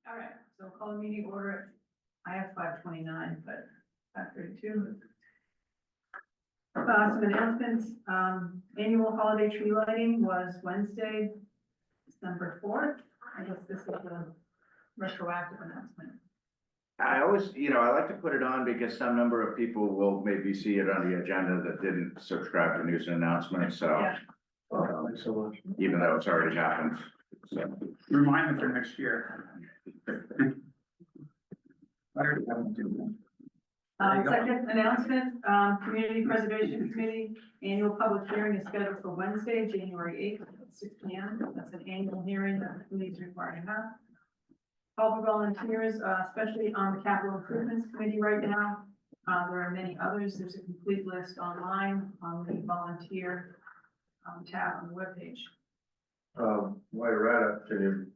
All right, so call a meeting order. I have 5:29, but 5:32. Some announcements. Annual holiday tree lighting was Wednesday, December 4th. I guess this is a retroactive announcement. I always, I like to put it on because some number of people will maybe see it on the agenda that didn't subscribe to news and announcements, so. Yeah. Thanks so much. Even though it's already happened. So, Remind them for next year. Second announcement, Community Preservation Committee Annual Public Hearing is scheduled for Wednesday, January 8th at 6 p.m. That's an annual hearing that the committee is required to have. Call for volunteers, especially on the Capital Improvements Committee right now. There are many others. There's a complete list online on the volunteer tab on the webpage. While you're at it, can you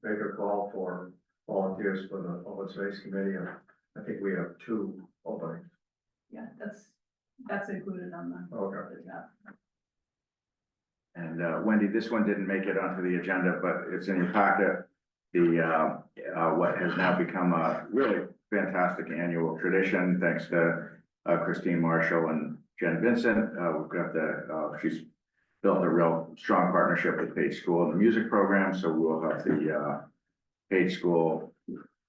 make a call for volunteers for the Open Space Committee? I think we have 2 openings. Yeah, that's included on the Okay. tab. And Wendy, this one didn't make it onto the agenda, but it's in your packet. The what has now become a really fantastic annual tradition, thanks to Christine Marshall and Jen Vincent. We've got she's built a real strong partnership with Page School and the music program, so we'll have the Page School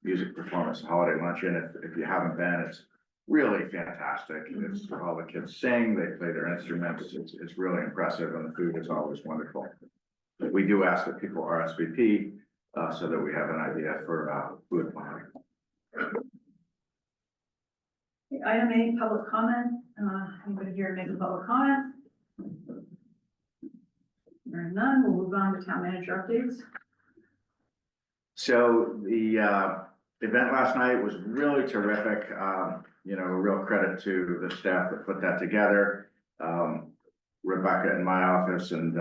music performance holiday luncheon. If you haven't been, it's really fantastic. It's all the kids sing, they play their instruments. It's really impressive, and the food is always wonderful. We do ask that people RSVP so that we have an idea for food planning. Item 8, public comment. Anybody here make a public comment? Hearing none, we'll move on to town manager updates. So the event last night was really terrific. A real credit to the staff that put that together. Rebecca in my office and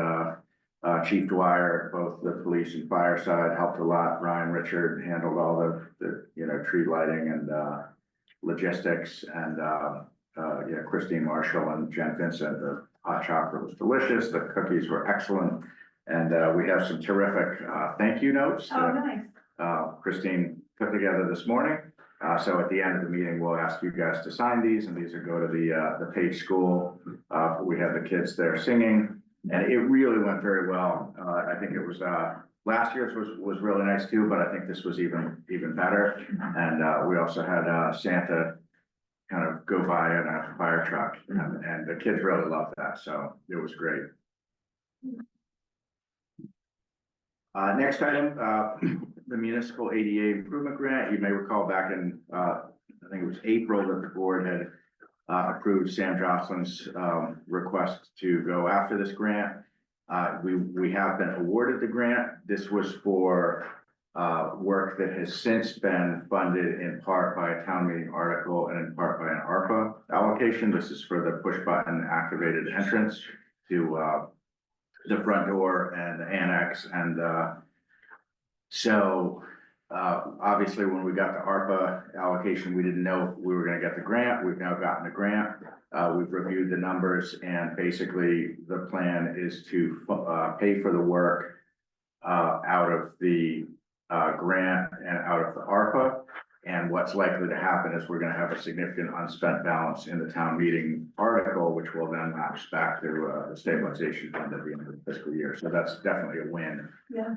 Chief Dwyer, both the police and fire side, helped a lot. Ryan Richard handled all the tree lighting and logistics, and Christine Marshall and Jen Vincent. The hot chocolate was delicious. The cookies were excellent, and we have some terrific thank you notes that Christine put together this morning. So at the end of the meeting, we'll ask you guys to sign these, and these will go to the Page School. We have the kids there singing, and it really went very well. I think it was last year's was really nice too, but I think this was even better. And we also had Santa kind of go by in a fire truck, and the kids really loved that, so it was great. Next item, the municipal ADA improvement grant. You may recall back in, I think it was April, that the board had approved Sam Jocelyn's request to go after this grant. We have been awarded the grant. This was for work that has since been funded in part by a town meeting article and in part by an ARPA allocation. This is for the push button activated entrance to the front door and the annex. And so obviously when we got the ARPA allocation, we didn't know we were going to get the grant. We've now gotten the grant. We've reviewed the numbers, and basically the plan is to pay for the work out of the grant and out of the ARPA. And what's likely to happen is we're going to have a significant unspent balance in the town meeting article, which will then lapse back to the stabilization fund at the end of the fiscal year. So that's definitely a win. Yeah.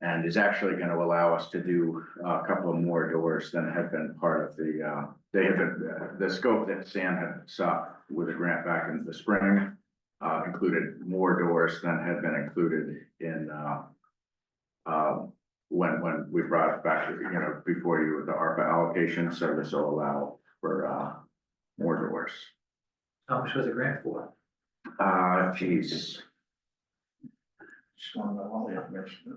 And is actually going to allow us to do a couple of more doors than had been part of the scope that Sam had sought with the grant back in the spring, included more doors than had been included in when we brought it back, before you with the ARPA allocation. So this will allow for more doors. How much was the grant for? Geez. Just want to know all the information.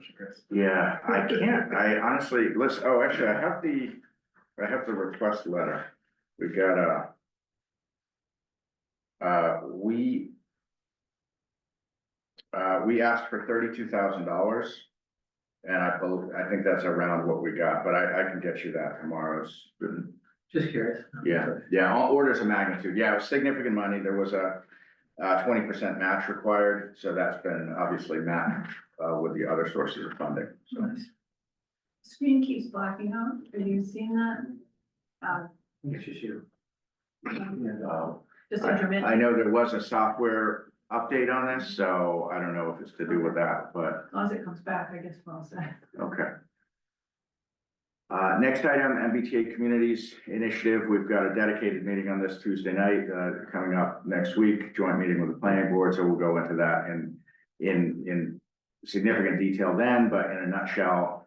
Yeah, I honestly, actually, I have the request letter. We got we asked for $32,000. And I think that's around what we got, but I can get you that tomorrow. Just curious. Yeah, all orders of magnitude. Yeah, it was significant money. There was a 20% match required, so that's been obviously met with the other sources of funding. So. Nice. Screen keeps blacking out. Have you seen that? I think it's just you. Just I intermittent, know there was a software update on this, so I don't know if it's to do with that, but, as long as it comes back, I guess we're all set. okay. Next item, MBTA Communities Initiative. We've got a dedicated meeting on this Tuesday night, coming up next week, joint meeting with the planning board, so we'll go into that in significant detail then, but in a nutshell,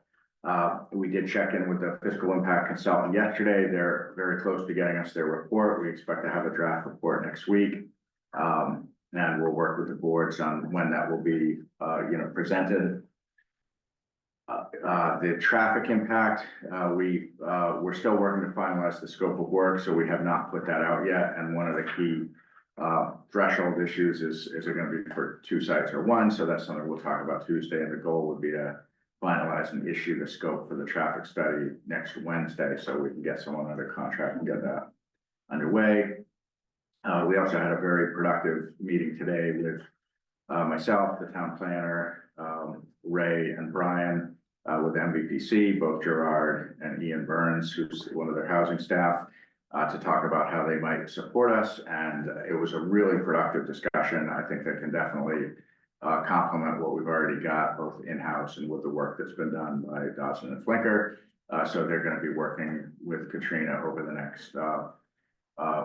we did check in with the fiscal impact consultant yesterday. They're very close to getting us their report. We expect to have a draft report next week. And we'll work with the boards on when that will be, presented. The traffic impact, we're still working to finalize the scope of work, so we have not put that out yet. And one of the key threshold issues is it going to be for 2 sites or 1? So that's something we'll talk about Tuesday. And the goal would be to finalize and issue the scope for the traffic study next Wednesday, so we can get someone under contract and get that underway. We also had a very productive meeting today with myself, the town planner, Ray and Brian, with MVPC, both Gerard and Ian Burns, who's one of their housing staff, to talk about how they might support us. And it was a really productive discussion. I think that can definitely complement what we've already got, both in-house and with the work that's been done by Dawson and Flinker. So they're going to be working with Katrina over the next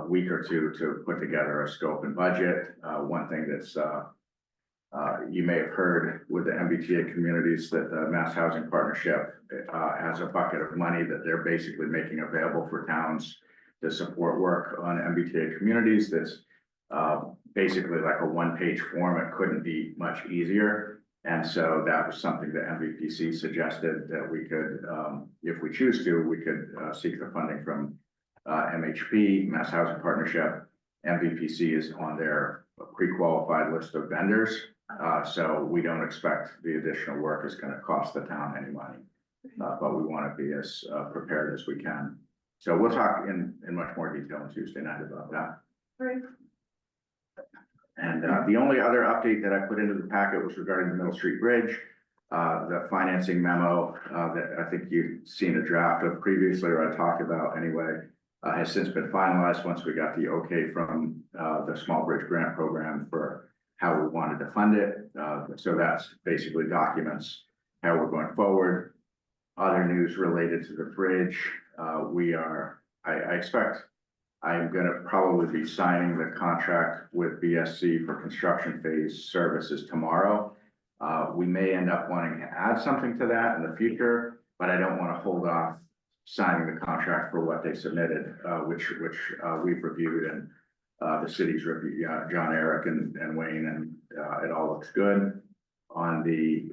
week or two to put together a scope and budget. One thing that's you may have heard with the MBTA communities that the Mass Housing Partnership has a bucket of money that they're basically making available for towns to support work on MBTA communities. That's basically like a 1-page form. It couldn't be much easier. And so that was something that MVPC suggested that we could, if we choose to, we could seek the funding from MHP, Mass Housing Partnership. MVPC is on their pre-qualified list of vendors. So we don't expect the additional work is going to cost the town any money, but we want to be as prepared as we can. So we'll talk in much more detail on Tuesday night about that. Right. And the only other update that I put into the packet was regarding the Middle Street Bridge. The financing memo that I think you've seen a draft of previously, or I talked about anyway, has since been finalized once we got the okay from the Small Bridge Grant Program for how we wanted to fund it. So that's basically documents how we're going forward. Other news related to the bridge, I expect I'm going to probably be signing the contract with BSC for construction phase services tomorrow. We may end up wanting to add something to that in the future, but I don't want to hold off signing the contract for what they submitted, which we've reviewed, and the city's review, John, Eric, and Wayne, and it all looks good. On the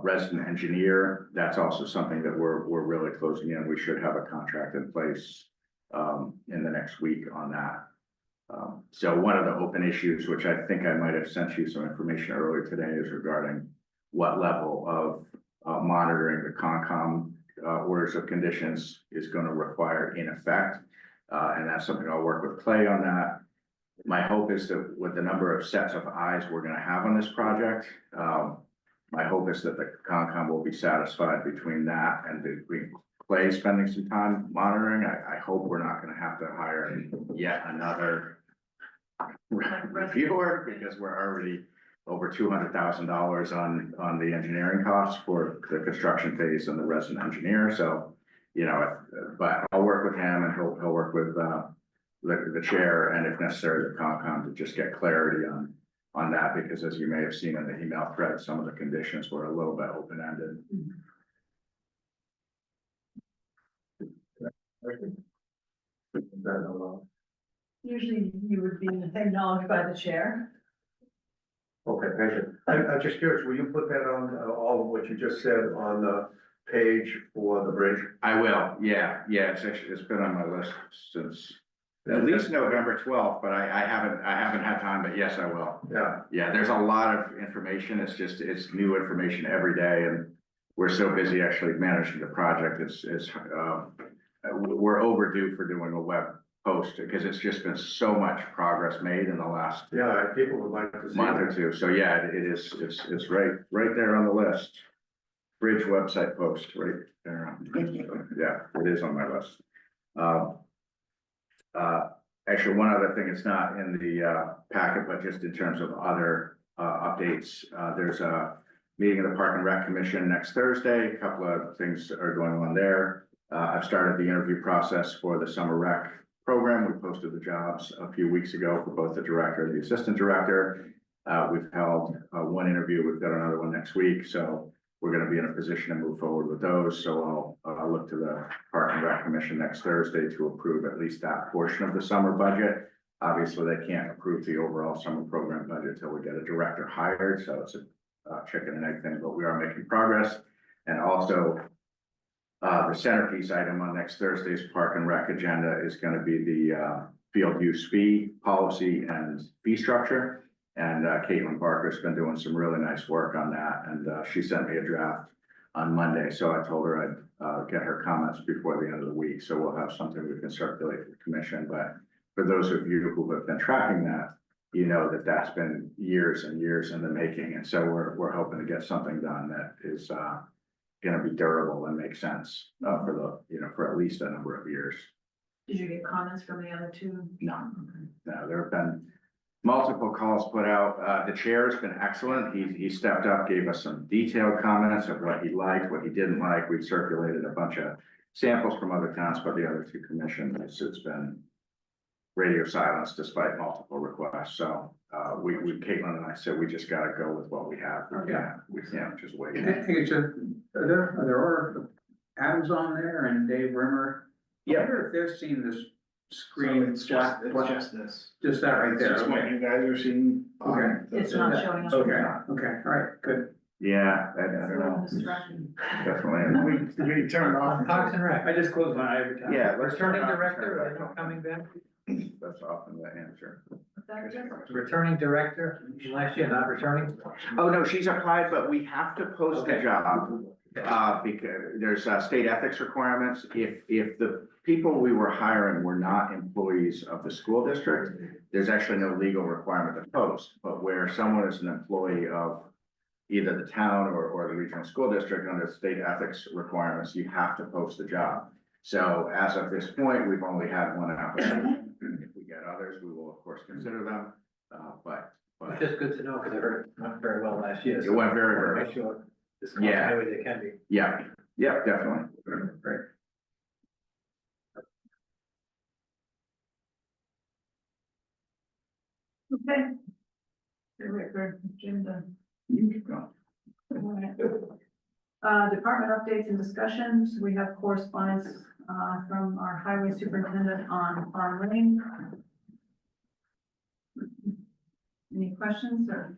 resident engineer, that's also something that we're really closing in. We should have a contract in place in the next week on that. So one of the open issues, which I think I might have sent you some information earlier today, is regarding what level of monitoring the Concom orders of conditions is going to require in effect. And that's something I'll work with Clay on that. My hope is that with the number of sets of eyes we're going to have on this project, my hope is that the Concom will be satisfied between that and between Clay spending some time monitoring. I hope we're not going to have to hire yet another reviewer, because we're already over $200,000 on the engineering costs for the construction phase and the resident engineer. So, but I'll work with him, and he'll work with the chair, and if necessary, the Concom, to just get clarity on that, because as you may have seen in the email thread, some of the conditions were a little bit open-ended. Usually you would be acknowledged by the chair. Okay, thank you. I'm just curious, will you put that on all of what you just said on the page for the bridge? I will, yeah, it's been on my list since at least November 12th, but I haven't had time, but yes, I will. Yeah, there's a lot of information. It's new information every day, and we're so busy actually managing the project. We're overdue for doing a web post, because it's just been so much progress made in the last people would like to see month or two. So yeah, it's right there on the list. bridge website post right there. Yeah, it is on my list. Actually, one other thing, it's not in the packet, but just in terms of other updates, there's a meeting of the Park and Rec Commission next Thursday. A couple of things are going on there. I've started the interview process for the summer rec program. We posted the jobs a few weeks ago for both the director and the assistant director. We've held one interview. We've got another one next week. So we're going to be in a position to move forward with those. So I'll look to the Park and Rec Commission next Thursday to approve at least that portion of the summer budget. Obviously, they can't approve the overall summer program budget until we get a director hired. So it's a chicken and egg thing, but we are making progress. And also, the centerpiece item on next Thursday's Park and Rec agenda is going to be the field use fee policy and fee structure. And Caitlin Barker's been doing some really nice work on that, and she sent me a draft on Monday. So I told her I'd get her comments before the end of the week. So we'll have something we can circulate to the commission. But for those of you who have been tracking that, you know that that's been years and years in the making. And so we're hoping to get something done that is going to be durable and make sense for for at least a number of years. Did you get comments from the other two? No, there have been multiple calls put out. The chair has been excellent. He stepped up, gave us some detailed comments of what he liked, what he didn't like. We've circulated a bunch of samples from other towns, but the other two commissions, it's been radio silence despite multiple requests. So Caitlin and I said, we just gotta go with what we have. We can't just wait. Hey, so there are Adams on there and Dave Rimmer. I wonder if they're seeing this screen. It's just this. Just that right there. Just what you guys are seeing. Okay. It's not showing up. Okay, all right, good. Yeah, I don't know. Distraction. Definitely. We turn it off. Parks and Rec, I just close my eye every time. Yeah. let's Returning turn it off. director, are they not coming back? That's often the answer. Returning director, last year not returning? Oh, no, she's applied, but we have to post the Okay. job. Because there's state ethics requirements. If the people we were hiring were not employees of the school district, there's actually no legal requirement to post. But where someone is an employee of either the town or the regional school district under state ethics requirements, you have to post the job. So as of this point, we've only had one applicant. If we get others, we will of course consider them. But It's just good to know, because I heard it went very well last year. it went very, very well. Make sure this Yeah. continuity there can be. Yeah, definitely. Right. Okay. Director, agenda. You keep going. Department updates and discussions. We have correspondence, from our highway superintendent on Farm Lane. Any questions or,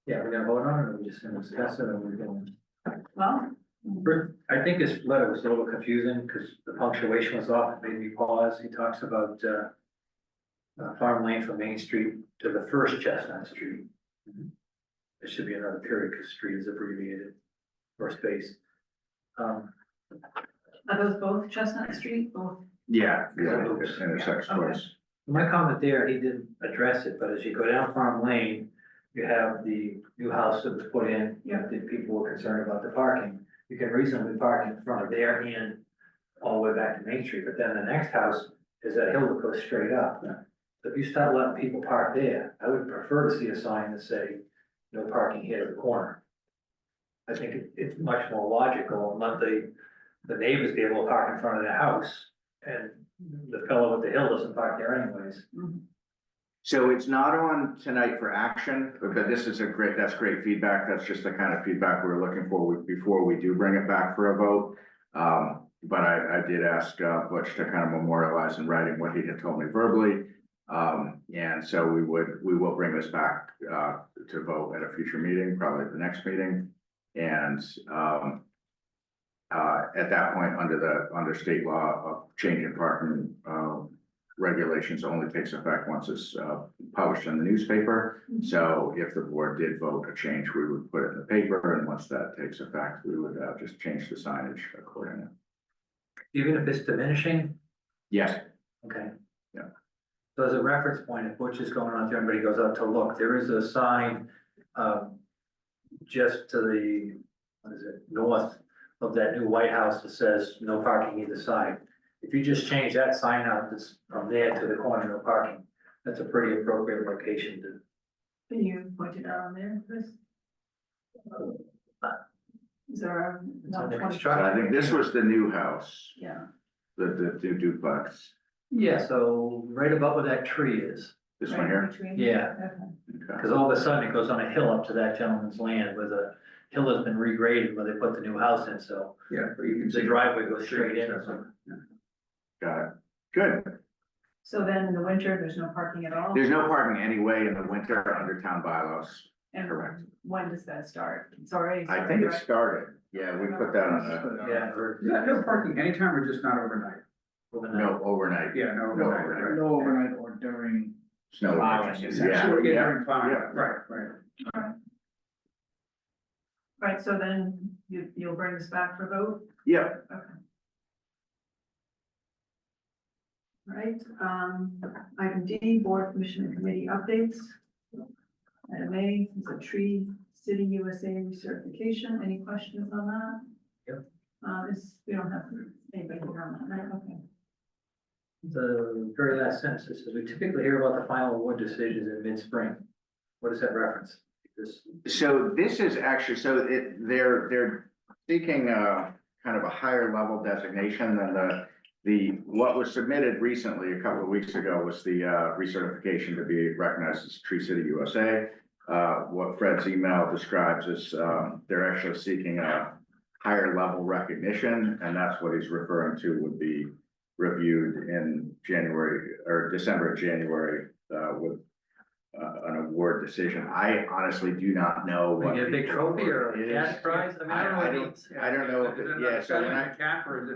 Yeah, we're gonna vote on it, or we're just gonna discuss it, or we're gonna. well? I think this letter was a little confusing because the punctuation was off, it made me pause. He talks about, Farm Lane from Main Street to the first Chestnut Street. There should be another period because street is abbreviated for space. Are those both Chestnut Street, both? Yeah, it intersects twice. My comment there, he didn't address it, but as you go down Farm Lane, you have the new house that was put in, you know, the people were concerned about the parking. You can reasonably park in front of there and all the way back to Main Street, but then the next house is that hill that goes straight up. So if you start letting people park there, I would prefer to see a sign that say, no parking here at the corner. I think it's much more logical and let the neighbors be able to park in front of their house. And the fellow with the hill doesn't park there anyways. So it's not on tonight for action, but this is that's great feedback. That's just the kind of feedback we're looking for before we do bring it back for a vote. But I did ask Butch to kind of memorialize in writing what he had told me verbally. And so we will bring this back to vote at a future meeting, probably the next meeting. And at that point, under state law, change in parking regulations only takes effect once it's published in the newspaper. So if the board did vote a change, we would put it in the paper, and once that takes effect, we would just change the signage accordingly. Even if it's diminishing, Yes. okay. Yeah. So as a reference point, if Butch is going on there, everybody goes out to look, there is a sign, just to the what is it, north of that new White House that says no parking either side. If you just change that sign out that's from there to the corner, no parking, that's a pretty appropriate location to. Can you point it out on there, Chris? Is there a It's under 120? construction. I think this was the new house, Yeah, the new duplex, Yeah, so right above where that tree is, this one right here. between. Yeah. Okay. Okay. because all of a sudden it goes on a hill up to that gentleman's land where the hill has been regraded where they put the new house in, so Yeah, but you can the see. driveway goes straight in. Got it. Good. So then in the winter, there's no parking at all? There's no parking anyway in the winter under town bylaws. And correct. when does that start? It's already. I think it started, started. Yeah, we put that on the, Yeah, or. No parking anytime or just not overnight? no, overnight. Yeah, no No overnight, right. No overnight or during. Snow. Plowing, Yeah, essentially. yeah. During plowing, yeah. right, right. Right. Right, so then you'll bring this back for vote? Yep. Okay. Right, item D, board commission and committee updates. Item A is a Tree City USA recertification. Any questions on that? Yep. We don't have anybody here on that, right? Okay. The very last sentence says, we typically hear about the final award decisions in mid-spring. What does that reference? This, So this is actually, they're seeking kind of a higher level designation than what was submitted recently, a couple of weeks ago, was the recertification to be recognized as Tree City USA. What Fred's email describes is they're actually seeking a higher level recognition, and that's what he's referring to would be reviewed in January or December, January, with an award decision. I honestly do not know we what. get a big the trophy or award a is. cash prize? I mean, I don't know what it means. I don't know if Is it, it yeah, another so when I, cap or is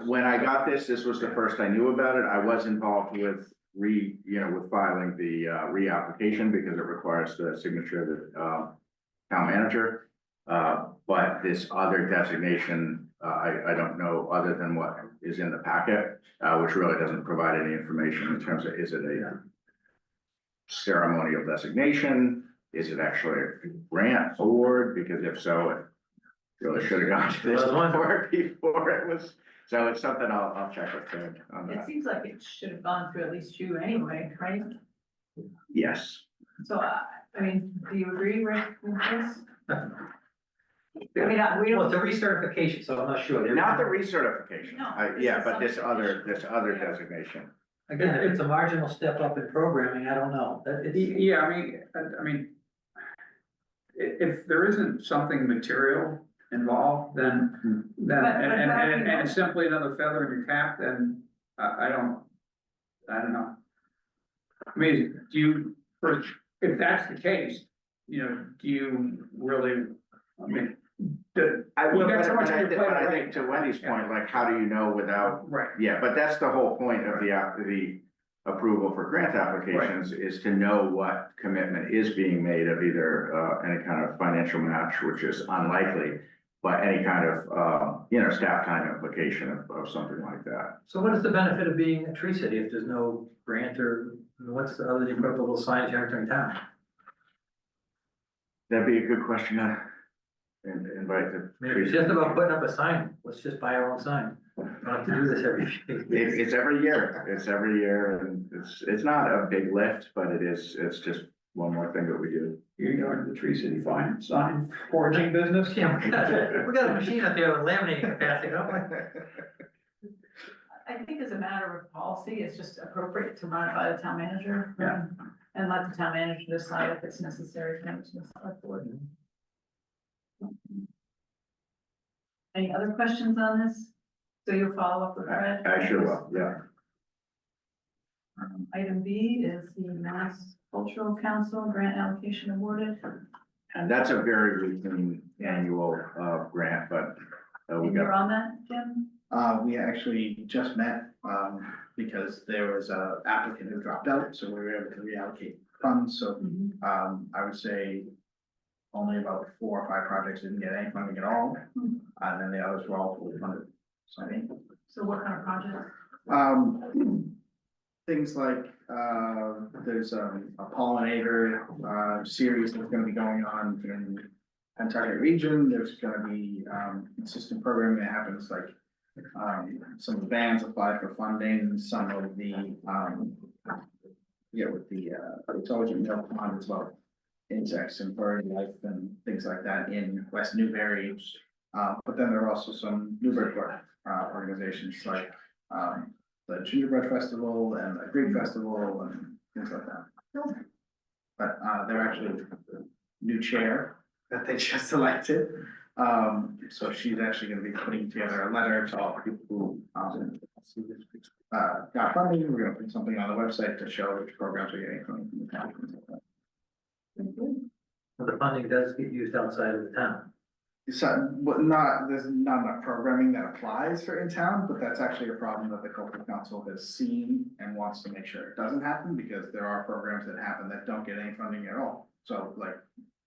it? when I got this was the first I knew about it. I was involved with with filing the reapplication because it requires the signature of the town manager. But this other designation, I don't know other than what is in the packet, which really doesn't provide any information in terms of, is it a ceremonial designation? Is it actually a grant award? Because if so, it really should have gone to this board before it was. So it's something I'll check with Ted on It that. seems like it should have gone through at least you anyway, right? Yes. So, I mean, do you agree with this? I mean, we Well, don't. it's a recertification, so I'm not sure. Not the recertification. No, this Yeah, is but this something other additional. Yeah. designation. Again, if it's a marginal step up in programming, I don't know. Yeah, I mean, if there isn't something material involved, then, But how do you and know? it's simply another feather in your cap, then I don't know. I mean, if that's the case, do you really, I mean, I will, You got so much on your plate but I already. think to Wendy's point, like, how do you know without, right, yeah, but that's the whole point of the approval for grant applications is to know what commitment is being made of either, any kind of financial match, which is unlikely, but any kind of, staff time implication of something like that. So what is the benefit of being a Tree City if there's no grant or what's the other, you put up a little sign entering town? That'd be a good question to invite the. I mean, if it's just about putting up a sign, let's just buy our own sign. We don't have to do this every few years. It's every year, and it's not a big lift, but it's just one more thing that we do. you go into the Tree City sign forging business? Yeah, we got a machine up there with laminating capacity, don't we? I think as a matter of policy, it's just appropriate to run it by the town manager. Yeah. And let the town manager decide if it's necessary to the select board. Any other questions on this? So you'll follow up with Fred? I sure will, yeah. Item B is the Mass Cultural Council grant allocation awarded. And that's a very routine annual grant, but we And you're got, on that, Jim? We actually just met, because there was a applicant who dropped out, so we were able to reallocate funds, so, I would say only about 4 or 5 projects didn't get any funding at all, and then the others were all fully funded. So, So what kind of projects? things like, there's a pollinator, series that's gonna be going on in Pentucket region, there's gonna be, consistent programming that happens like, some of the bands apply for funding, some of the, with the, it's always in Mill Pond, it's about insects and bird life and things like that in West Newbury. But then there are also some Newbury organizations like, the Gingerbread Festival and the Greek Festival and things like that. But, they're actually new chair that they just elected. So she's actually gonna be putting together a letter to all the people who, got funding. We're gonna put something on the website to show which programs are getting funding from the town. things like that. Well, the funding does get used outside of the town. So, there's not enough programming that applies for in town, but that's actually a problem that the cultural council has seen and wants to make sure it doesn't happen, because there are programs that happen that don't get any funding at all. So like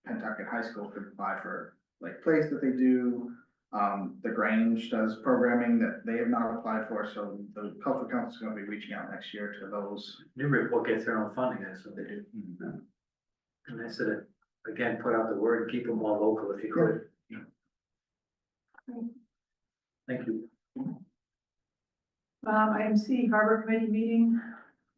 Pentucket High School could apply for like plays that they do. The Grange does programming that they have not applied for, so the cultural council is gonna be reaching out next year to those. Newburyport gets their own funding, that's what they do. And I said, again, put out the word, keep them more local if you could. Thank you. Item C, Harbor Committee meeting.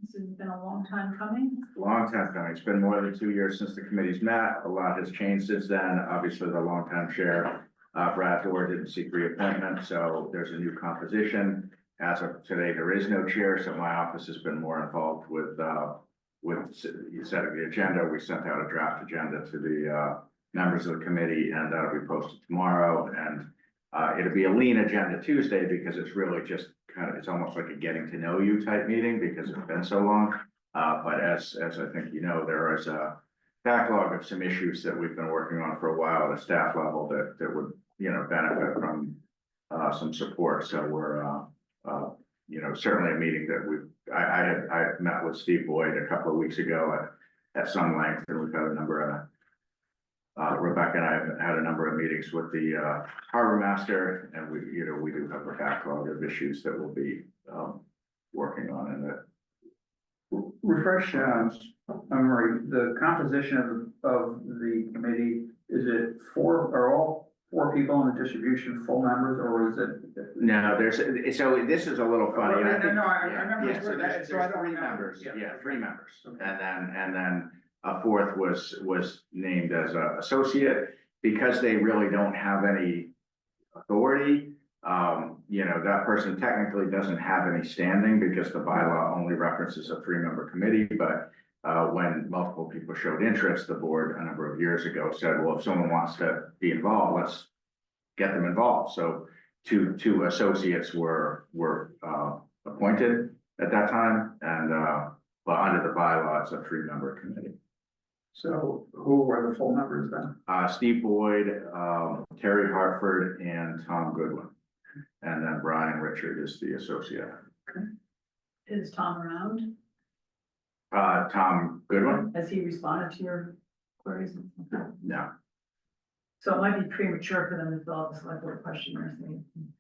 This has been a long time coming. Long time coming. It's been more than 2 years since the committee's met. A lot has changed since then. Obviously, the longtime chair, Brad Dorr, didn't seek reappointment, so there's a new composition. As of today, there is no chair, so my office has been more involved with setting the agenda. We sent out a draft agenda to the members of the committee, and that'll be posted tomorrow. And it'll be a lean agenda Tuesday, because it's really just it's almost like a getting to know you type meeting, because it's been so long. But as I think you know, there is a backlog of some issues that we've been working on for a while at a staff level that would, benefit from some support. So we're, certainly a meeting that I met with Steve Boyd a couple of weeks ago at some length, and we've had a number of Rebecca and I have had a number of meetings with the harbor master, and we do have a backlog of issues that we'll be working on. And Refresh, memory, the composition of the committee, is it are all 4 people in the distribution full members, or is it? no, so this is a little funny. I think- I remember. Yeah, so there's 3 members, 3 members, and then a 4th was named as an associate, because they really don't have any authority. That person technically doesn't have any standing, because the bylaw only references a 3-member committee. But when multiple people showed interest, the board a number of years ago said, well, if someone wants to be involved, let's get them involved. So two associates were appointed at that time, and but under the bylaw, it's a 3-member committee. So who were the full members then? Steve Boyd, Terry Hartford, and Tom Goodwin. And then Brian Richard is the associate. Is Tom around? Tom Goodwin? Has he responded to your queries? No. So it might be premature for them to fill out the select board questionnaire.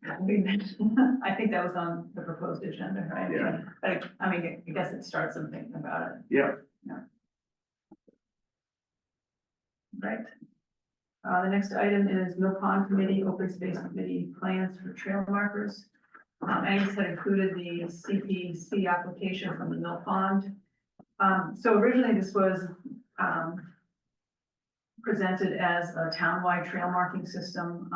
I think that was on the proposed agenda, right? Yeah. But I guess it starts them thinking about it. Yeah. Right. The next item is Mill Pond Committee, Open Space Committee plans for trail markers. Angus had included the CPC application from the Mill Pond. So originally this was presented as a townwide trail marking system.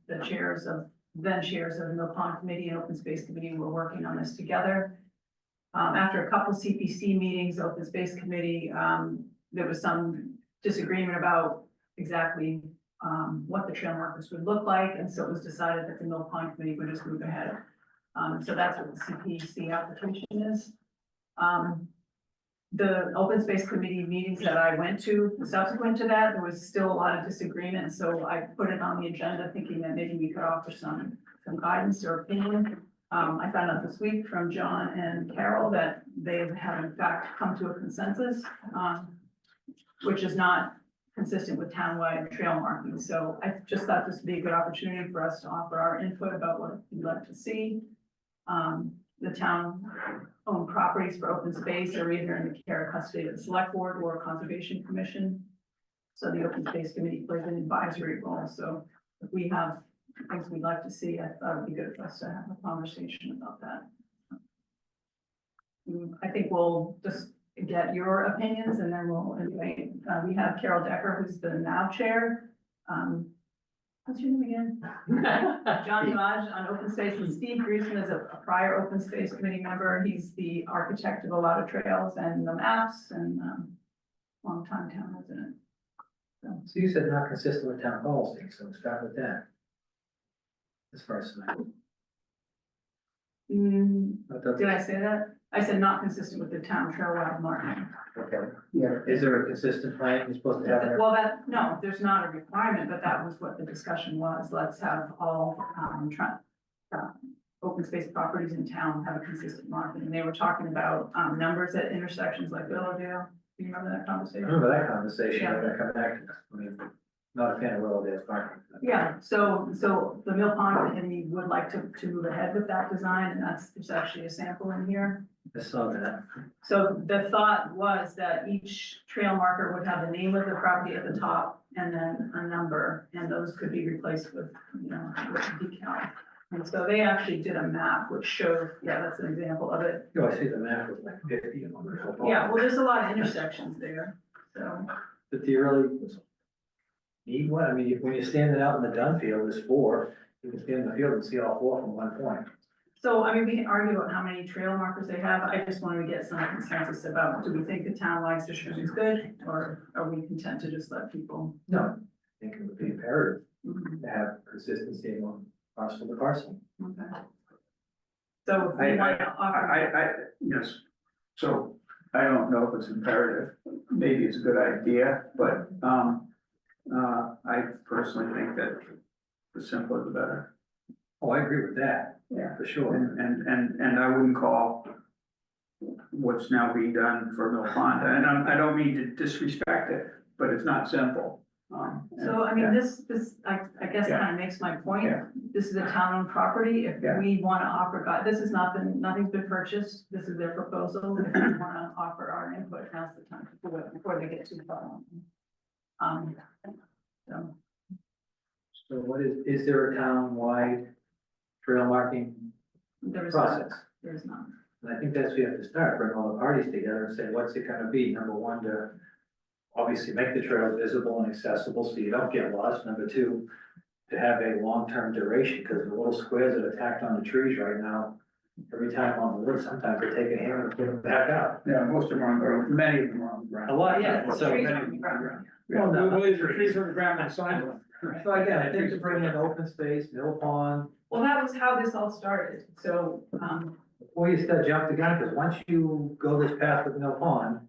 The then chairs of the Mill Pond Committee and Open Space Committee were working on this together. After a couple CPC meetings, Open Space Committee, there was some disagreement about exactly what the trail markers would look like, and so it was decided that the Mill Pond Committee would just move ahead. So that's what the CPC application is. The Open Space Committee meetings that I went to, subsequent to that, there was still a lot of disagreement, so I put it on the agenda thinking that maybe we could offer some guidance or opinion. I found out this week from John and Carol that they have in fact come to a consensus, which is not consistent with townwide trail marking. So I just thought this would be a good opportunity for us to offer our input about what we'd like to see. The town-owned properties for open space are either in the care or custody of the select board or conservation commission. So the open space committee plays an advisory role, so if we have things we'd like to see, I thought it'd be good for us to have a conversation about that. I think we'll just get your opinions and then we'll invite, we have Carol Decker, who's the now chair. What's your name again? John Dodge on open space, and Steve Greason is a prior open space committee member. He's the architect of a lot of trails and the maps and, longtime town resident. So you said not consistent with town policy, so we'll start with that. As far as tonight. Did I say that? I said not consistent with the town trail route marking. Okay. Yeah. Is there a consistent plan you're supposed to have there? Well, no, there's not a requirement, but that was what the discussion was. Let's have all, open space properties in town have a consistent marking. And they were talking about, numbers at intersections like Willowdale. Do you remember that I conversation? remember that conversation, Yeah. I'm gonna come back to this. I mean, not a fan of Willowdale's parking. Yeah, so the Mill Pond Committee would like to move ahead with that design, and there's actually a sample in here. I saw that. So the thought was that each trail marker would have the name of the property at the top and then a number, and those could be replaced with, with decal. And so they actually did a map which showed, yeah, that's an example of it. Oh, I see the map was like 50 and wonderful. Yeah, well, there's a lot of intersections there, so. But do you really need one? I mean, when you're standing out in the dun field, there's 4. You can stand in the field and see all 4 from one point. So, I mean, we can argue about how many trail markers they have. I just wanted to get some consensus about, do we think the town-wide distribution is good? Or are we content to just let people? No, I think it would be imperative Mhm, to have consistency among parcel to parcel. okay. So if we want to offer. Yes, so I don't know if it's imperative, maybe it's a good idea, but, I personally think that the simpler the better. Oh, I agree with that. Yeah. For sure. And I wouldn't call what's now being done for Mill Pond, and I don't mean to disrespect it, but it's not simple. So, I mean, this, I guess Yeah. kind of makes my point. Yeah. This is a town-owned property. If Yeah. we want to offer, this has not been, nothing's been purchased. This is their proposal. If we want to offer our input, now's the time to do it before they get too far. So, So what is there a town-wide trail marking there's not, process? there's not. And I think that's where you have to start, bring all the parties together and say, what's it gonna be? Number one, to obviously make the trails visible and accessible so you don't get lost. Number two, to have a long-term duration, because the little squares that are tacked on the trees right now, every time on the list, sometimes they take a hammer and put them back out. Yeah, most of them are on the ground, many of them are on the ground. A lot, Yeah, yeah, so. trees many are on of the them are on the ground. ground. Well, no, Well, the trees are on the ground and signs on. So again, I think to bring in open space, Mill Pond, Well, that was how this all started. So, before you start jumping the gun, because once you go this path with Mill Pond,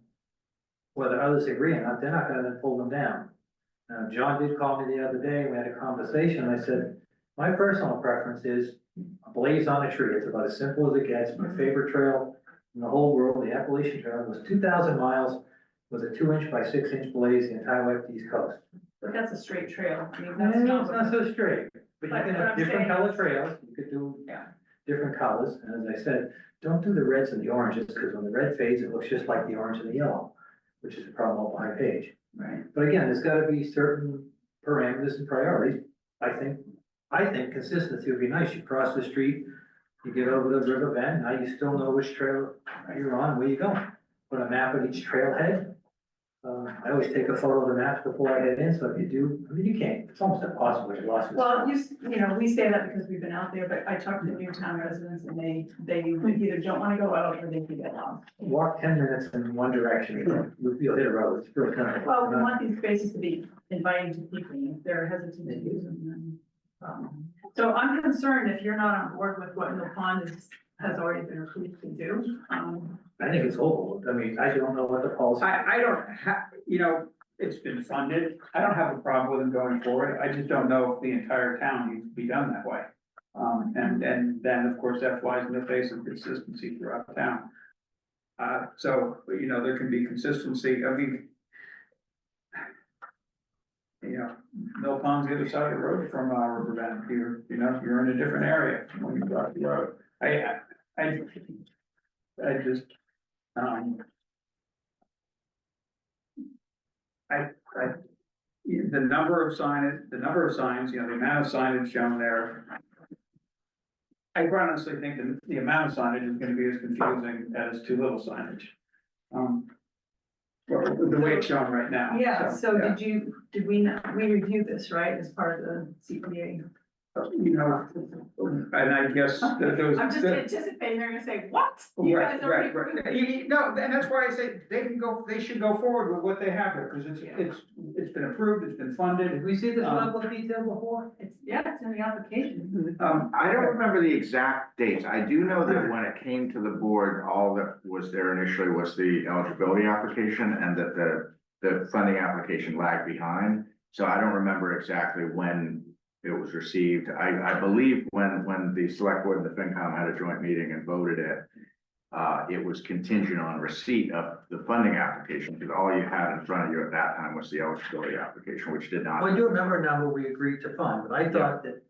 whether others agree or not, they're not gonna then pull them down. John did call me the other day, we had a conversation, I said, my personal preference is a blaze on a tree, it's about as simple as it gets, my favorite trail in the whole world, the Appalachian Trail, was 2,000 miles, was a 2-inch by 6-inch blaze the entire way up the East Coast. but that's a straight trail. I mean, It's that's not. not so straight, but you But can what have I'm different saying color is- trails, you could do Yeah. different colors, and as I said, don't do the reds and the oranges, because when the red fades, it looks just like the orange and the yellow, which is a problem up high page. Right. But again, there's gotta be certain parameters and priorities. I think consistency would be nice. You cross the street, you get over the river bend, now you still know which trail you're on, where you're going. Put a map at each trailhead. I always take a photo of the maps before I head in, so if you do, I mean, you can't, it's almost impossible to lost. Well, we say that because we've been out there, but I talked to Newtown residents and they either don't want to go out or they can get lost. Walk 10 minutes in one direction, you'll hit a road, it's really kind of. Well, we want these spaces to be inviting to people, and if they're hesitant to use them, then. So I'm concerned if you're not on board with what Mill Pond has already been approved to do. I think it's overlooked. I mean, I don't know what the policy. I don't it's been funded, I don't have a problem with them going forward, I just don't know if the entire town needs to be done that way. And then, of course, that flies in the face of consistency throughout town. So, there can be consistency, I mean. Mill Pond's the other side of the road from Riverbend, you're in a different area when you drive the road. I just, the number of signs, you know, the amount of signage shown there. I quite honestly think the amount of signage is gonna be as confusing as too little signage. The way it's shown right now. Yeah, so yeah. did we review this, right, as part of the CPA? You know, and I guess that those. I'm just anticipating they're gonna say, what? Right, no, and that's why I say they should go forward with what they have there, because it's been approved, it's been funded. Did we see this level of detail before? It's in the application. I don't remember the exact dates. I do know that when it came to the board, all that was there initially was the eligibility application and that the funding application lagged behind. So I don't remember exactly when it was received. I believe when the select board and the FinCom had a joint meeting and voted it, it was contingent on receipt of the funding application, because all you had in front of you at that time was the eligibility application, which did not. Well, I do remember now what we agreed to fund, but I thought that,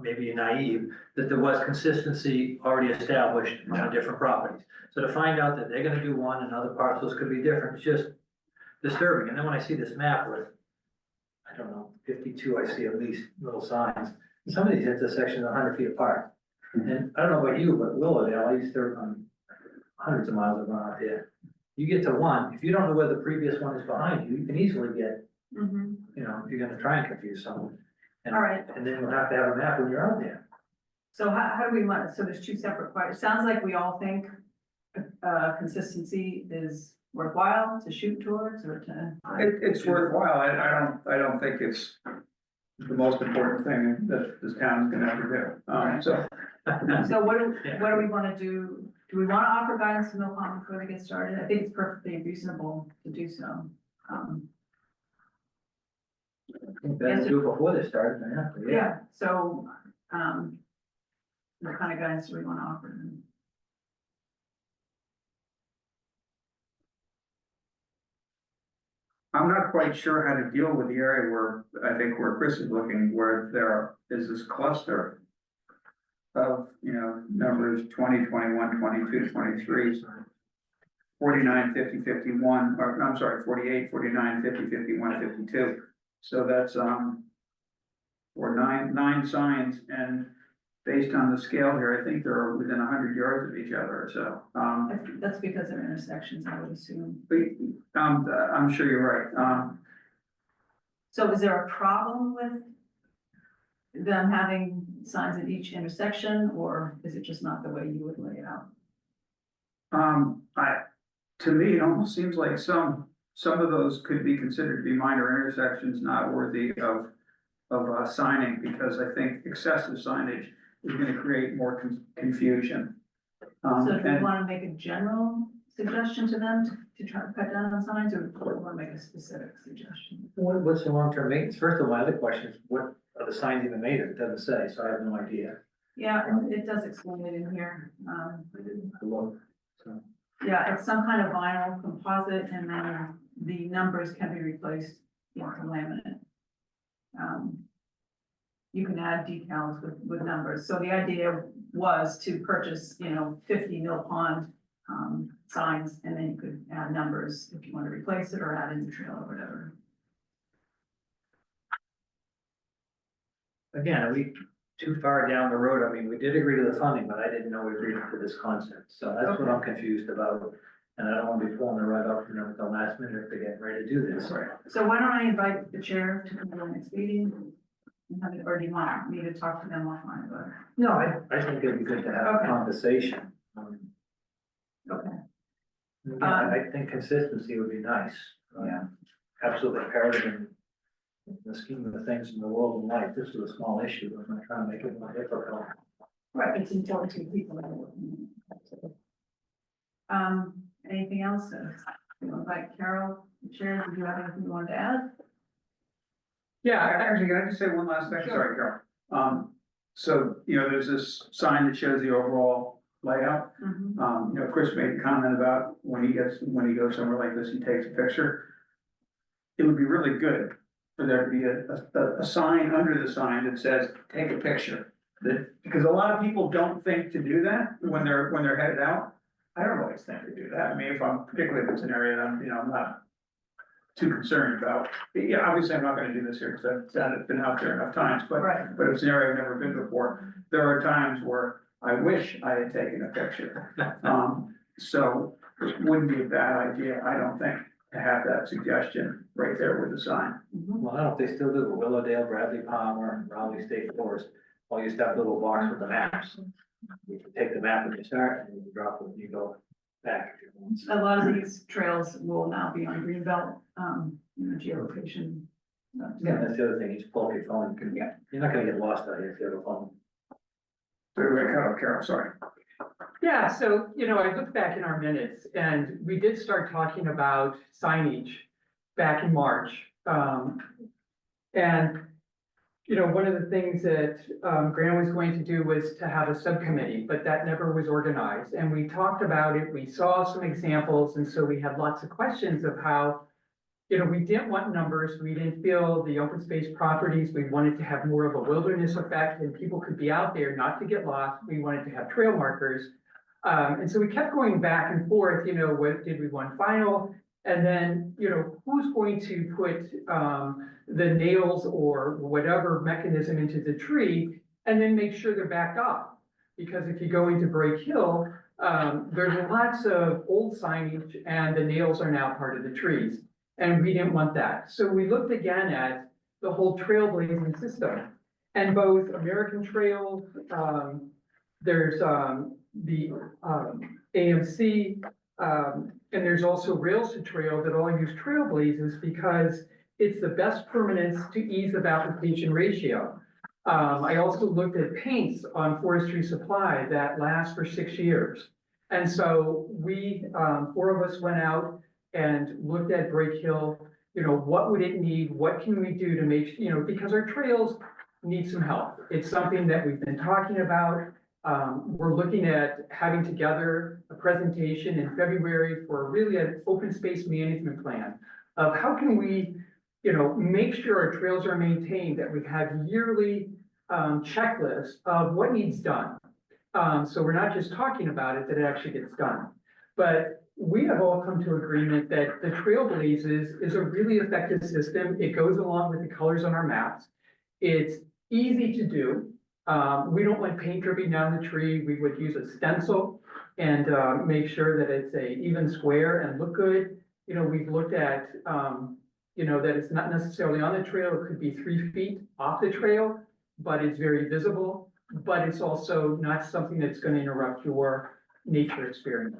maybe naive, that there was consistency already established on the different properties. So to find out that they're gonna do one and other parcels could be different, it's just disturbing. And then when I see this map with, I don't know, 52, I see at least little signs. Some of these intersections are 100 feet apart. And I don't know about you, but Willowdale, I used to run hundreds of miles around here. You get to one, if you don't know where the previous one is behind you, you can easily get, Mhm. you know, if you're gonna try and confuse someone. And- All right. And then you'll have to have a map when you're out there. So how do we want, so there's two separate questions. It sounds like we all think, consistency is worthwhile to shoot towards or to. It's worthwhile, I don't think it's the most important thing that this town is gonna ever do, so. So what do we wanna do? Do we wanna offer guidance to Mill Pond before they get started? I think it's perfectly reasonable to do so. Better do it before they start than after, yeah. Yeah, so, what kind of guidance do we wanna offer them? I'm not quite sure how to deal with the area where, I think where Chris is looking, where there is this cluster of, you know, numbers 20, 21, 22, 23, 49, 50, 51, or, I'm sorry, 48, 49, 50, 51, 52. So that's, or nine signs, and based on the scale here, I think they're within 100 yards of each other, so, That's because they're intersections, I would assume. I'm sure you're right. So is there a problem with them having signs at each intersection, or is it just not the way you would lay it out? To me, it almost seems like some of those could be considered to be minor intersections, not worthy of signing, because I think excessive signage is gonna create more confusion. So do we And wanna make a general suggestion to them to try to cut down on signs, or do we wanna make a specific suggestion? What's the long-term maintenance? First of all, my other question is, what are the signs even made of? It doesn't say, so I have no idea. Yeah, and it does explain it in here. Look, so. Yeah, it's some kind of vinyl composite, and then the numbers can be replaced with laminate. You can add decals with numbers. So the idea was to purchase, 50 Mill Pond signs, and then you could add numbers if you want to replace it or add a new trail or whatever. Again, are we too far down the road? I mean, we did agree to the funding, but I didn't know we agreed to this concept. So that's what I'm confused about. And I don't want to be pulling the rug up, at the last minute if they're getting ready to do this. So why don't I invite the chair to come to the next meeting? Or do you want me to talk to them offline about it? No, I think it'd be good to have a Okay. conversation. Okay. I think consistency would be nice. Yeah. Absolutely imperative in the scheme of the things in the world and life. This is a small issue. I'm not trying to make it more difficult. Right, it's important to people. Anything else? You invite Carol, Chair, did you have anything you wanted to add? yeah, actually, can I just say one last thing? Sure. Sorry, Carol. So, there's this sign that shows the overall layout. Mhm. Chris made a comment about when he goes somewhere like this, he takes a picture. It would be really good for there to be a sign under the sign that says, take a picture. Because a lot of people don't think to do that when they're headed out. I don't always think to do that. I mean, particularly if it's an area that I'm not too concerned about. Yeah, obviously, I'm not gonna do this here, because I've been out there enough times, but Right. it's an area I've never been before. There are times where I wish I had taken a picture. So it wouldn't be a bad idea, I don't think, to have that suggestion right there with the sign. Well, I don't know if they still do the Willowdale, Bradley Palmer, Raleigh State Forest, all used to have little box with the maps. You can take the map when you start and you drop it when you go back. A lot of these trails will now be on Greenbelt, geolocation. Yeah, that's the other thing, you just pull up your phone, you're not gonna get lost out here if you have a phone. So we're gonna cut off Carol, sorry. Yeah, so, I looked back in our minutes and we did start talking about signage back in March. And, one of the things that Grant was going to do was to have a subcommittee, but that never was organized. And we talked about it, we saw some examples, and so we had lots of questions of how, we didn't want numbers, we didn't feel the open space properties, we wanted to have more of a wilderness effect and people could be out there not to get lost. We wanted to have trail markers. And so we kept going back and forth, what did we want final? And then, who's going to put the nails or whatever mechanism into the tree and then make sure they're backed up? Because if you go into Break Hill, there's lots of old signage and the nails are now part of the trees. And we didn't want that. So we looked again at the whole trailblazing system. And both American Trail, there's the AMC, and there's also Rails to Trail that all use trailblazers because it's the best permanence to ease of application ratio. I also looked at paints on forestry supply that last for 6 years. And so we, 4 of us went out and looked at Break Hill, what would it need? What can we do to make, because our trails need some help. It's something that we've been talking about. We're looking at having together a presentation in February for really an open space management plan of how can we, make sure our trails are maintained, that we have yearly checklists of what needs done. So we're not just talking about it, that it actually gets done. But we have all come to agreement that the Trailblazes is a really effective system. It goes along with the colors on our maps. It's easy to do. We don't want paint dripping down the tree. We would use a stencil and make sure that it's a even square and look good. We've looked at, that it's not necessarily on the trail. It could be 3 feet off the trail, but it's very visible. But it's also not something that's going to interrupt your nature experience.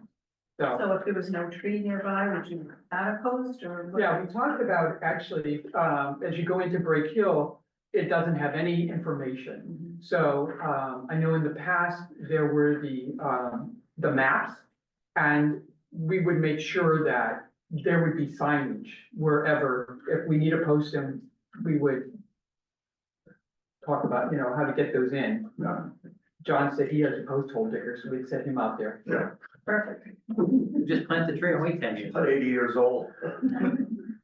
So if there was no tree nearby, would you add a post or? Yeah, we talked about actually, as you go into Break Hill, it doesn't have any information. So, I know in the past, there were the maps. And we would make sure that there would be signage wherever, if we need to post them, we would talk about, how to get those in. John said he has a post hole digger, so we'd set him out there. Yeah. Perfect. Just plant the tree and wait 10 years. About 80 years old.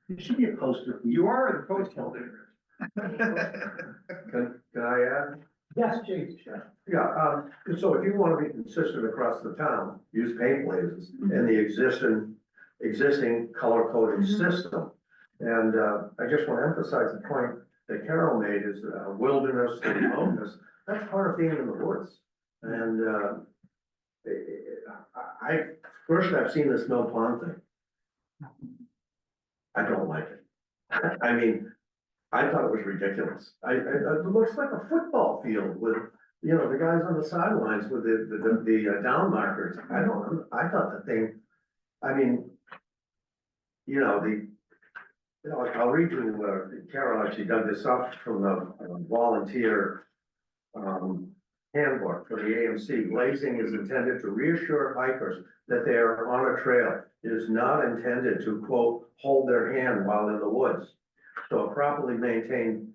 You should be a poster. You are the post holder. Can I add? Yes, Chief. Sure. Yeah, so if you want to be consistent across the town, use paint blazes in the existing color coded system. And, I just want to emphasize the point that Carol made is wilderness and remoteness, that's part of being in the woods. And, I've seen this no pond thing. I don't like it. I mean, I thought it was ridiculous. It looks like a football field with, the guys on the sidelines with the down markers. I thought the thing, I mean, I'll read you, Carol actually dug this up from the volunteer handbook for the AMC. Blazing is intended to reassure hikers that they are on a trail. It is not intended to, quote, hold their hand while in the woods. So a properly maintained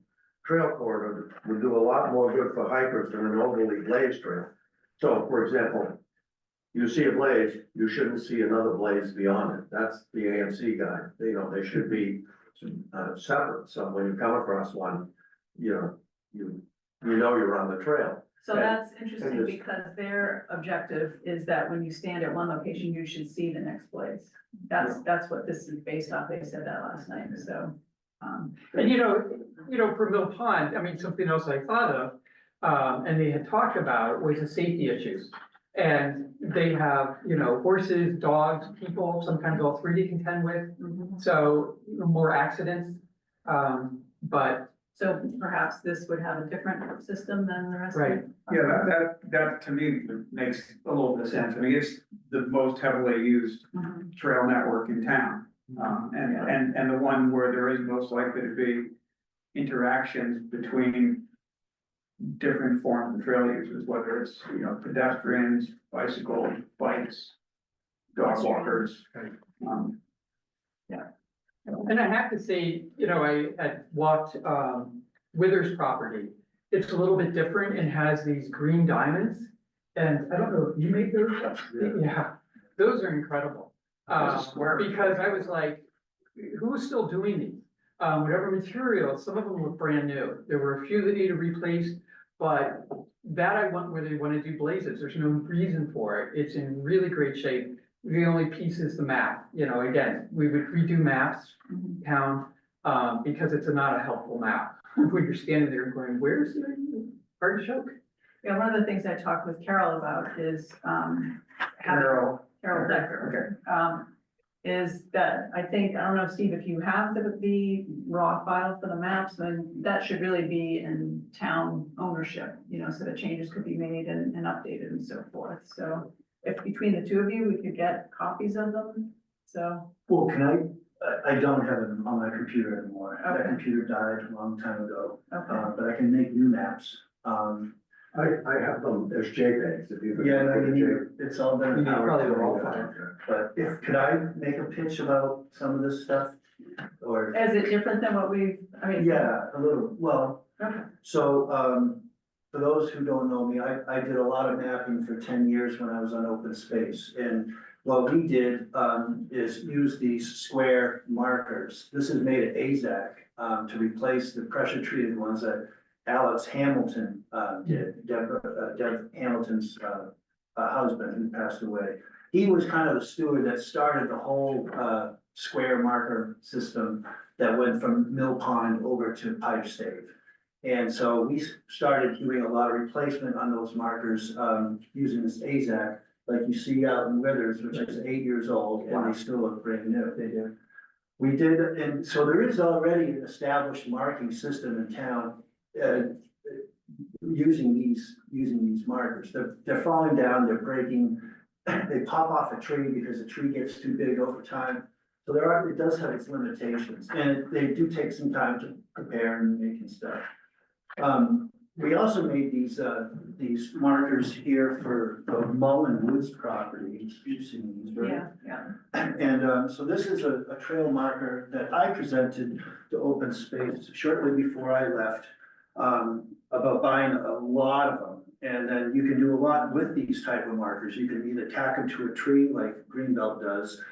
trail corridor would do a lot more good for hikers than an overly blazed trail. So, for example, you see a blaze, you shouldn't see another blaze beyond it. That's the AMC guide. They should be separate. So when you come across one, you you know you're on the trail. So that's interesting And because their objective is that when you stand at one location, you should see the next place. That's what this is based off. They said that last night, so. And for Mill Pond, I mean, something else I thought of, and they had talked about was the safety issues. And they have, horses, dogs, people, sometimes all three to contend with, so more accidents. But, So perhaps this would have a different system than the rest of Right. it? Yeah, that to me makes a little bit of sense. I mean, it's the most heavily used Mhm. trail network in town. And the one where there is most likely to be interactions between different forms of trail users, whether it's, pedestrians, bicycle, bikes, dog walkers. and I have to say, I had walked, Withers property. It's a little bit different and has these green diamonds. And I don't know if you make those, yeah, those are incredible. It's a square. Because I was like, who's still doing these? Whatever material, some of them look brand new. There were a few that needed replaced, but that I want where they want to do blazes. There's no reason for it. It's in really great shape. The only piece is the map. Again, we would redo maps, town, because it's not a helpful map. When you're standing there going, where's the artichoke? Yeah, one of the things I talked with Carol about is, Carol Decker. Is that I don't know, Steve, if you have the raw file for the maps, then that should really be in town ownership, so that changes could be made and updated and so forth. So if between the two of you, we could get copies of them, so. Well, I don't have them on my computer anymore. That Okay. computer died a long time ago, Okay. but I can make new maps. I have them as JPEGs, if you. Yeah, no, it's all You been. need probably the raw file. But could I make a pitch about some of this stuff? Or, Is it different than what yeah, a little, well, Okay. so, for those who don't know me, I did a lot of mapping for 10 years when I was on open space. And what we did, is use these square markers. This is made at AZAC, to replace the pressure treated ones that Alex Hamilton, did, Deb Hamilton's, husband who passed away. He was kind of the steward that started the whole, square marker system that went from Mill Pond over to Pipe Stave. And so we started doing a lot of replacement on those markers, using this AZAC, like you see out in Withers, which is 8 years old, and they still look brand new. They do. We did, and so there is already an established marking system in town, using these markers. They're falling down, they're breaking, they pop off a tree because the tree gets too big over time. So it does have its limitations, and they do take some time to prepare and make and stuff. We also made these markers here for the Mullen Woods property. You've seen these, right? Yeah. And so this is a trail marker that I presented to open space shortly before I left, about buying a lot of them. And then you can do a lot with these type of markers. You can either tack them to a tree like Greenbelt does.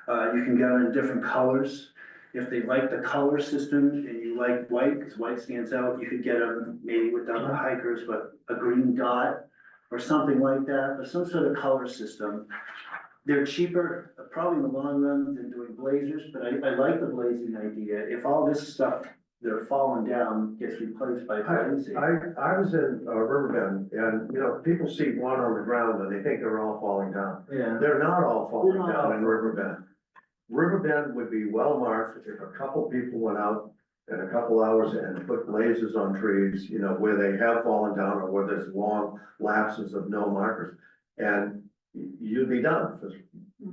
You can get them in different colors. If they like the color system and you like white, because white stands out, you could get them maybe without the hikers, but a green dot or something like that, or some sort of color system. They're cheaper, probably in the long run, than doing blazers, but I like the blazing idea. If all this stuff that are falling down gets replaced by blazing. I was in Riverbend, and, people see one on the ground and they think they're all falling down. Yeah. They're not all falling They're not down all in Riverbend. Riverbend would be well marked if a couple people went out in a couple hours and put blazes on trees, where they have fallen down or where there's long lapses of no markers. And you'd be done for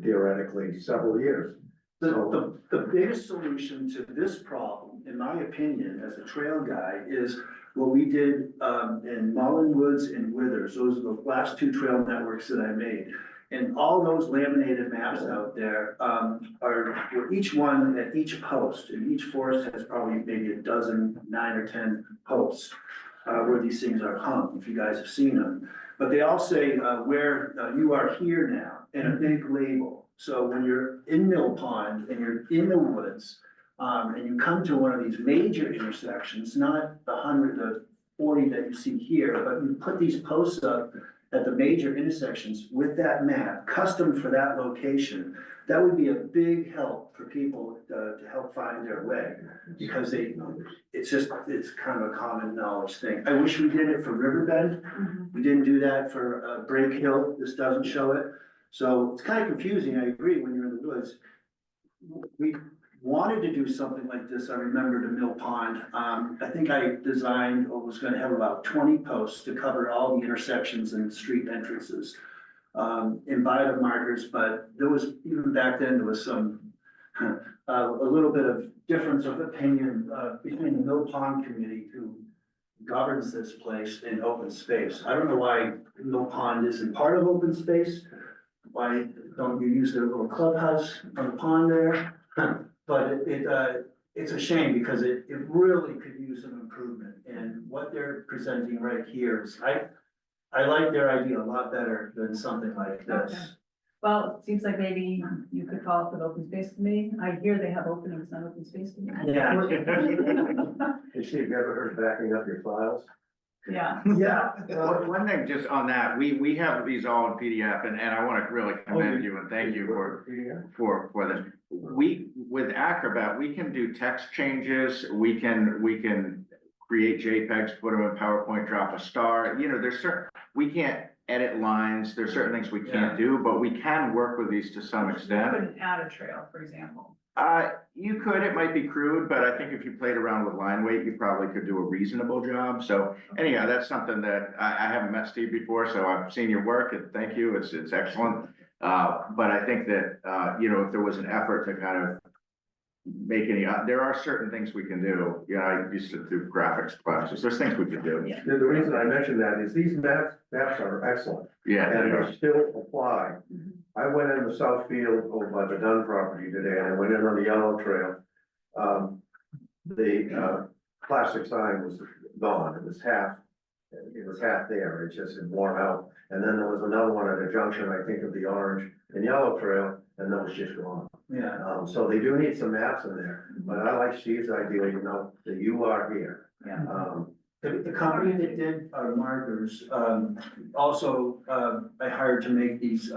theoretically several years. So, The biggest solution to this problem, in my opinion, as a trail guy, is what we did in Mullen Woods and Withers. Those are the last two trail networks that I made. And all those laminated maps out there were each one at each post, and each forest has probably maybe a dozen, 9 or 10 posts where these things are hung, if you guys have seen them. But they all say where you are here now, in a big label. So when you're in Mill Pond and you're in the woods, and you come to one of these major intersections, not the 40 that you see here, but you put these posts up at the major intersections with that map, custom for that location. That would be a big help for people to help find their way, because it's kind of a common knowledge thing. I wish we did it for Riverbend. We didn't do that for Break Hill. This doesn't show it. So it's kind of confusing. I agree when you're in the woods. We wanted to do something like this. I remember to Mill Pond. I think I designed or was gonna have about 20 posts to cover all the intersections and street entrances. In bio markers, but there was, even back then, there was some, a little bit of difference of opinion, between the Mill Pond committee who governs this place in open space. I don't know why Mill Pond isn't part of open space. Why don't you use their little clubhouse on the pond there? But it's a shame because it really could use some improvement, and what they're presenting right here is, I like their idea a lot better than something like this. Okay. Well, it seems like maybe you could call for the open space committee. I hear they have openings on open space committee. Yeah. Hey, Steve, you ever heard of backing up your files? Yeah. Yeah. One thing just on that, we have these all in PDF and I want to really commend you and thank you for this. With Acrobat, we can do text changes, we can create JPEGs, put them in PowerPoint, drop a star, you know, we can't edit lines, there's certain things we can't do, but we can work with these to some You extent. couldn't add a trail, for example. You could, it might be crude, but I think if you played around with line weight, you probably could do a reasonable job. So anyhow, that's something that I haven't met Steve before, so I've seen your work and thank you, it's excellent. But I think that, you know, if there was an effort to kind of make any, there are certain things we can do. You know, I used to do graphics classes, there's things we could do. Yeah. The reason I mention that is these maps are excellent, Yeah, and they still apply. Mhm. I went in the South Field over by the Dunn property today, and I went in on the yellow trail. The classic sign was gone, it was half there, it just had worn out. And then there was another one at a junction, I think, of the orange and yellow trail, and that was just gone. Yeah. So they do need some maps in there, but I like Steve's idea, you know, that you are here. Yeah. The company that did our markers, also, I hired to make these,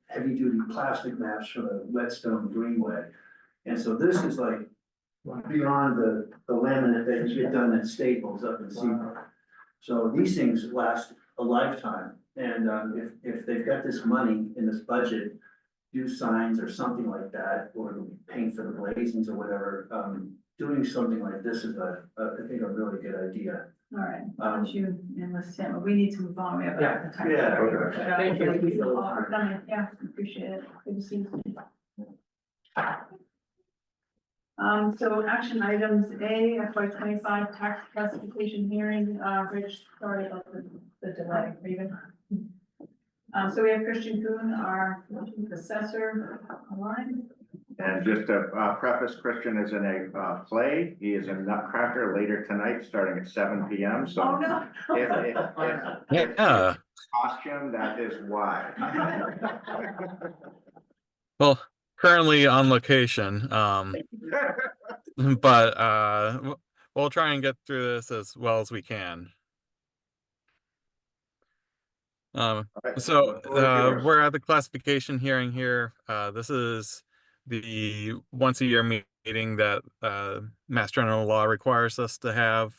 heavy duty plastic maps for the Whetstone Greenway. And so this is like beyond the laminate that you get done at Staples up in Seabrook. So these things last a lifetime, and, if they've got this money in this budget, do signs or something like that, or paint for the blazings or whatever, doing something like this is I think a really good idea. All right, why don't you enlist him? We need to move on. We have Yeah. a time. Yeah. Okay. But, Thank you. all for coming. Yeah, appreciate it. Good to see you. So action items, A, FY 25 tax classification hearing, Rich, sorry about the delay, are you good? So we have Christian Kuhn, our assessor online. and just to preface, Christian is in a play, he is in Nutcracker later tonight, starting at 7 p.m. So Oh, no. Yeah. costume, that is why. Well, currently on location, but we'll try and get through this as well as we can. So we're at the classification hearing here. This is the once a year meeting that Mass General Law requires us to have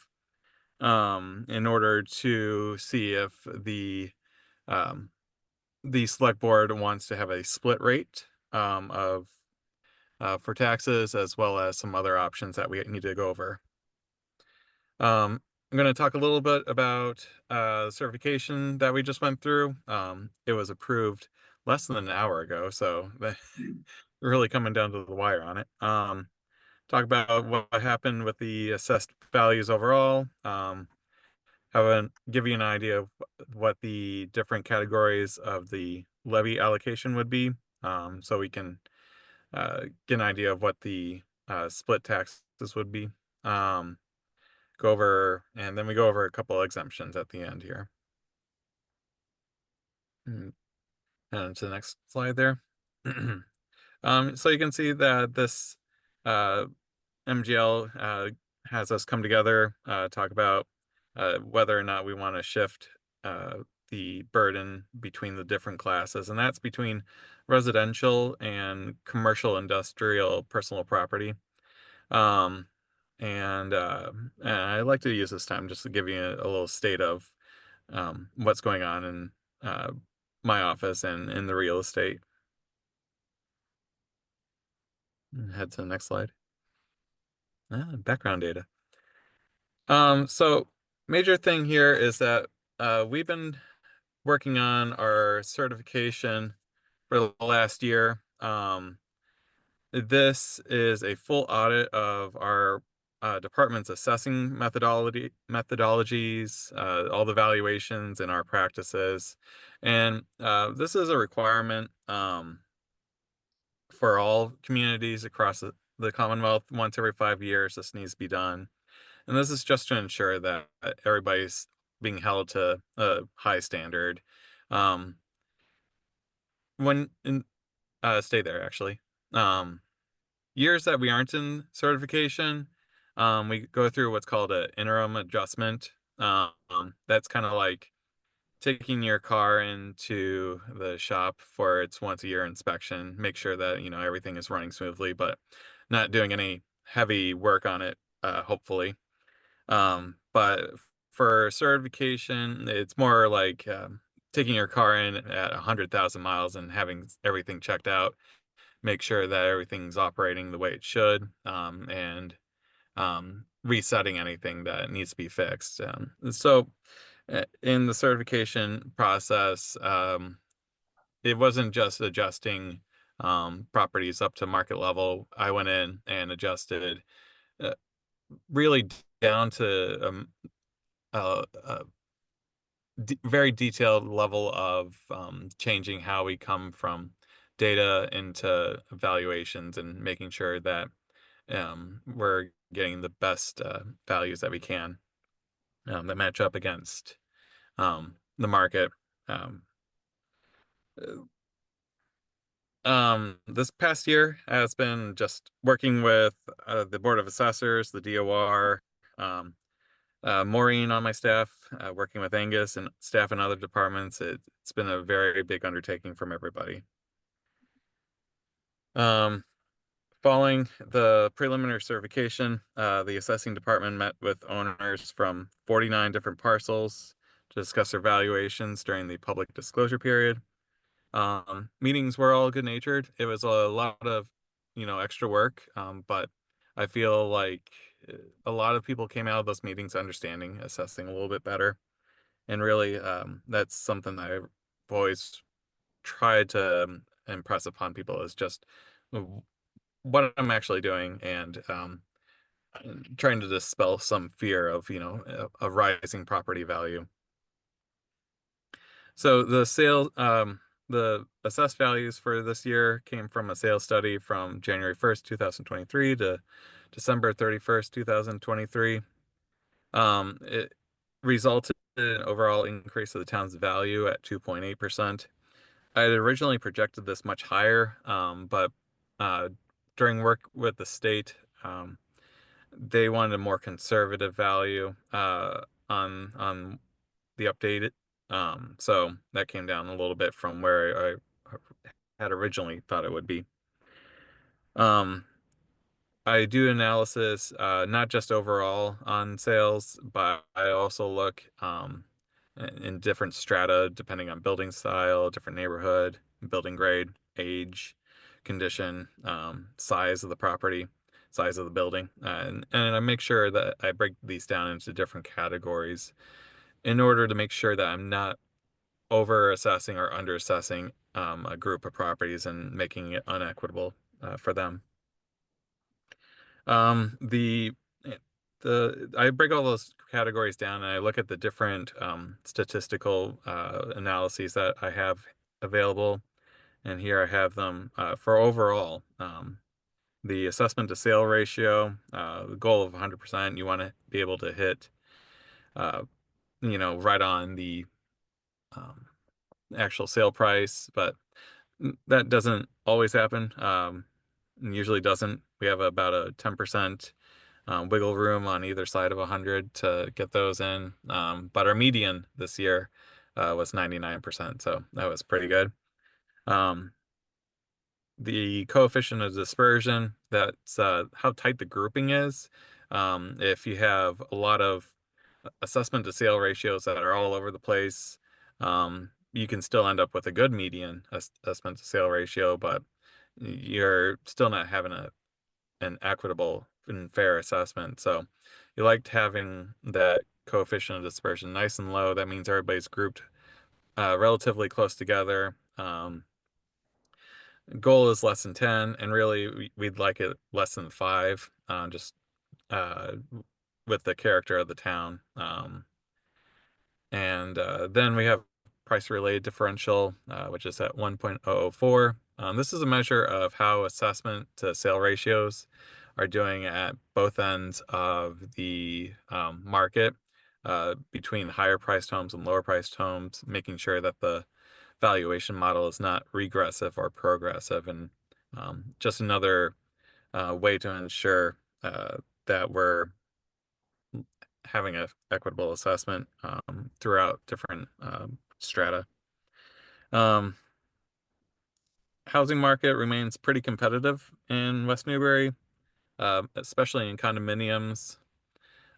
in order to see if the select board wants to have a split rate of for taxes, as well as some other options that we need to go over. I'm going to talk a little bit about certification that we just went through. It was approved less than an hour ago, so really coming down to the wire on it. Talk about what happened with the assessed values overall. Give you an idea of what the different categories of the levy allocation would be, so we can get an idea of what the split taxes would be. Go over, and then we go over a couple of exemptions at the end here. And to the next slide there. So you can see that this MGL has us come together, talk about whether or not we want to shift the burden between the different classes, and that's between residential and commercial, industrial, personal property. Um, and I like to use this time just to give you a little state of what's going on in uh, my office and in the real estate. Head to the next slide. Background data. So major thing here is that we've been working on our certification for the last year. This is a full audit of our department's assessing methodologies, all the valuations and our practices. And this is a requirement for all communities across the Commonwealth. Once every 5 years, this needs to be done. And this is just to ensure that everybody's being held to a high standard. Um, when in Stay there actually. Years that we aren't in certification, we go through what's called an interim adjustment. That's kind of like taking your car into the shop for its once-a-year inspection, make sure that everything is running smoothly, but not doing any heavy work on it, hopefully. But for certification, it's more like taking your car in at 100,000 miles and having everything checked out, make sure that everything's operating the way it should, and resetting anything that needs to be fixed. So in the certification process, it wasn't just adjusting properties up to market level. I went in and adjusted uh, really down to a very detailed level of changing how we come from data into evaluations and making sure that we're getting the best values that we can that match up against the market. Um, this past year has been just working with the Board of Assessors, the DOR, Maureen on my staff, working with Angus and staff in other departments. It's been a very big undertaking from everybody. Um, Following the preliminary certification, the assessing department met with owners from 49 different parcels to discuss their valuations during the public disclosure period. Meetings were all good natured. It was a lot of, extra work, but I feel like a lot of people came out of those meetings understanding assessing a little bit better. And really, that's something that I've always tried to impress upon people is just what I'm actually doing and trying to dispel some fear of, a rising property value. So the assessed values for this year came from a sales study from January 1st, 2023 to December 31st, 2023. It resulted in an overall increase of the town's value at 2.8%. I had originally projected this much higher, but uh, during work with the state, they wanted a more conservative value on the updated. So that came down a little bit from where I had originally thought it would be. I do analysis, not just overall on sales, but I also look in different strata depending on building style, different neighborhood, building grade, age, condition, size of the property, size of the building, and I make sure that I break these down into different categories in order to make sure that I'm not over assessing or under assessing a group of properties and making it unequitable for them. Um, the I break all those categories down and I look at the different statistical analyses that I have available. And here I have them for overall. The assessment to sale ratio, the goal of 100%, you want to be able to hit, right on the um, actual sale price, but that doesn't always happen. Usually doesn't. We have about a 10% wiggle room on either side of 100 to get those in. But our median this year was 99%, so that was pretty good. Um, the coefficient of dispersion, that's how tight the grouping is. If you have a lot of assessment to sale ratios that are all over the place, you can still end up with a good median assessment to sale ratio, but you're still not having an equitable and fair assessment. So you liked having that coefficient of dispersion nice and low. That means everybody's grouped relatively close together. Goal is less than 10, and really we'd like it less than 5, just uh, with the character of the town. And then we have price related differential, which is at 1.004. This is a measure of how assessment to sale ratios are doing at both ends of the market, between higher priced homes and lower priced homes, making sure that the valuation model is not regressive or progressive, and just another way to ensure that we're having a equitable assessment throughout different strata. Um, Housing market remains pretty competitive in West Newbury, especially in condominiums.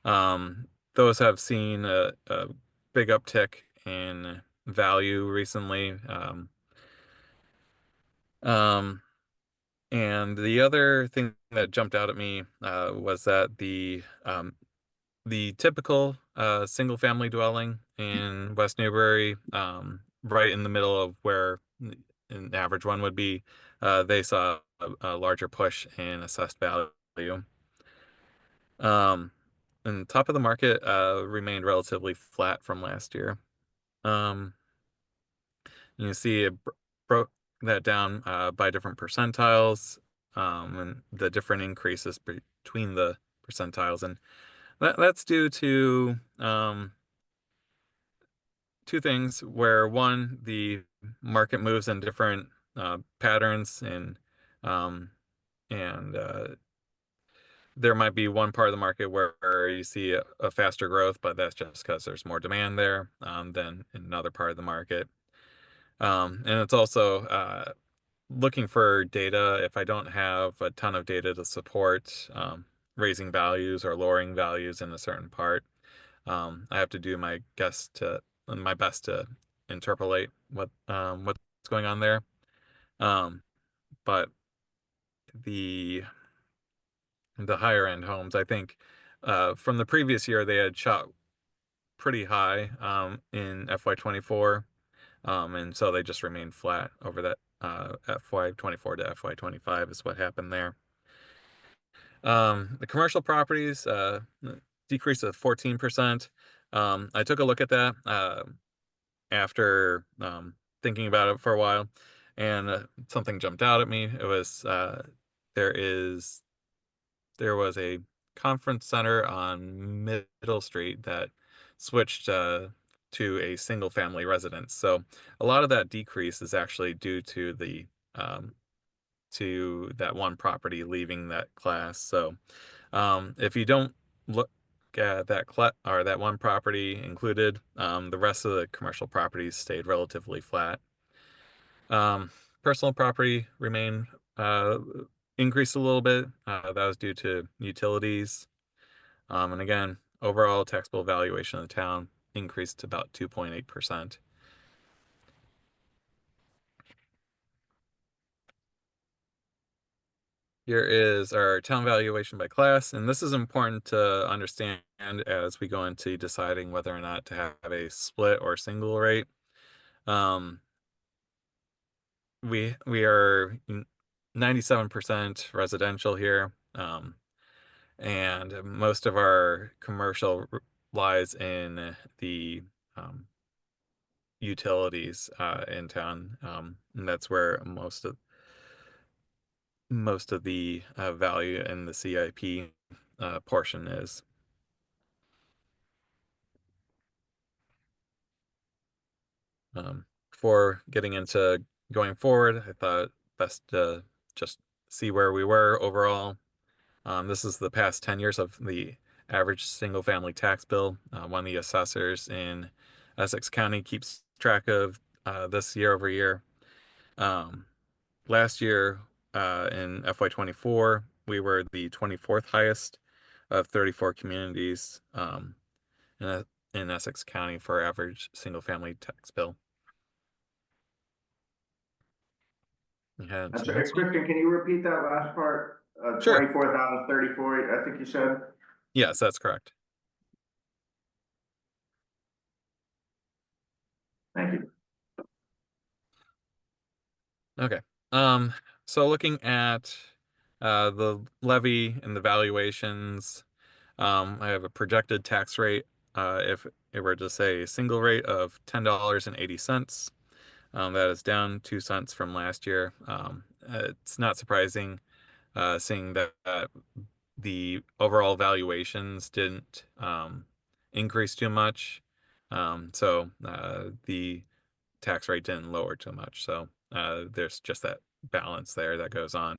Those have seen a big uptick in value recently. Um, and the other thing that jumped out at me was that the typical single family dwelling in West Newbury, right in the middle of where an average one would be, they saw a larger push in assessed value. Um, and top of the market remained relatively flat from last year. Um, you see it broke that down by different percentiles, and the different increases between the percentiles, and that's due to two things, where one, the market moves in different patterns, um, and there might be one part of the market where you see a faster growth, but that's just because there's more demand there than in another part of the market. And it's also looking for data. If I don't have a ton of data to support raising values or lowering values in a certain part, I have to do my best to interpolate what's going on there. Um, but the higher end homes, I think, from the previous year, they had shot pretty high in FY24, and so they just remained flat over that FY24 to FY25 is what happened there. The commercial properties decreased of 14%. I took a look at that after thinking about it for a while, and something jumped out at me. It was there is there was a conference center on Middle Street that switched to a single family residence. So a lot of that decrease is actually due to the to that one property leaving that class. So if you don't look at that one property included, the rest of the commercial properties stayed relatively flat. Personal property remained increased a little bit. That was due to utilities. And again, overall taxable valuation of the town increased to about 2.8%. Here is our town valuation by class, and this is important to understand as we go into deciding whether or not to have a split or single rate. Um, we are 97% residential here, and most of our commercial lies in the utilities in town, and that's where most of the value in the CIP portion is. Before getting into going forward, I thought best to just see where we were overall. This is the past 10 years of the average single-family tax bill. One of the assessors in Essex County keeps track of this year over year. Last year, in FY24, we were the 24th highest of 34 communities in, in Essex County for average single-family tax bill. And I'm sorry, Kristen, can you repeat that last part? Sure. 24th out of 34, I think you said? Yes, that's correct. Thank you. Okay. So looking at the levy and the valuations, I have a projected tax rate, if it were to say a single rate of $10.80. That is down 2 cents from last year. It's not surprising, seeing that the overall valuations didn't increase too much. So the tax rate didn't lower too much. So there's just that balance there that goes on.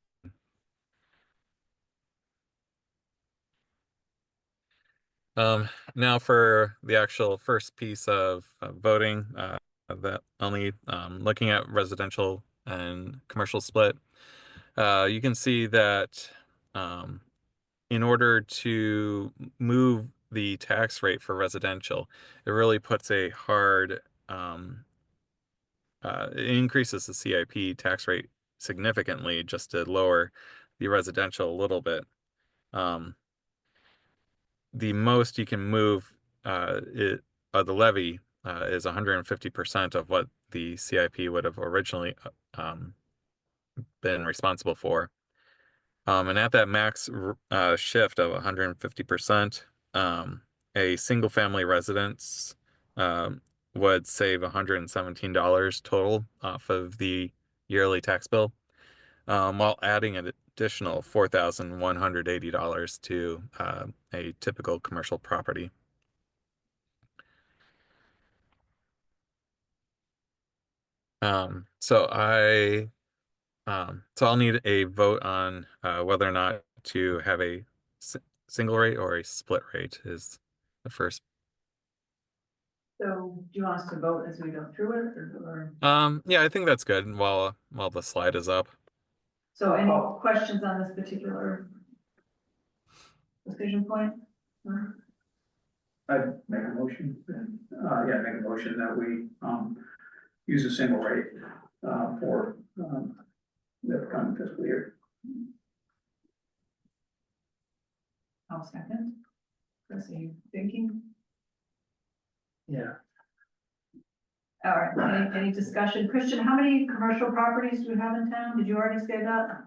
Now for the actual first piece of voting, that only looking at residential and commercial split, you can see that in order to move the tax rate for residential, it really puts a hard, it increases the CIP tax rate significantly just to lower the residential a little bit. The most you can move the levy is 150% of what the CIP would have originally been responsible for. And at that max shift of 150%, a single family residence would save $117 total off of the yearly tax bill, while adding an additional $4,180 to a typical commercial property. So I'll need a vote on whether or not to have a single rate or a split rate is the first. So do you want us to vote as we go through it or? Yeah, I think that's good while the slide is up. So any questions on this particular decision point? I'd make a motion, make a motion that we, use a single rate, for, the coming fiscal year. I'll second. Chris, are you thinking? Yeah. All right, any discussion? Christian, how many commercial properties do we have in town? Did you already say that?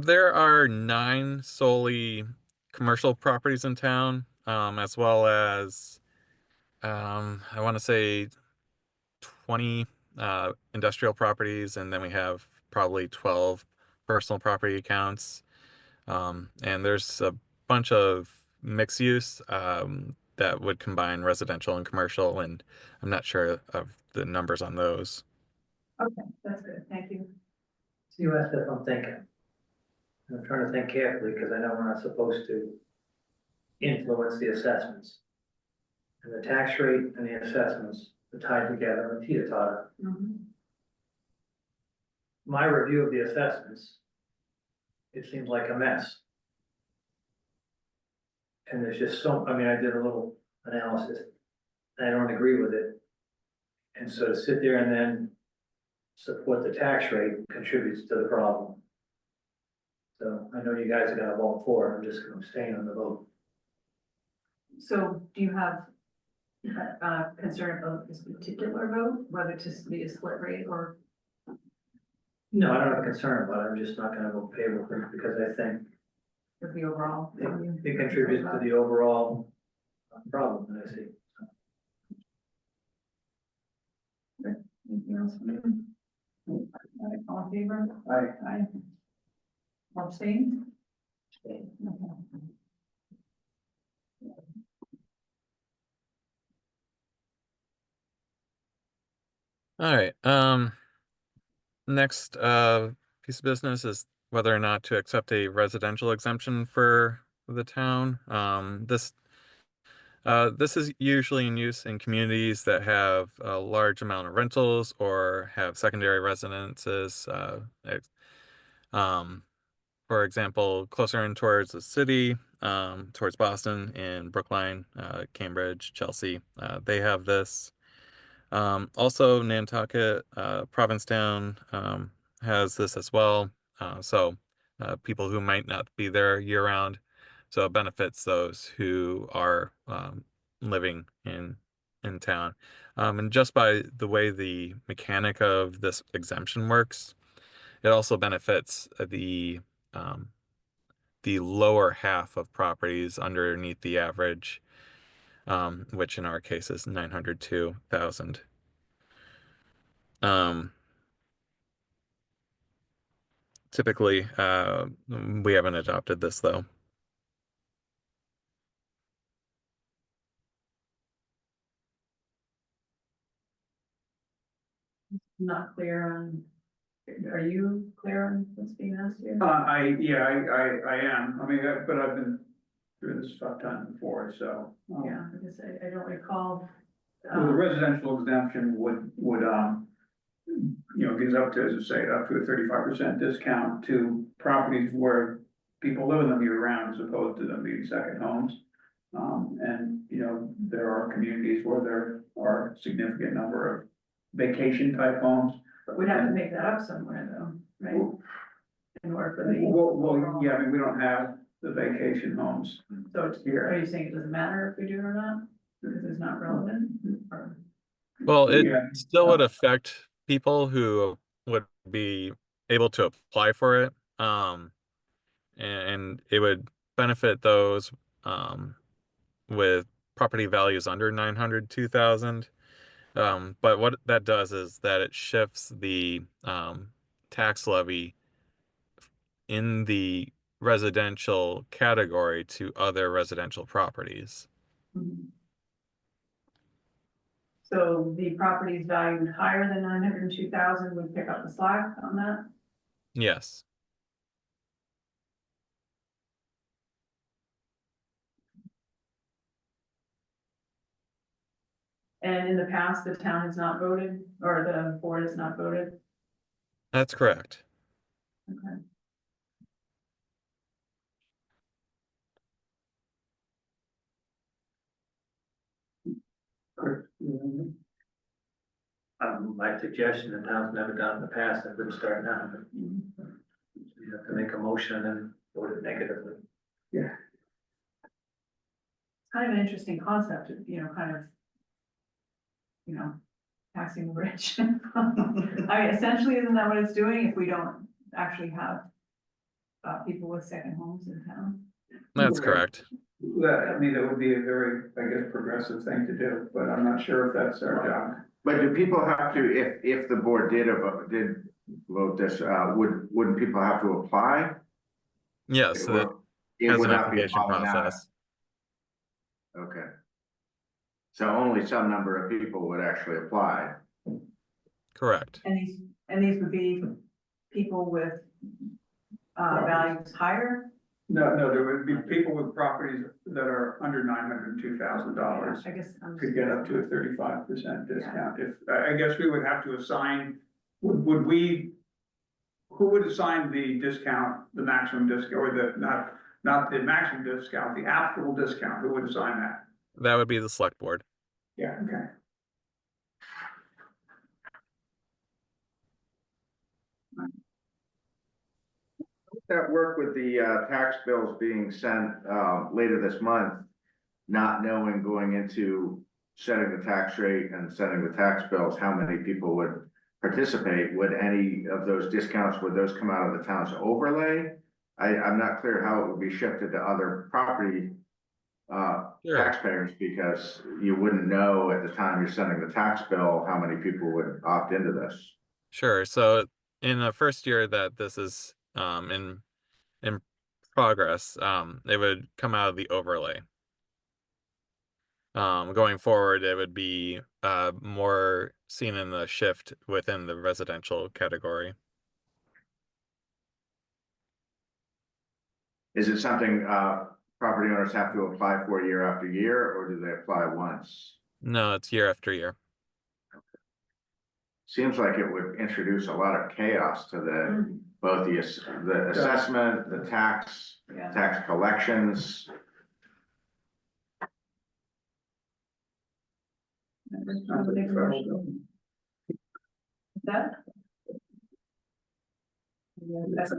There are 9 solely commercial properties in town, as well as I want to say 20 industrial properties, and then we have probably 12 personal property accounts. And there's a bunch of mixed use that would combine residential and commercial, and I'm not sure of the numbers on those. Okay, that's good. Thank you. So you asked if I'm thinking. I'm trying to think carefully because I know we're not supposed to influence the assessments. And the tax rate and the assessments are tied together and teeter-totter. Mhm. My review of the assessments, it seems like a mess. And there's just so, I mean, I did a little analysis. I don't agree with it. And so to sit there and then support the tax rate contributes to the problem. So I know you guys are gonna vote for it, I'm just gonna abstain on the vote. So do you have concern about this particular vote, whether to be a split rate or? No, I don't have a concern about it, I'm just not gonna vote favorably because I think With the overall? it contributes to the overall problem that I see. Anything else? All right, all in favor? Aye. Abstain? Okay. All right. Next piece of business is whether or not to accept a residential exemption for the town. This is usually in use in communities that have a large amount of rentals or have secondary residences. Um, for example, closer in towards the city, towards Boston and Brookline, Cambridge, Chelsea, they have this. Also, Nantucket, Provincetown, has this as well. People who might not be there year round, so it benefits those who are living in town. And just by the way the mechanic of this exemption works, it also benefits um, the lower half of properties underneath the average, which in our case is 902,000. Um, Typically, we haven't adopted this though. Not clear on, are you clear on what's being asked here? I am, I mean, but I've been through this tough time before, so. Yeah, because I don't recall. Well, the residential exemption would, gives up to, as I say, up to a 35% discount to properties where people live in them year round as opposed to them being second homes. And, there are communities where there are significant number of vacation type homes. But we'd have to make that up somewhere though, right? In order for the. Well, yeah, I mean, we don't have the vacation homes So it's, here. are you saying it doesn't matter if we do it or not? Because it's not relevant? Or- Well, it Yeah. still would affect people who would be able to apply for it. And it would benefit those with property values under 902,000. But what that does is that it shifts the tax levy in the residential category to other residential properties. Mhm. So the properties valued higher than 902,000 would pick up the slack on that? Yes. And in the past, the town has not voted, or the board has not voted? That's correct. Okay. My suggestion, the town's never done in the past, I would start now. You have to make a motion and vote it negatively. It's kind of an interesting concept, kind of, taxing the rich. I mean, essentially, isn't that what it's doing if we don't actually have people with second homes in town? That's correct. That would be a very, I guess, progressive thing to do, but I'm not sure if that's our job. But do people have to, if the board did vote this, wouldn't people have to apply? Yes, it It has would an not be application automatic. process. Okay. So only some number of people would actually apply. Correct. And these would be people with values higher? No, there would be people with properties that are under $902,000 I guess I'm. could get up to a 35% discount. If, I guess we would have to assign, would we, who would assign the discount, the maximum discount, or not the maximum discount, the applicable discount, who would assign that? That would be the select board. Yeah, okay. That work with the tax bills being sent later this month, not knowing going into setting the tax rate and setting the tax bills, how many people would participate? Would any of those discounts, would those come out of the town's overlay? I'm not clear how it would be shifted to other property Sure. taxpayers, because you wouldn't know at the time you're sending the tax bill how many people would opt into this. Sure. So in the first year that this is in progress, it would come out of the overlay. Going forward, it would be more seen in the shift within the residential category. Is it something, property owners have to apply for year after year, or do they apply once? No, it's year after year. Seems like it would introduce a lot of chaos to Mm. both the assessment, the Yeah. tax collections. Sounds like a federal government. Is that? Yeah, that's.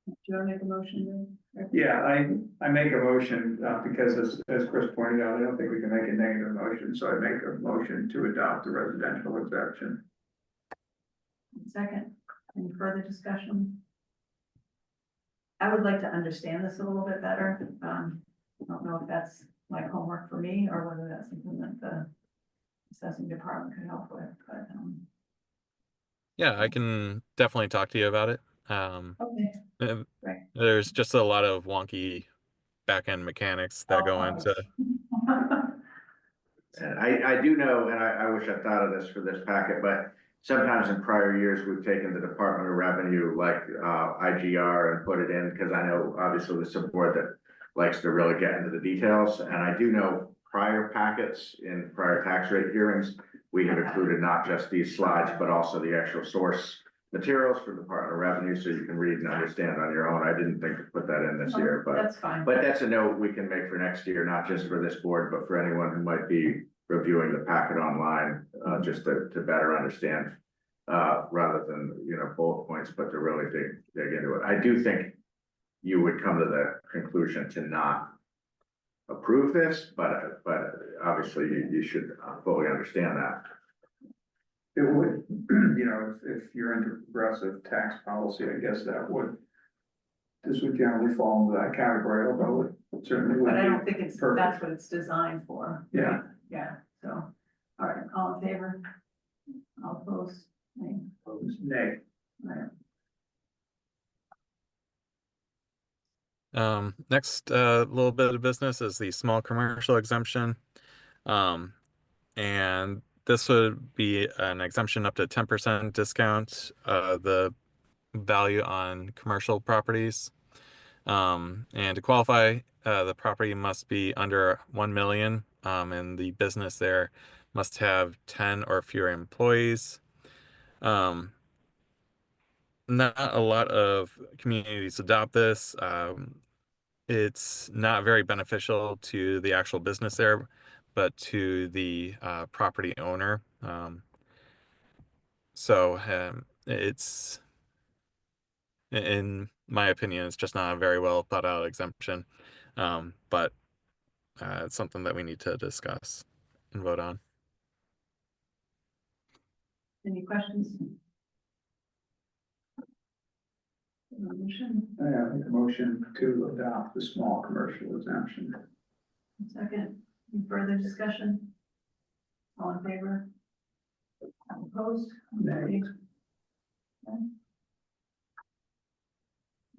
Do you want to make a motion then? Yeah, I make a motion, because as Chris pointed out, I don't think we can make a negative motion, so I make a motion to adopt the residential exemption. Second, any further discussion? I would like to understand this a little bit better. I don't know if that's like homework for me or whether that's something that the assessing department could help with, but, Yeah, I can definitely talk to you about it. okay. Uh, Right. There's just a lot of wonky back end mechanics that go into. And I do know, and I wish I thought of this for this packet, but sometimes in prior years, we've taken the Department of Revenue, like, IGR and put it in, because I know obviously this is a board that likes to really get into the details, and I do know prior packets in prior tax rate hearings, we have included not just these slides, but also the actual source materials for the Department of Revenue, so you can read and understand on your own. I didn't think to put that in this year, but. That's fine. But that's a note we can make for next year, not just for this board, but for anyone who might be reviewing the packet online, just to better understand. Rather than, bullet points, but to really dig into it. I do think you would come to the conclusion to not approve this, but obviously you should fully understand that. It would, if you're into progressive tax policy, I guess this would generally fall into that category, although it certainly would But I be. don't think that's perfect. what it's designed for. Yeah. Yeah, so, all right, all in favor? All opposed? Nay. Nay. All right. Next, little bit of business is the small commercial exemption. And this would be an exemption up to 10% discount, the value on commercial properties. And to qualify, the property must be under 1 million, and the business there must have 10 or fewer employees. Not a lot of communities adopt this. It's not very beneficial to the actual business there, but to the property owner. So it's, in my opinion, it's just not a very well thought out exemption. But it's something that we need to discuss and vote on. Any questions? Motion, I make a motion to adopt the small commercial exemption. second, any further discussion? All in favor? All opposed? Nay. Okay.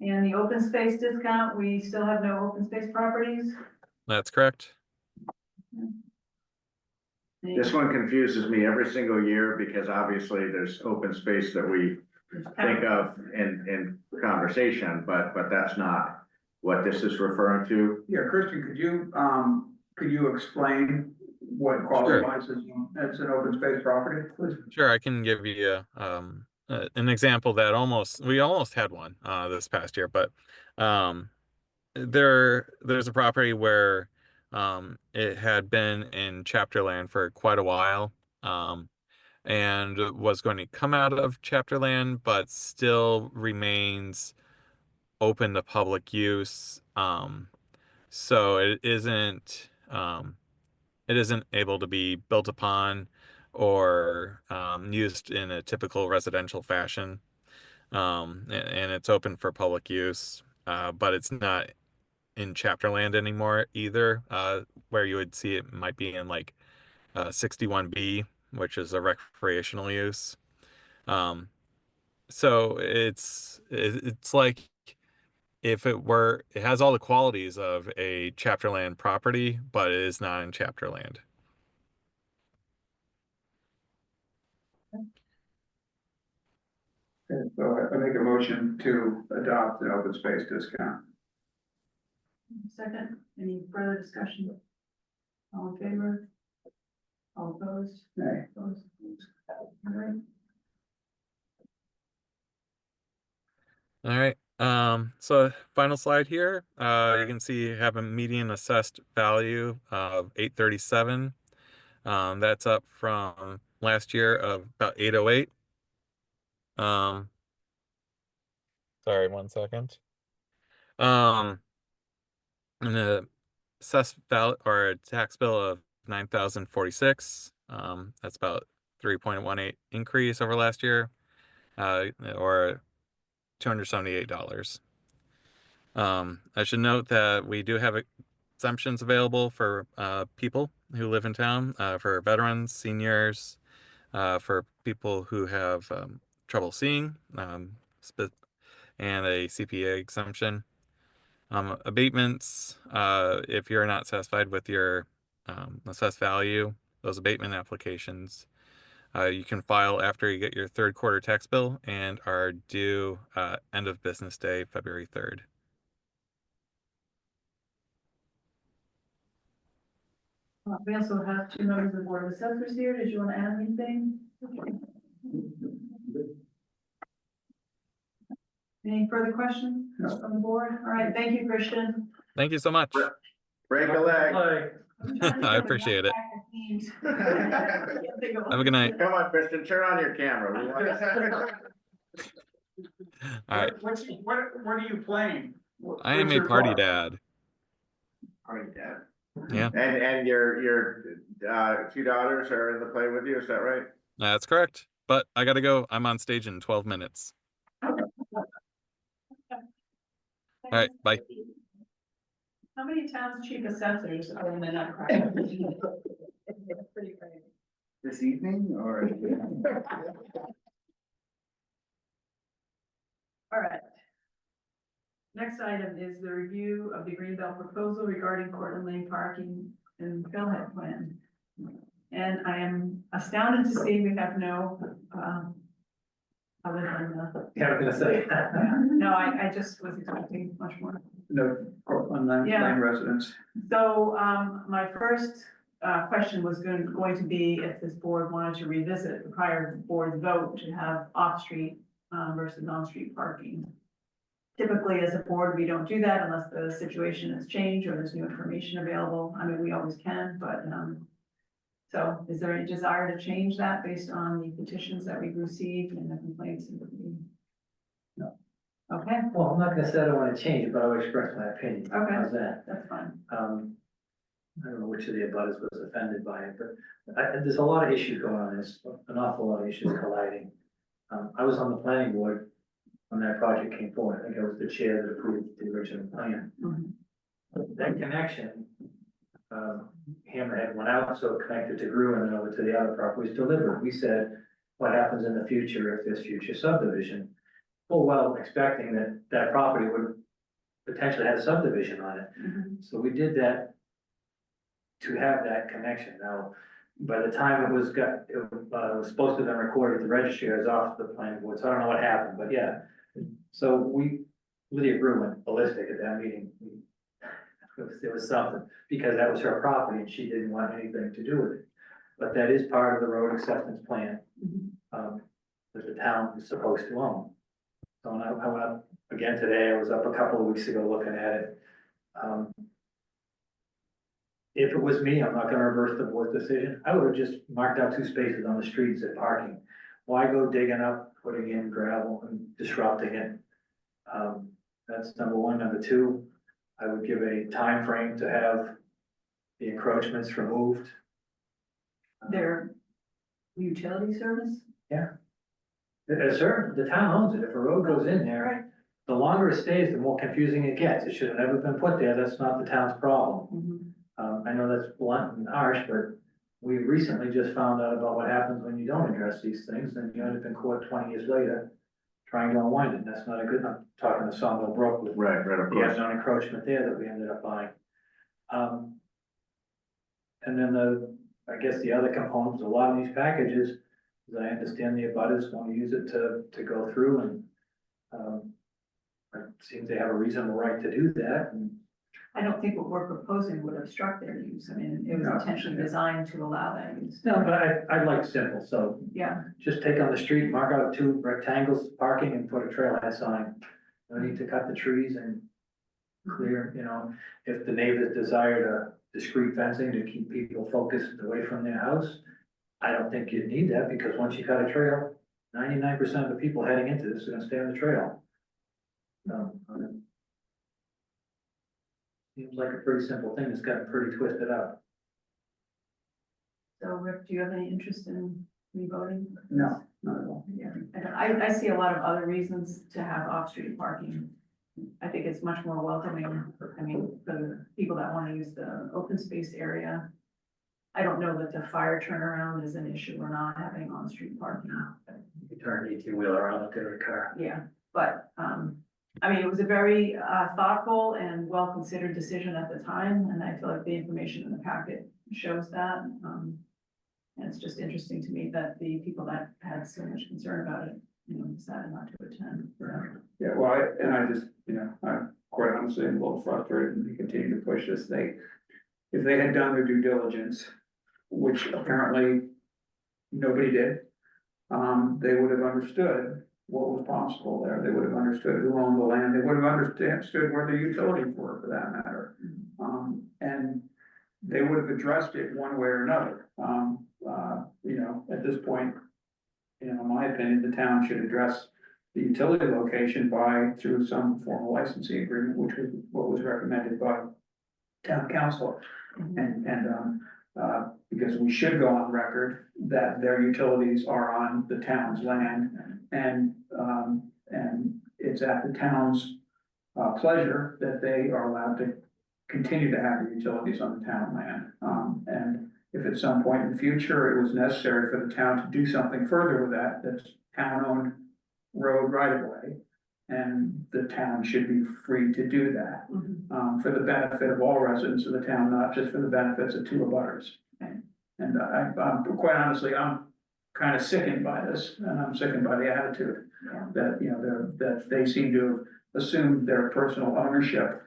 And the open space discount, we still have no open space properties? That's correct. This one confuses me every single year because obviously there's open space that we think of in conversation, but that's not what this is referring to. Yeah, Christian, could you explain what qualifies as an open space property, please? Sure, I can give you an example that we almost had one this past year, but there's a property where it had been in chapter land for quite a while, and was going to come out of chapter land, but still remains open to public use. So it isn't able to be built upon or used in a typical residential fashion. And it's open for public use, but it's not in chapter land anymore either, where you would see it might be in like 61B, which is a recreational use. So it's like if it has all the qualities of a chapter land property, but it is not in chapter land. Okay, so I make a motion to adopt an open space discount. Second, any further discussion? All in favor? All opposed? Nay. Opposed? All right. All right. So final slide here. You can see you have a median assessed value of 837. That's up from last year of about 808. Sorry, 1 second. And the assessed value or a tax bill of 9,046. That's about 3.18 increase over last year, or $278. I should note that we do have exemptions available for people who live in town, for veterans, seniors, for people who have trouble seeing, and a CPA exemption. Abatements, if you're not satisfied with your assessed value, those abatement applications, you can file after you get your third quarter tax bill and are due end of business day, February 3rd. We also have 2 members of the Board of Assessors here. Did you want to add anything? Any further questions from the board? All right, thank you, Christian. Thank you so much. Break a leg. I appreciate it. Have a good night. Come on, Christian, turn on your camera. We want- All right. What are you playing? I am What's a your party car? dad. Party dad. Yeah, And your 2 daughters are in the play with you, is that right? that's correct. But I gotta go. I'm on stage in 12 minutes. All right, bye. How many towns chief assessors are in the Nutcracker? Pretty crazy. This evening, or? All right. Next item is the review of the Greenbelt proposal regarding Cortland Lane parking and trailhead plan. And I am astounded to see we have no, other than the, Yeah, I was gonna say. no, I just was expecting much more. No, Portland Lane Yeah. residents. So, my first, question was going to be if this board wanted to revisit the prior board vote to have off-street, versus on-street parking. Typically, as a board, we don't do that unless the situation has changed or there's new information available. I mean, we always can, but, so is there any desire to change that based on the petitions that we've received and the complaints? No. Okay, Well, I'm not gonna say I don't wanna change it, but I'll express my opinion. Okay. How's that? that's fine. I don't know which of the abutters was offended by it, but there's a lot of issues going on, there's an awful lot of issues colliding. I was on the planning board when that project came forward, I think I was the chair that approved the original plan. Mhm. That connection, Hammerhead went out, so it connected to Grew and then over to the other properties delivered. We said, what happens in the future if there's future subdivision? Full well expecting that that property would potentially have a subdivision on it. Mhm. So we did that to have that connection. Now, by the time it was was supposed to have been recorded at the registry, I was off the planning board, so I don't know what happened, but yeah. So Lydia Brew went ballistic at that meeting. There was something, because that was her property and she didn't want anything to do with it. But that is part of the road acceptance plan, Mhm. that the town is supposed to own. So when I went up again today, I was up a couple of weeks ago looking at it. If it was me, I'm not gonna reverse the board's decision. I would have just marked out 2 spaces on the street and said parking. Why go digging up, putting in gravel and disrupting it? That's number one. Number two, I would give a time frame to have the encroachments removed. Their utility service? Sir, the town owns it. If a road goes in there, Right. the longer it stays, the more confusing it gets. It should have never been put there. That's not the town's problem. Mhm. I know that's blunt and harsh, but we recently just found out about what happens when you don't address these things, and you end up in court 20 years later trying to unwind it. That's not a good, I'm talking to Sawmill Brook with Right, of we had course. no encroachment there that we ended up buying. And then I guess the other components, a lot of these packages, as I understand the abutters want to use it to go through and It seems they have a reasonable right to do that, and I don't think what we're proposing would obstruct their use. I mean, it was intentionally designed to allow that use. no, but I like simple, so Yeah, just take on the street, mark out 2 rectangles, parking, and put a trailhead sign. No need to cut the trees and clear, you know, if the neighbors desire a discreet fencing to keep people focused away from their house. I don't think you need that, because once you cut a trail, 99% of the people heading into this are gonna stay on the trail. Seems like a pretty simple thing that's gotten pretty twisted up. so Rick, do you have any interest in revoting? No, not at all. Yeah, I see a lot of other reasons to have off-street parking. I think it's much more welcoming, I mean, for the people that want to use the open space area. I don't know that the fire turnaround is an issue or not having on-street parking. You turn an 18-wheeler around, look at a car. Yeah, but, I mean, it was a very, thoughtful and well-considered decision at the time, and I feel like the information in the packet shows that. And it's just interesting to me that the people that had so much concern about it, you know, decided not to attend. Yeah, well, I just, you know, I'm quite honestly a little frustrated and we continue to push this thing. If they had done their due diligence, which apparently nobody did, they would have understood what was possible there. They would have understood who owned the land. They would have understood where the utilities were, for that matter. And they would have addressed it one way or another. You know, at this point, you know, in my opinion, the town should address the utility location through some formal licensing agreement, which was what was recommended by town council. Because we should go on record that their utilities are on the town's land, and it's at the town's pleasure that they are allowed to continue to have the utilities on the town land. And if at some point in the future it was necessary for the town to do something further with that, that's town-owned road right-of-way, and the town should be free to do that, for the benefit of all residents of the town, not just for the benefits of 2 abutters. And I'm quite honestly, I'm kind of sickened by this, and I'm sickened by the attitude that, you know, that they seem to assume their personal ownership.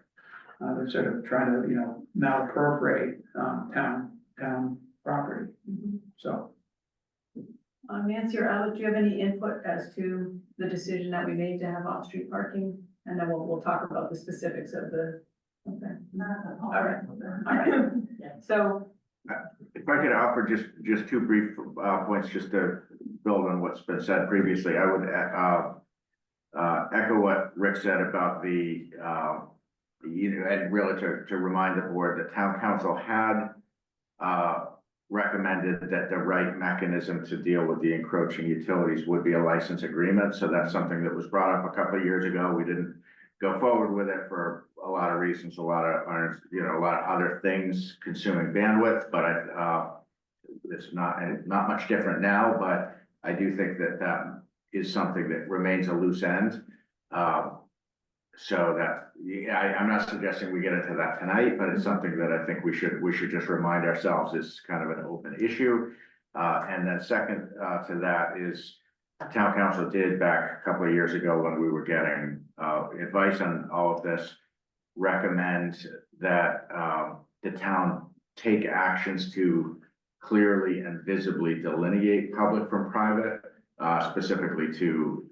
They're sort of trying to, you know, malappropriate, town property, so. Nancy or Alec, do you have any input as to the decision that we made to have off-street parking? And then we'll talk about the specifics of the, okay. All right. So, If I could offer just 2 brief points, just to build on what's been said previously, I would echo what Rick said about the, you know, and really to remind the board that town council had recommended that the right mechanism to deal with the encroaching utilities would be a license agreement. So that's something that was brought up a couple of years ago. We didn't go forward with it for a lot of reasons, a lot of other things consuming bandwidth, but it's not much different now, but I do think that is something that remains a loose end. So that, I'm not suggesting we get into that tonight, but it's something that I think we should just remind ourselves is kind of an open issue. And then second to that is town council did back a couple of years ago when we were getting advice on all of this, recommend that the town take actions to clearly and visibly delineate public from private, specifically to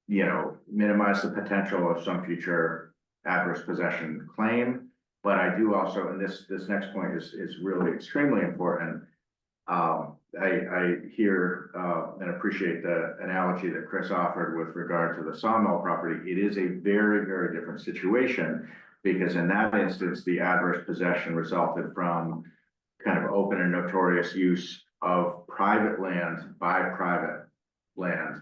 you know, minimize the potential of some future adverse possession claim. But I do also, and this next point is really extremely important. I hear and appreciate the analogy that Chris offered with regard to the sawmill property. It is a very, very different situation, because in that instance, the adverse possession resulted from kind of open and notorious use of private land by private land.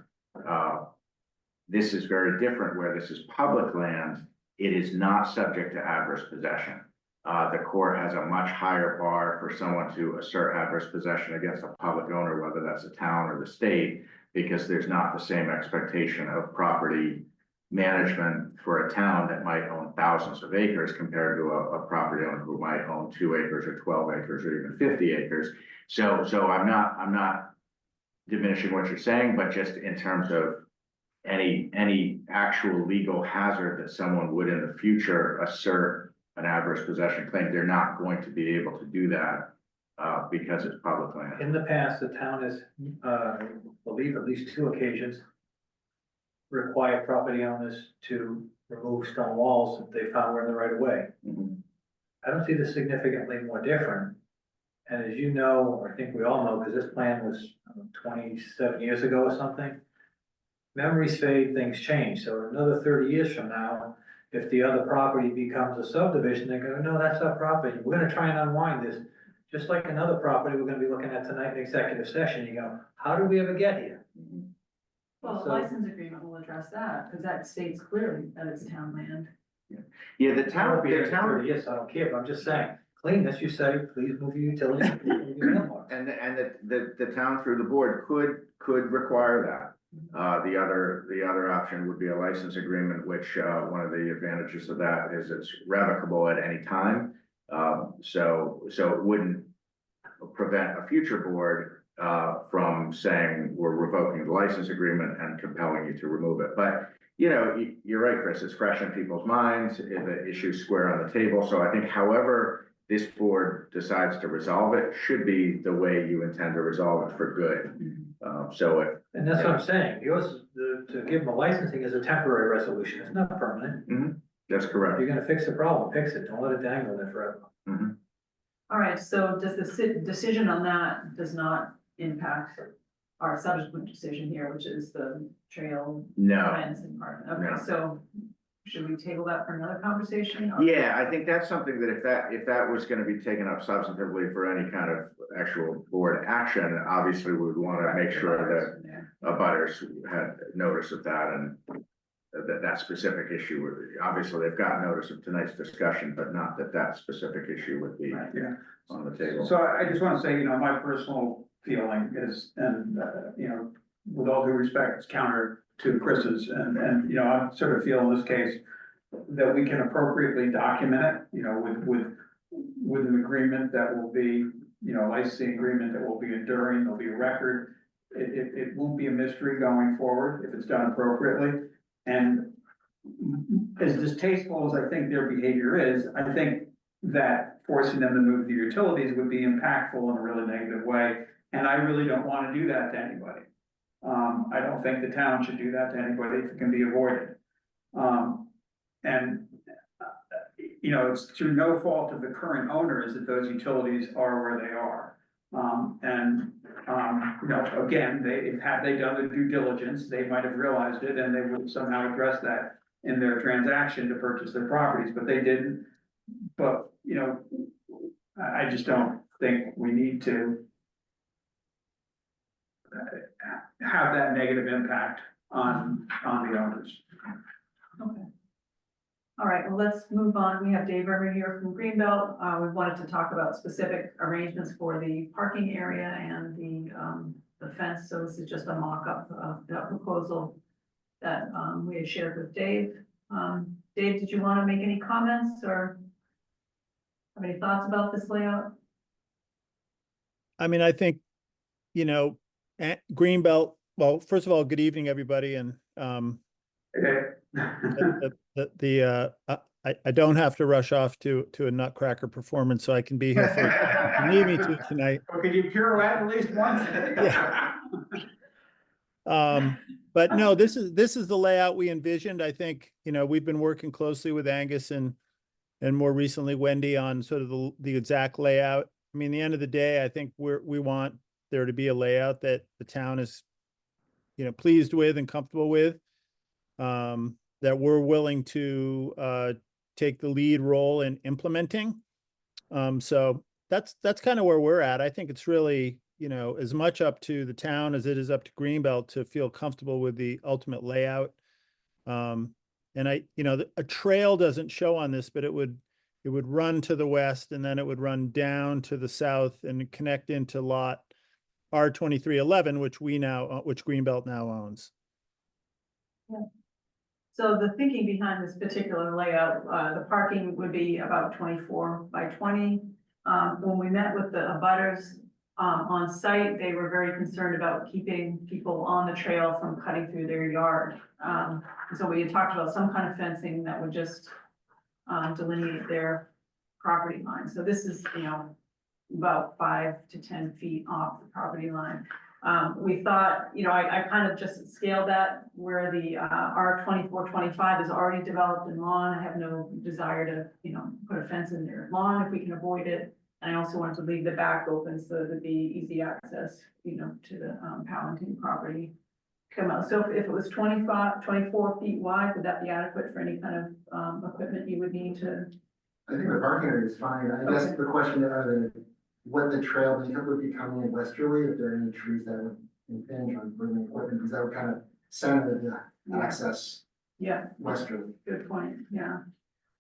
This is very different, where this is public land. It is not subject to adverse possession. The court has a much higher bar for someone to assert adverse possession against a public owner, whether that's a town or the state, because there's not the same expectation of property management for a town that might own thousands of acres compared to a property owner who might own 2 acres or 12 acres or even 50 acres. So I'm not diminishing what you're saying, but just in terms of any actual legal hazard that someone would in the future assert an adverse possession claim, they're not going to be able to do that, because it's public land. In the past, the town has, I believe at least 2 occasions, required property owners to remove stone walls that they found were in the right of way. Mhm. I don't see this significantly more different. And as you know, or I think we all know, because this plan was 27 years ago or something, memories fade, things change. So another 30 years from now, if the other property becomes a subdivision, they're gonna, no, that's our property. We're gonna try and unwind this. Just like another property we're gonna be looking at tonight in executive session, you go, how did we ever get here? Well, the So- license agreement will address that, because that states clearly that it's town land. Yeah, the I town, won't be here the for town, 30 years, I don't care, but I'm just saying, clean this, you say, please move your utilities. Move your mailbox. and the town through the board could require that. The other option would be a license agreement, which, one of the advantages of that is it's revocable at any time. So it wouldn't prevent a future board, from saying we're revoking the license agreement and compelling you to remove it. But, you know, you're right, Chris, it's fresh in people's minds, the issue's square on the table. So I think however this board decides to resolve it should be the way you intend to resolve it for good. So if, And that's what I'm saying, yours, to give them a licensing is a temporary resolution, it's not permanent. that's If correct. you're gonna fix the problem, fix it, don't let it dangle there forever. Mhm. All right, so does the decision on that does not impact our subsequent decision here, which is the trail No. fencing part? No. Okay, so should we table that for another conversation? or- Yeah, I think that's something that if that was gonna be taken up substantively for any kind of actual board action, obviously we would wanna make sure that abutters had notice of that and that specific issue would, obviously they've got notice of tonight's discussion, but not that specific issue would be Right. Yeah. on the table. So I just want to say, my personal feeling is, and, with all due respect, it's counter to Chris's, and, I sort of feel in this case that we can appropriately document it, with an agreement that will be, licensing agreement that will be enduring, there'll be a record. It won't be a mystery going forward if it's done appropriately. And as distasteful as I think their behavior is, I think that forcing them to move the utilities would be impactful in a really negative way. And I really don't want to do that to anybody. I don't think the town should do that to anybody if it can be avoided. It's through no fault of the current owners that those utilities are where they are. Again, had they done the due diligence, they might have realized it and they would somehow address that in their transaction to purchase their properties, but they didn't. But, I just don't think we need to have that negative impact on the owners. Okay. All right, well, let's move on. We have Dave River here from Greenbelt. We wanted to talk about specific arrangements for the parking area and the fence. So this is just a mock-up of the proposal that we had shared with Dave. Dave, did you want to make any comments or have any thoughts about this layout? I mean, I think, Greenbelt, well, first of all, good evening, everybody. And, I don't have to rush off to a Nutcracker performance, so I can be here for, if you need me to tonight. Well, could you pirouette at least once? But no, this is the layout we envisioned. I think, we've been working closely with Angus and more recently Wendy on sort of the exact layout. I mean, at the end of the day, I think we want there to be a layout that the town is, pleased with and comfortable with. That we're willing to take the lead role in implementing. So that's kind of where we're at. I think it's really, as much up to the town as it is up to Greenbelt to feel comfortable with the ultimate layout. And a trail doesn't show on this, but it would run to the west and then it would run down to the south and connect into lot R2311, which Greenbelt now owns. Yeah. So the thinking behind this particular layout, the parking would be about 24 by 20. When we met with the abutters, On site, they were very concerned about keeping people on the trail from cutting through their yard. So we had talked about some kind of fencing that would just delineate their property line. So this is, you know, about 5 to 10 feet off the property line. We thought, you know, I kind of just scaled that where the R 2425 is already developed in lawn. I have no desire to, you know, put a fence in their lawn if we can avoid it. And I also wanted to leave the back open so there'd be easy access, you know, to the Palatine property. Come out. So if it was 24 feet wide, would that be adequate for any kind of equipment you would need to? I think the parking area is fine. I guess Okay. the question are what the trail makeup would be coming in westerly, if there are any trees that would impinge on bringing equipment, because that would kind of center the access Yeah, westerly. good point, yeah.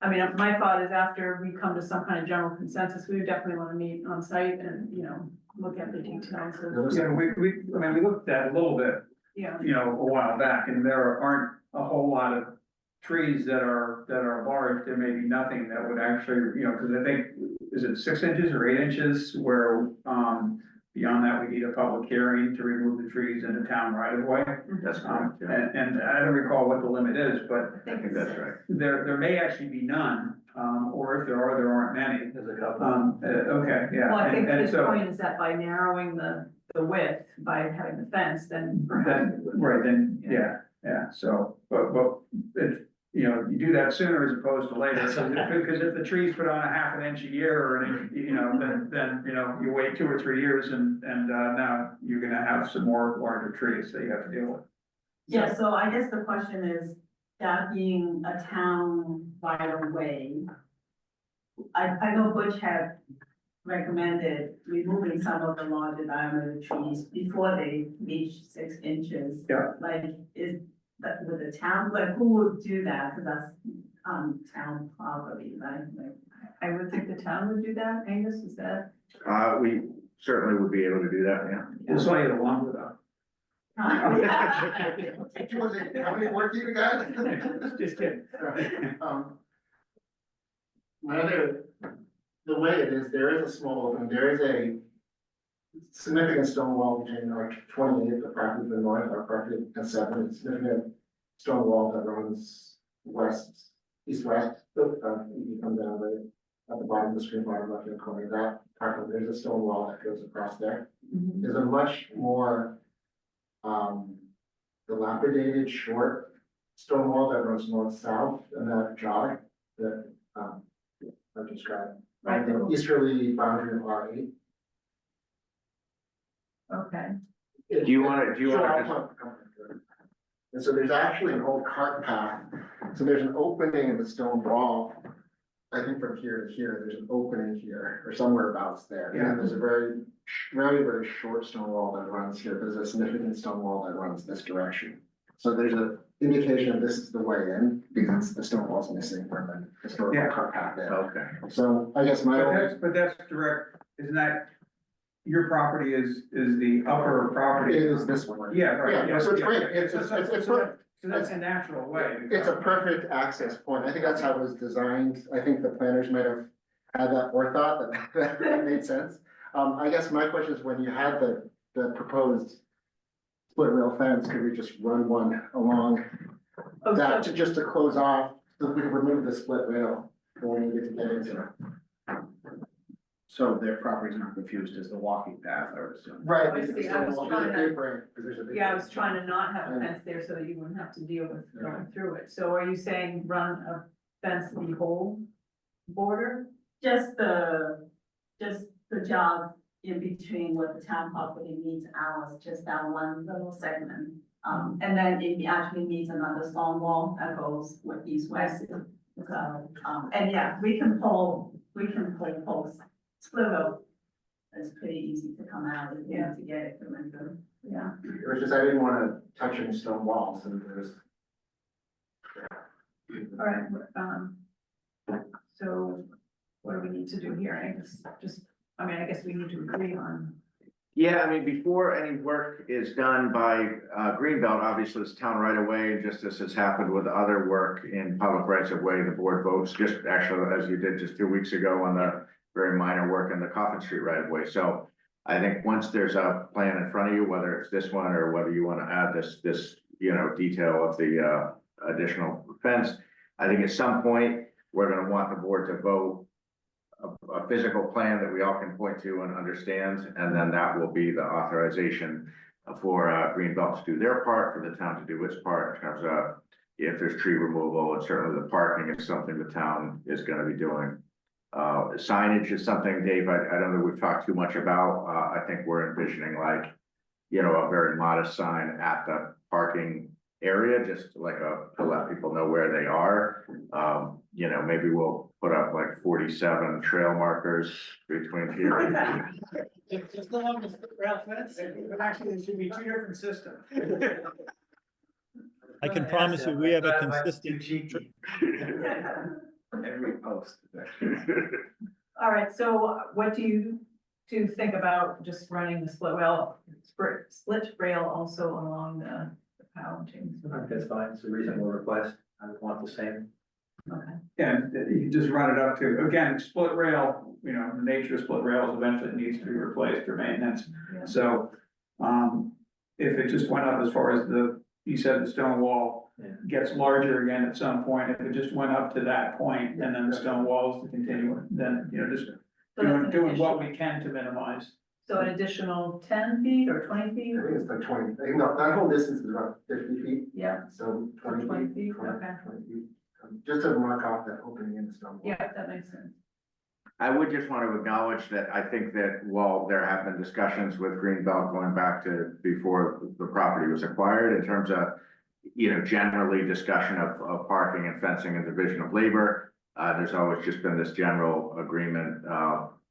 I mean, my thought is after we come to some kind of general consensus, we would definitely want to meet on site and, you know, look at the details of, Yeah, we looked at it a little bit, yeah. you know, a while back, and there aren't a whole lot of trees that are large. There may be nothing that would actually, you know, because I think, is it 6 inches or 8 inches where, beyond that, we need a public hearing to remove the trees in the town right of way. That's correct, yeah. And I don't recall what the limit is, but I think that's right. there may actually be none, or if there aren't many. There's a couple. Okay, yeah. Well, I think and his so- point is that by narrowing the width, by having the fence, then perhaps. Right, then, yeah, so, but if, you know, you do that sooner as opposed to later, because if the trees put on a half an inch a year or an inch, you know, then, you know, you wait 2 or 3 years and now you're gonna have some more larger trees that you have to deal with. Yeah, so I guess the question is, that being a town right of way, I know Butch had recommended removing some of the larger diameter trees before they reach 6 inches. Yeah. Like, is that with the town, like, who would do that? Cause that's, town property, right? Like, I would think the town would do that, Angus, is that? We certainly would be able to do that, yeah. We'll sell you the lumber though. How many more do you got? Just kidding. The way it is, there is a small opening, there is a significant stone wall between our 28, the property to the north, our property and 7, a significant stone wall that runs east-west. You come down right at the bottom of the screen, bottom left-hand corner, that part, there's a stone wall that goes across there. There's a much more dilapidated, short stone wall that runs north-south, and that jog that I described. Right. The easterly boundary of R8. Okay, Do you want to Sure, I'll just, come. And so there's actually an old cart path, so there's an opening in the stone wall. I think from here to here, there's an opening here, or somewhere abouts there, and then there's a very, very short stone wall that runs here, there's a significant stone wall that runs this direction. So there's an indication this is the way in, because the stone wall's missing from the historical Yeah. cart path there. okay. So I guess my only. But that's direct, isn't that, your property is the upper property? It is this one. Yeah, right. Yeah, so it's great, it's So that's a natural way. to It's a go. perfect access point. I think that's how it was designed. I think the planners might have had that forethought, that made sense. I guess my question is, when you had the proposed split rail fence, could we just run one along oh, that so, just to close off, so we could remove the split rail when we get into it? So their property's not confused as the walking path, I would assume. Right. I see. I was There's a trying to- big break, 'cause there's a big yeah, I break. was trying to not have a fence there so that you wouldn't have to deal with going through it. So are you saying run a fence the whole border? just the jog in between what the town property meets ours, just that one little segment. And then it actually meets another stone wall that goes with east-west. So, and yeah, we can pull posts, split up. It's pretty easy to come out if you have to get it coming through. Yeah. It was just, I didn't wanna touch any stone walls, and there's. All right, so what do we need to do here? I guess we need to agree on. Yeah, I mean, before any work is done by Greenbelt, obviously it's town right away, just as has happened with other work in public rights of way, the board votes, just actually, as you did just 2 weeks ago on the very minor work in the Coffin Street right of way. So I think once there's a plan in front of you, whether it's this one or whether you want to add this, detail of the, additional fence, I think at some point, we're gonna want the board to vote a physical plan that we all can point to and understand, and then that will be the authorization for, Greenbelt to do their part, for the town to do its part in terms of if there's tree removal, and certainly the parking is something the town is gonna be doing. Signage is something, Dave, I don't know we've talked too much about. I think we're envisioning like, a very modest sign at the parking area, just like to let people know where they are. Maybe we'll put up like 47 trail markers between here. Just along the rail fence, actually, there should be 2 different systems. I can promise you, we have a consistent. Every post. All right, so what do you two think about just running the split rail also along the power chains? I think that's fine, it's a reasonable request, I would want the same. Okay. And you just run it up to, again, split rail, the nature of split rails eventually needs to be replaced for maintenance. Yeah. So, if it just went up as far as you said the stone wall Yeah. gets larger again at some point, if it just went up to that point and then the stone walls to continue, then, just So that's an doing what additional- we can to minimize. So an additional 10 feet or 20 I feet? think it's like 20, no, that whole distance is about 50 feet, Yeah, so 20 20 feet. feet, 20 okay. 20 feet. Just to mark off that opening in the stone wall. yeah, that makes sense. I would just want to acknowledge that I think that while there have been discussions with Greenbelt going back to before the property was acquired in terms of, generally discussion of parking and fencing and division of labor, there's always just been this general agreement,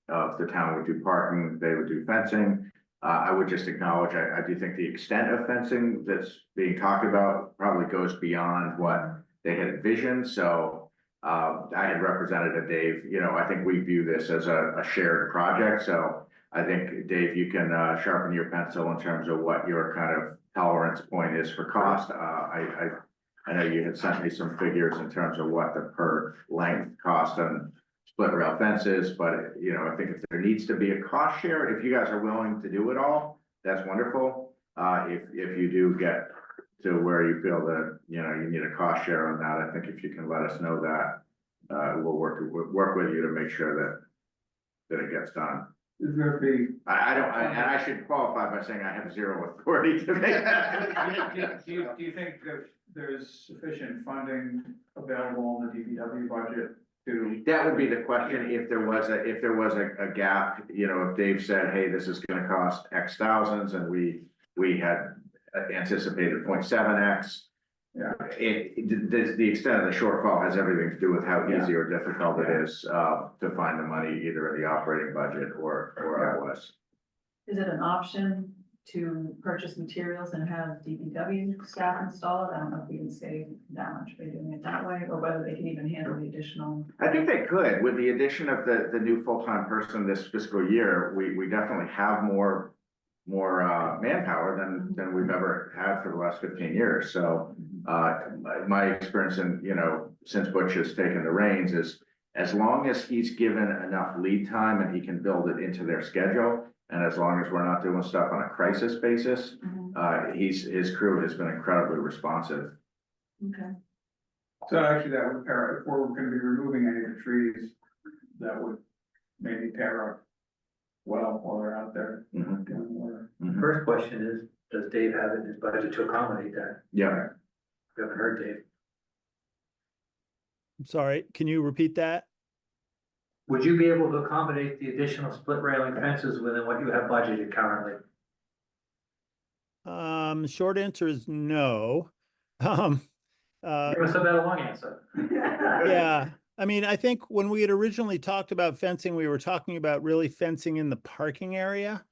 of the town would do parking, they would do fencing. I would just acknowledge, I do think the extent of fencing that's being talked about probably goes beyond what they had envisioned, so I had represented to Dave, I think we view this as a shared project, so I think, Dave, you can sharpen your pencil in terms of what your kind of tolerance point is for cost. I know you had sent me some figures in terms of what the per length cost on split rail fences, but, I think if there needs to be a cost share, if you guys are willing to do it all, that's wonderful. If you do get to where you feel that, you need a cost share on that, I think if you can let us know that, we'll work with you to make sure that it gets done. Is there be, I don't, and I should qualify by saying I have zero authority to make that. do you think that there's sufficient funding available in the DPW budget to? That would be the question, if there was a gap, if Dave said, hey, this is gonna cost X thousands, and we had anticipated 0.7X. Yeah. The extent of the shortfall has everything to do with how easy or difficult it is, to find the money either in the operating budget or otherwise. Is it an option to purchase materials and have DPW staff install it? I don't know if we can save that much by doing it that way, or whether they can even handle the additional. I think they could, with the addition of the new full-time person this fiscal year, we definitely have more manpower than we've ever had for the last 15 years. So, my experience in, since Butch has taken the reins is, as long as he's given enough lead time and he can build it into their schedule, and as long as we're not doing stuff on a crisis basis, his crew has been incredibly responsive. Okay. So actually that would pair, if we're gonna be removing any of the trees, that would maybe pair up well while they're out there Mhm. doing work. Mhm. First question is, does Dave have it in his budget to accommodate that? Yeah, We haven't heard Dave. I'm sorry, can you repeat that? Would you be able to accommodate the additional split railing fences within what you have budgeted currently? Short answer is no. Um, Give us a better long answer. yeah, I mean, I think when we had originally talked about fencing, we were talking about really fencing in the parking area.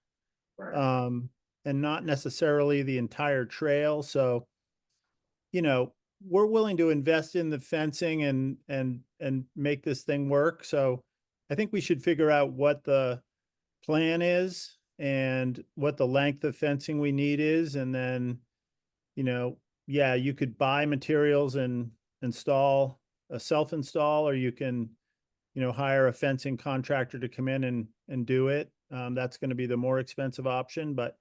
And not necessarily the entire trail. So, we're willing to invest in the fencing and make this thing work. So I think we should figure out what the plan is and what the length of fencing we need is. And then, yeah, you could buy materials and self-install, or you can, hire a fencing contractor to come in and do it. That's gonna be the more expensive option, but,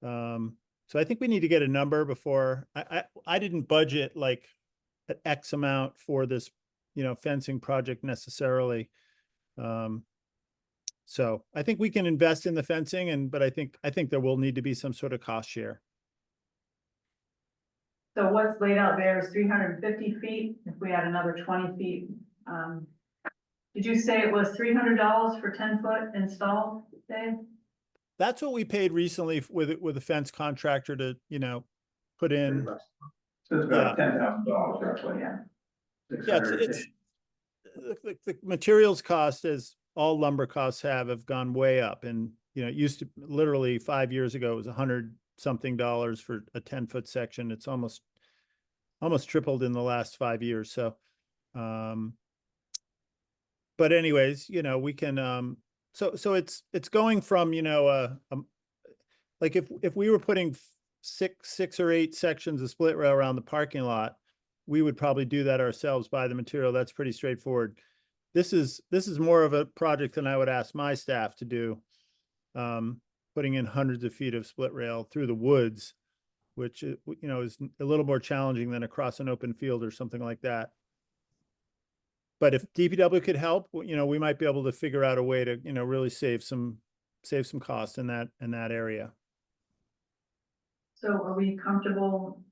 so I think we need to get a number before, I didn't budget like an X amount for this, fencing project necessarily. So I think we can invest in the fencing but I think there will need to be some sort of cost share. So what's laid out there is 350 feet, if we add another 20 feet. Did you say it was $300 for 10-foot install, Dave? That's what we paid recently with a fence contractor to, put in. So it's about $10,000 roughly. Yeah. Yeah, it's the materials cost, as all lumber costs have gone way up, and it used to literally 5 years ago it was $100 something for a 10-foot section. It's almost tripled in the last 5 years. So, but anyways, we can so it's going from like if we were putting six or eight sections of split rail around the parking lot, we would probably do that ourselves, buy the material. That's pretty straightforward. This is more of a project than I would ask my staff to do. Putting in hundreds of feet of split rail through the woods, which, is a little more challenging than across an open field or something like that. But if DPW could help, we might be able to figure out a way to, really save some cost in that area. So are we comfortable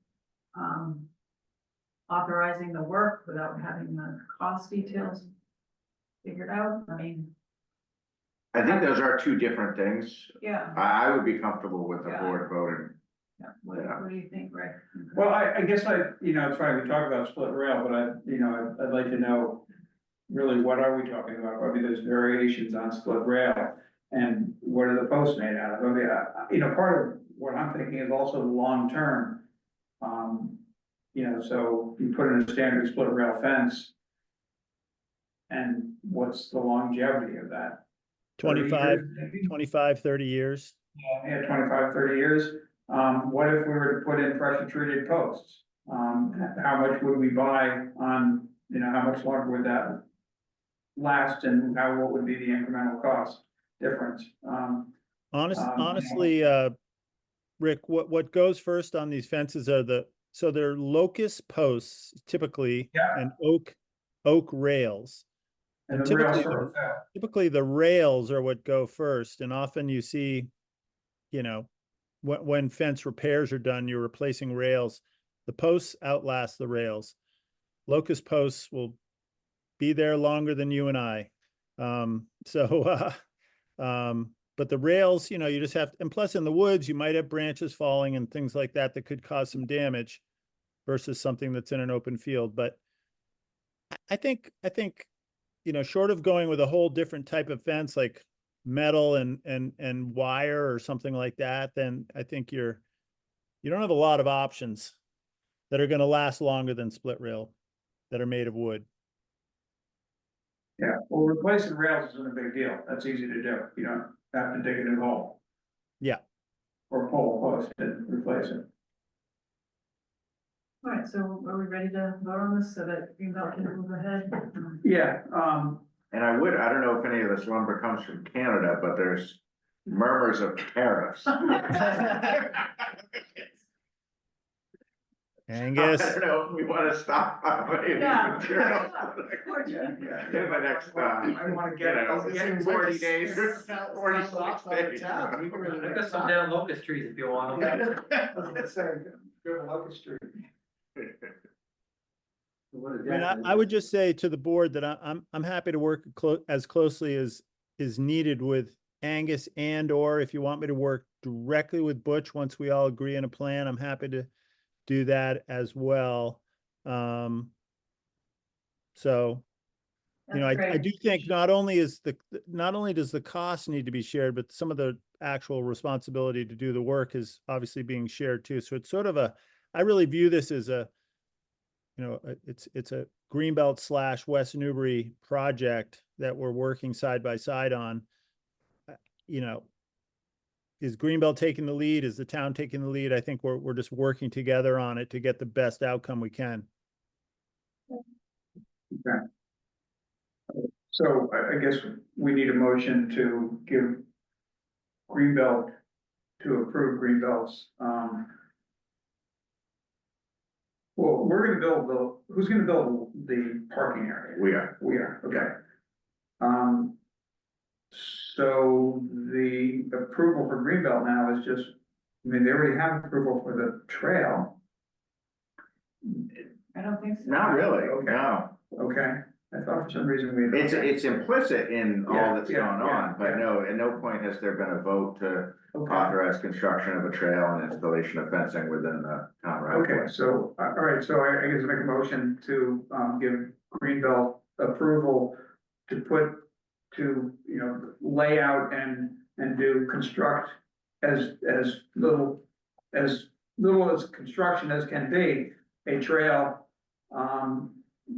authorizing the work without having the cost details figured out? I mean, I think those are two different things. yeah. I would be comfortable with the Yeah. board voting. Yeah. What do you think, Rick? Well, I guess it's funny, we talk about split rail, but I'd like to know really what are we talking about? I mean, there's variations on split rail and what are the posts made out of? I mean, part of what I'm thinking is also the long term. So you put in a standard split rail fence. And what's the longevity of that? 25, 30 years, maybe? 25, 30 years. Yeah, 25, 30 years. What if we were to put in pressure treated posts? How much would we buy on, how much longer would that last and what would be the incremental cost difference? Honestly, Rick, what goes first on these fences are they're locust posts typically, Yeah. and oak rails. And And the rail typically, sort of fell. typically the rails are what go first, and often you see, when fence repairs are done, you're replacing rails. The posts outlast the rails. Locust posts will be there longer than you and I. But the rails, you just have, and plus in the woods, you might have branches falling and things like that could cause some damage versus something that's in an open field. But I think, short of going with a whole different type of fence, like metal and wire or something like that, then I think you don't have a lot of options that are going to last longer than split rail that are made of wood. Yeah, well, replacing rails isn't a big deal. That's easy to do. You don't have to dig a new hole. Yeah. Or pull a post and replace it. All right, so are we ready to vote on this so that Greenbelt can move ahead? Yeah, And I don't know if any of this lumber comes from Canada, but there's murmurs of tariffs. Angus. I don't know if we want to stop any of these Yeah. materials. yeah. In the next, I wanna get it. 40 days, 46 days. I've got some down locust trees if you want them. Good locust tree. I mean, I would just say to the board that I'm happy to work as closely as is needed with Angus, or if you want me to work directly with Butch once we all agree on a plan, I'm happy to do that as well. So, I do think not only does the cost need to be shared, but some of the actual responsibility to do the work is obviously being shared too. So it's sort of I really view this as it's a Greenbelt / West Newbury project that we're working side by side on. Is Greenbelt taking the lead? Is the town taking the lead? I think we're just working together on it to get the best outcome we can. Okay. So I guess we need a motion to give Greenbelt, to approve Greenbelt's, well, we're gonna build who's gonna build the parking area? We are. We are, okay. So the approval for Greenbelt now is just, I mean, they already have approval for the trail. I don't think so. Not really, Okay. no. Okay, I thought for some reason we. It's implicit in all Yeah, that's yeah, going on, but yeah. no, at no point has there been a vote to Okay, authorize construction of a trail and installation of fencing within the town right of way. okay, so, all right, so I guess make a motion to, give Greenbelt approval to put, to, lay out and do construct as little as construction as can be, a trail,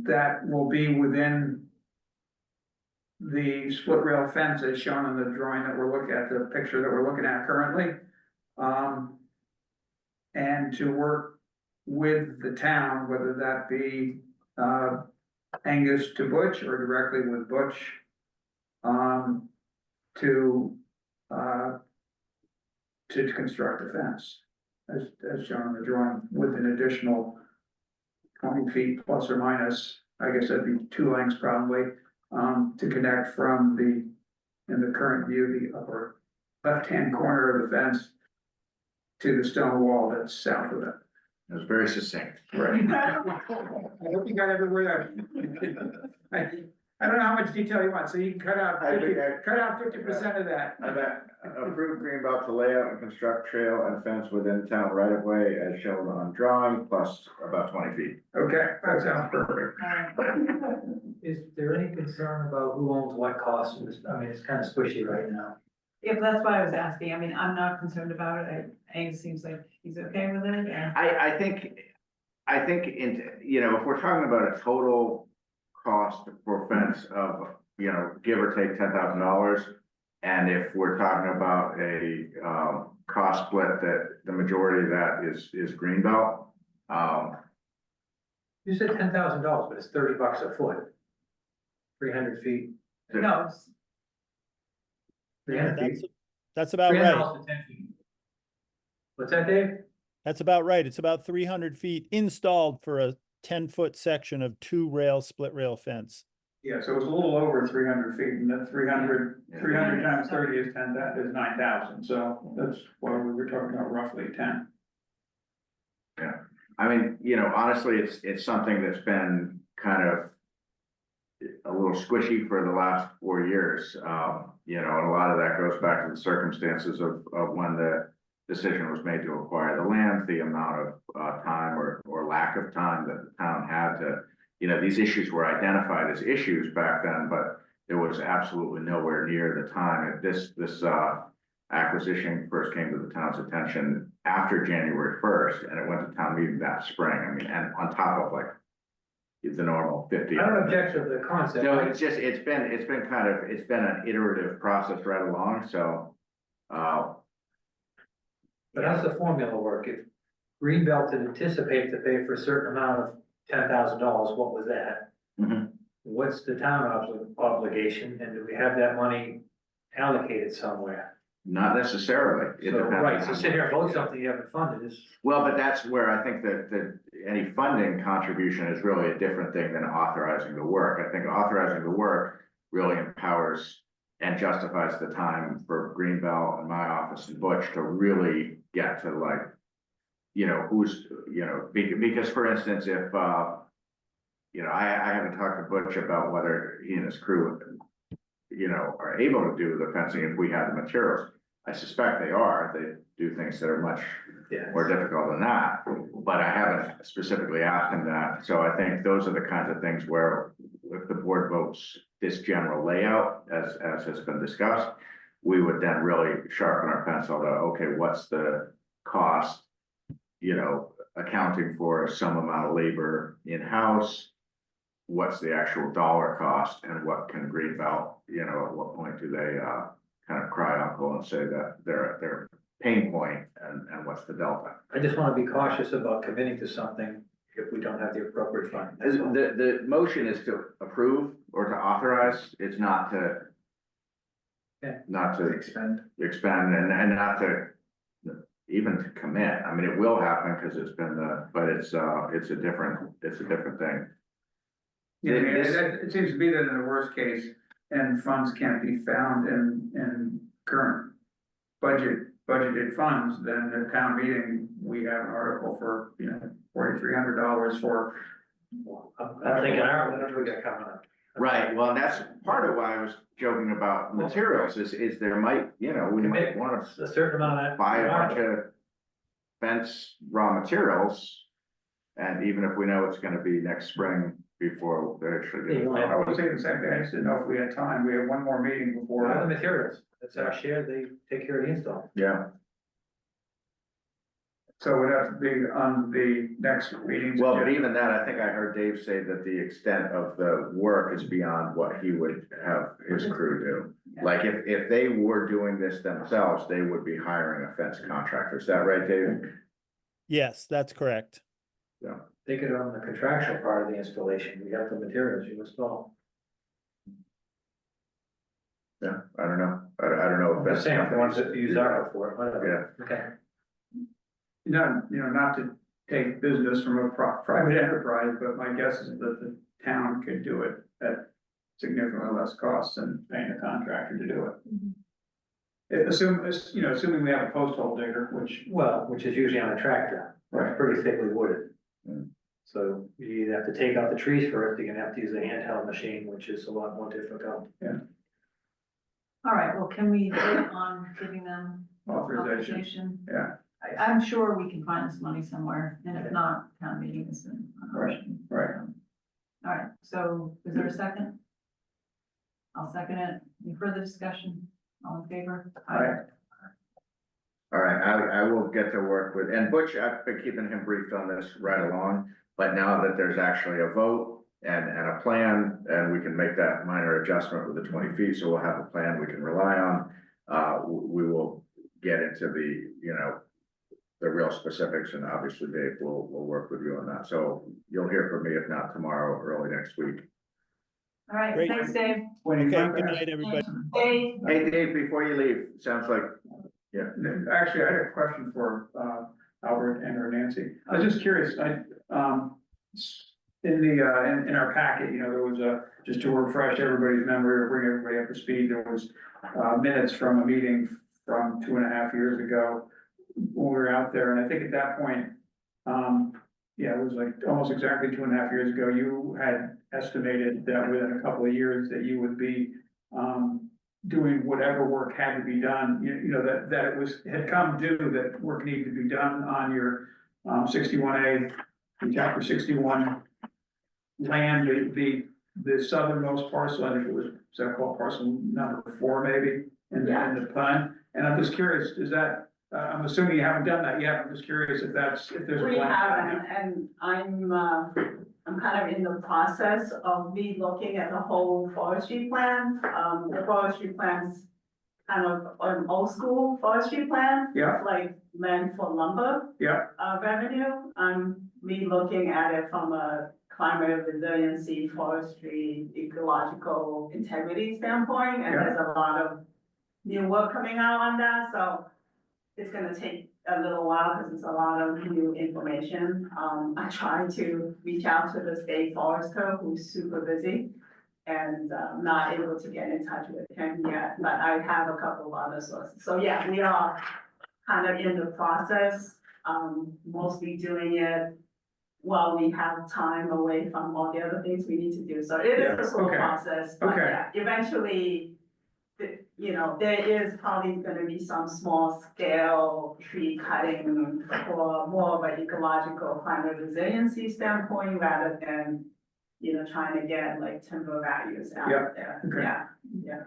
that will be within the split rail fence as shown in the drawing that we're looking at, the picture that we're looking at currently. And to work with the town, whether that be, Angus to Butch or directly with Butch, to construct a fence, as shown in the drawing, with an additional 20 feet plus or minus, I guess that'd be 2 lengths probably, to connect from in the current view, the upper left-hand corner of the fence to the stone wall that's south of it. It was very succinct. Right. I hope you got every word out. I don't know how much detail you want, so you can cut out I think 50% of that. Approve Greenbelt to lay out and construct trail and fence within town right of way as shown on drawing, plus about 20 feet. Okay, that sounds perfect. Is there any concern about who owns what cost in this? I mean, it's kind of squishy right now. Yeah, but that's why I was asking. I mean, I'm not concerned about it. Angus seems like he's okay with it. And I think if we're talking about a total cost for fence of, give or take $10,000. And if we're talking about a, cost split that the majority of that is Greenbelt. You said $10,000, but it's $30 a foot. 300 feet. no, 300 That's, feet. that's about $300 right. to 10 feet. What's that, Dave? That's about right. It's about 300 feet installed for a 10-foot section of 2 rail split rail fence. Yeah, so it's a little over 300 feet, and that 300 times 30 is 10, that is 9,000, so that's why we were talking about roughly 10. Yeah, I mean, honestly, it's something that's been kind of a little squishy for the last 4 years. And a lot of that goes back to the circumstances of when the decision was made to acquire the land, the amount of time or lack of time that the town had to, these issues were identified as issues back then, but there was absolutely nowhere near the time. This acquisition first came to the town's attention after January 1st, and it went to town meeting that spring. I mean, and on top of the normal 50. I don't object to the concept. No, it's been an iterative process right along, so. But how's the formula work? If Greenbelt had anticipated to pay for a certain amount of $10,000, what was that? Mhm. What's the town obligation, and do we have that money allocated somewhere? Not necessarily. It So, depends on right, how so sit here and vote much. something you haven't funded is. Well, but that's where I think that any funding contribution is really a different thing than authorizing the work. I think authorizing the work really empowers and justifies the time for Greenbelt and my office and Butch to really get to because for instance, if, I haven't talked to Butch about whether he and his crew, are able to do the fencing if we have the materials. I suspect they are. They do things that are much more difficult than that, but I haven't specifically asked him that. So I think those are the kinds of things where if the board votes this general layout, as has been discussed, we would then really sharpen our pencil to, okay, what's the cost, accounting for some amount of labor in-house, what's the actual dollar cost, and what can Greenbelt, at what point do they kind of cry uncle and say that their pain point and what's the delta? I just want to be cautious about committing to something if we don't have the appropriate funding. That's all. The motion is to approve or to authorize, it's not to not to Expend. expand and not to even to commit. I mean, it will happen because it's been but it's a different thing. Yeah, I mean, This- it seems to be that in the worst case, and funds can't be found in current budgeted funds, then the town meeting, we have an article for, $4,300 for. I'm thinking, what have we got coming up? Right, well, that's part of why I was joking about materials is there might, we might want to A certain amount of. buy a bunch of fence raw materials. And even if we know it's gonna be next spring before they actually get. Yeah, I was thinking the same thing, I just didn't know if we had time, we have one more meeting What are the before. materials? That's our share, they take care of the install. Yeah, So it would have to be on the next meeting. well, but even that, I think I heard Dave say that the extent of the work is beyond what he would have his crew do. Like if they were doing this themselves, they would be hiring a fence contractor. Is that right, Dave? Yes, that's correct. They could own the contractual part of the installation, we have the materials you install. Yeah, I don't know. I don't know if I'm that's. just saying, the ones that use ARPA for it, whatever. Yeah. Okay. Not to take business from a private enterprise, but my guess is that the town could do it at significantly less cost than paying a contractor to do it. Assuming we have a post hole digger, which, Well, which is usually on a tractor, it's pretty thickly wooded. Mm. So you either have to take out the trees first, you're gonna have to use a handheld machine, which is a lot more difficult. All right, well, can we vote on giving them authorization, authorization? yeah, I'm sure we can find this money somewhere, and if not, town meeting is in. right. All right, so is there a second? I'll second it. Any further discussion? All in favor? Aye. All right, I will get to work with, and Butch, I've been keeping him briefed on this right along, but now that there's actually a vote and a plan, and we can make that minor adjustment with the 20 feet, so we'll have a plan we can rely on. We will get into the real specifics, and obviously Dave will work with you on that. So you'll hear from me, if not tomorrow, early next week. All right, Great. thanks, Dave. Okay, good night, everybody. Dave, Hey, Dave, before you leave, sounds like, Actually, I had a question for, Albert and or Nancy. I was just curious, in our packet, there was just to refresh everybody's memory or bring everybody up to speed, there was, minutes from a meeting from 2.5 years ago when we were out there, and I think at that point, it was like almost exactly 2.5 years ago, you had estimated that within a couple of years that you would be, doing whatever work had to be done, that it had come due, that work needed to be done on your 61A, chapter 61 land, the southernmost parcel, I think it was, is that called parcel number 4 maybe, in the plan? And I'm just curious, is that, I'm assuming you haven't done that yet, I'm just curious if there's a plan. We haven't, and I'm kind of in the process of looking at the whole forestry plan. The forestry plan's kind of an old school forestry plan. Yeah. It's like land for lumber. Yeah. Revenue. I'm looking at it from a climate resiliency, forestry, ecological integrity standpoint, and Yeah. there's a lot of new work coming out on that, so it's gonna take a little while because it's a lot of new information. I tried to reach out to the state forester, who's super busy, and not able to get in touch with him yet, but I have a couple of other sources. So yeah, we are kind of in the process, mostly doing it while we have time away from all the other things we need to do. So it is a slow Okay. process, but Okay. yeah, eventually, there is probably gonna be some small scale tree cutting for more of an ecological climate resiliency standpoint rather than, trying to get like timber values out Yeah, there. okay. Yeah.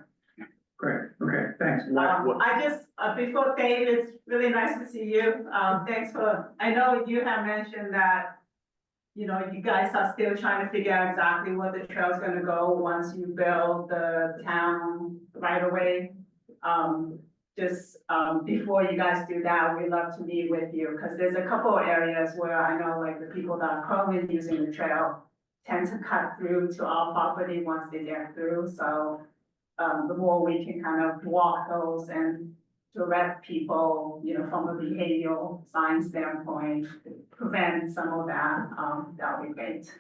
Great, okay, thanks. I just, before Dave, it's really nice to see you. Thanks I know you have mentioned that, you guys are still trying to figure out exactly where the trail's gonna go once you build the town right away. Before you guys do that, we'd love to meet with you, because there's a couple of areas where I know like the people that are currently using the trail tend to cut through to our property once they get through, so the more we can kind of walk those and direct people, from a behavioral science standpoint, prevent some of that, that would be great.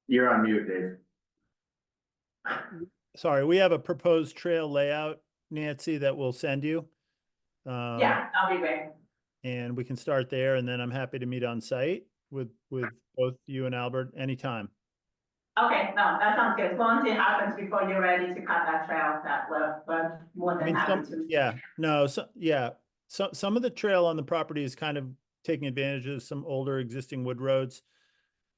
You're on mute, Dave. Sorry, we have a proposed trail layout, Nancy, that we'll send you. Yeah, that'll be great. And we can start there, and then I'm happy to meet on site with both you and Albert anytime. Okay, no, that sounds good. As long as it happens before you're ready to cut that trail, that we're more I than mean, happy to. yeah, no, some of the trail on the property is kind of taking advantage of some older existing wood roads.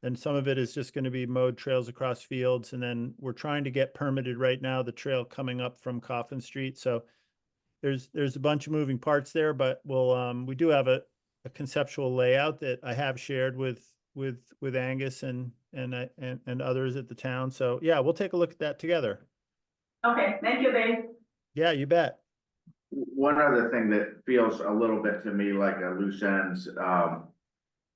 And some of it is just going to be mowed trails across fields. And then we're trying to get permitted right now, the trail coming up from Coffin Street. So there's a bunch of moving parts there, but we do have a conceptual layout that I have shared with Angus and others at the town. So yeah, we'll take a look at that together. Okay, thank you, Dave. Yeah, you bet. One other thing that feels a little bit to me like a loose ends,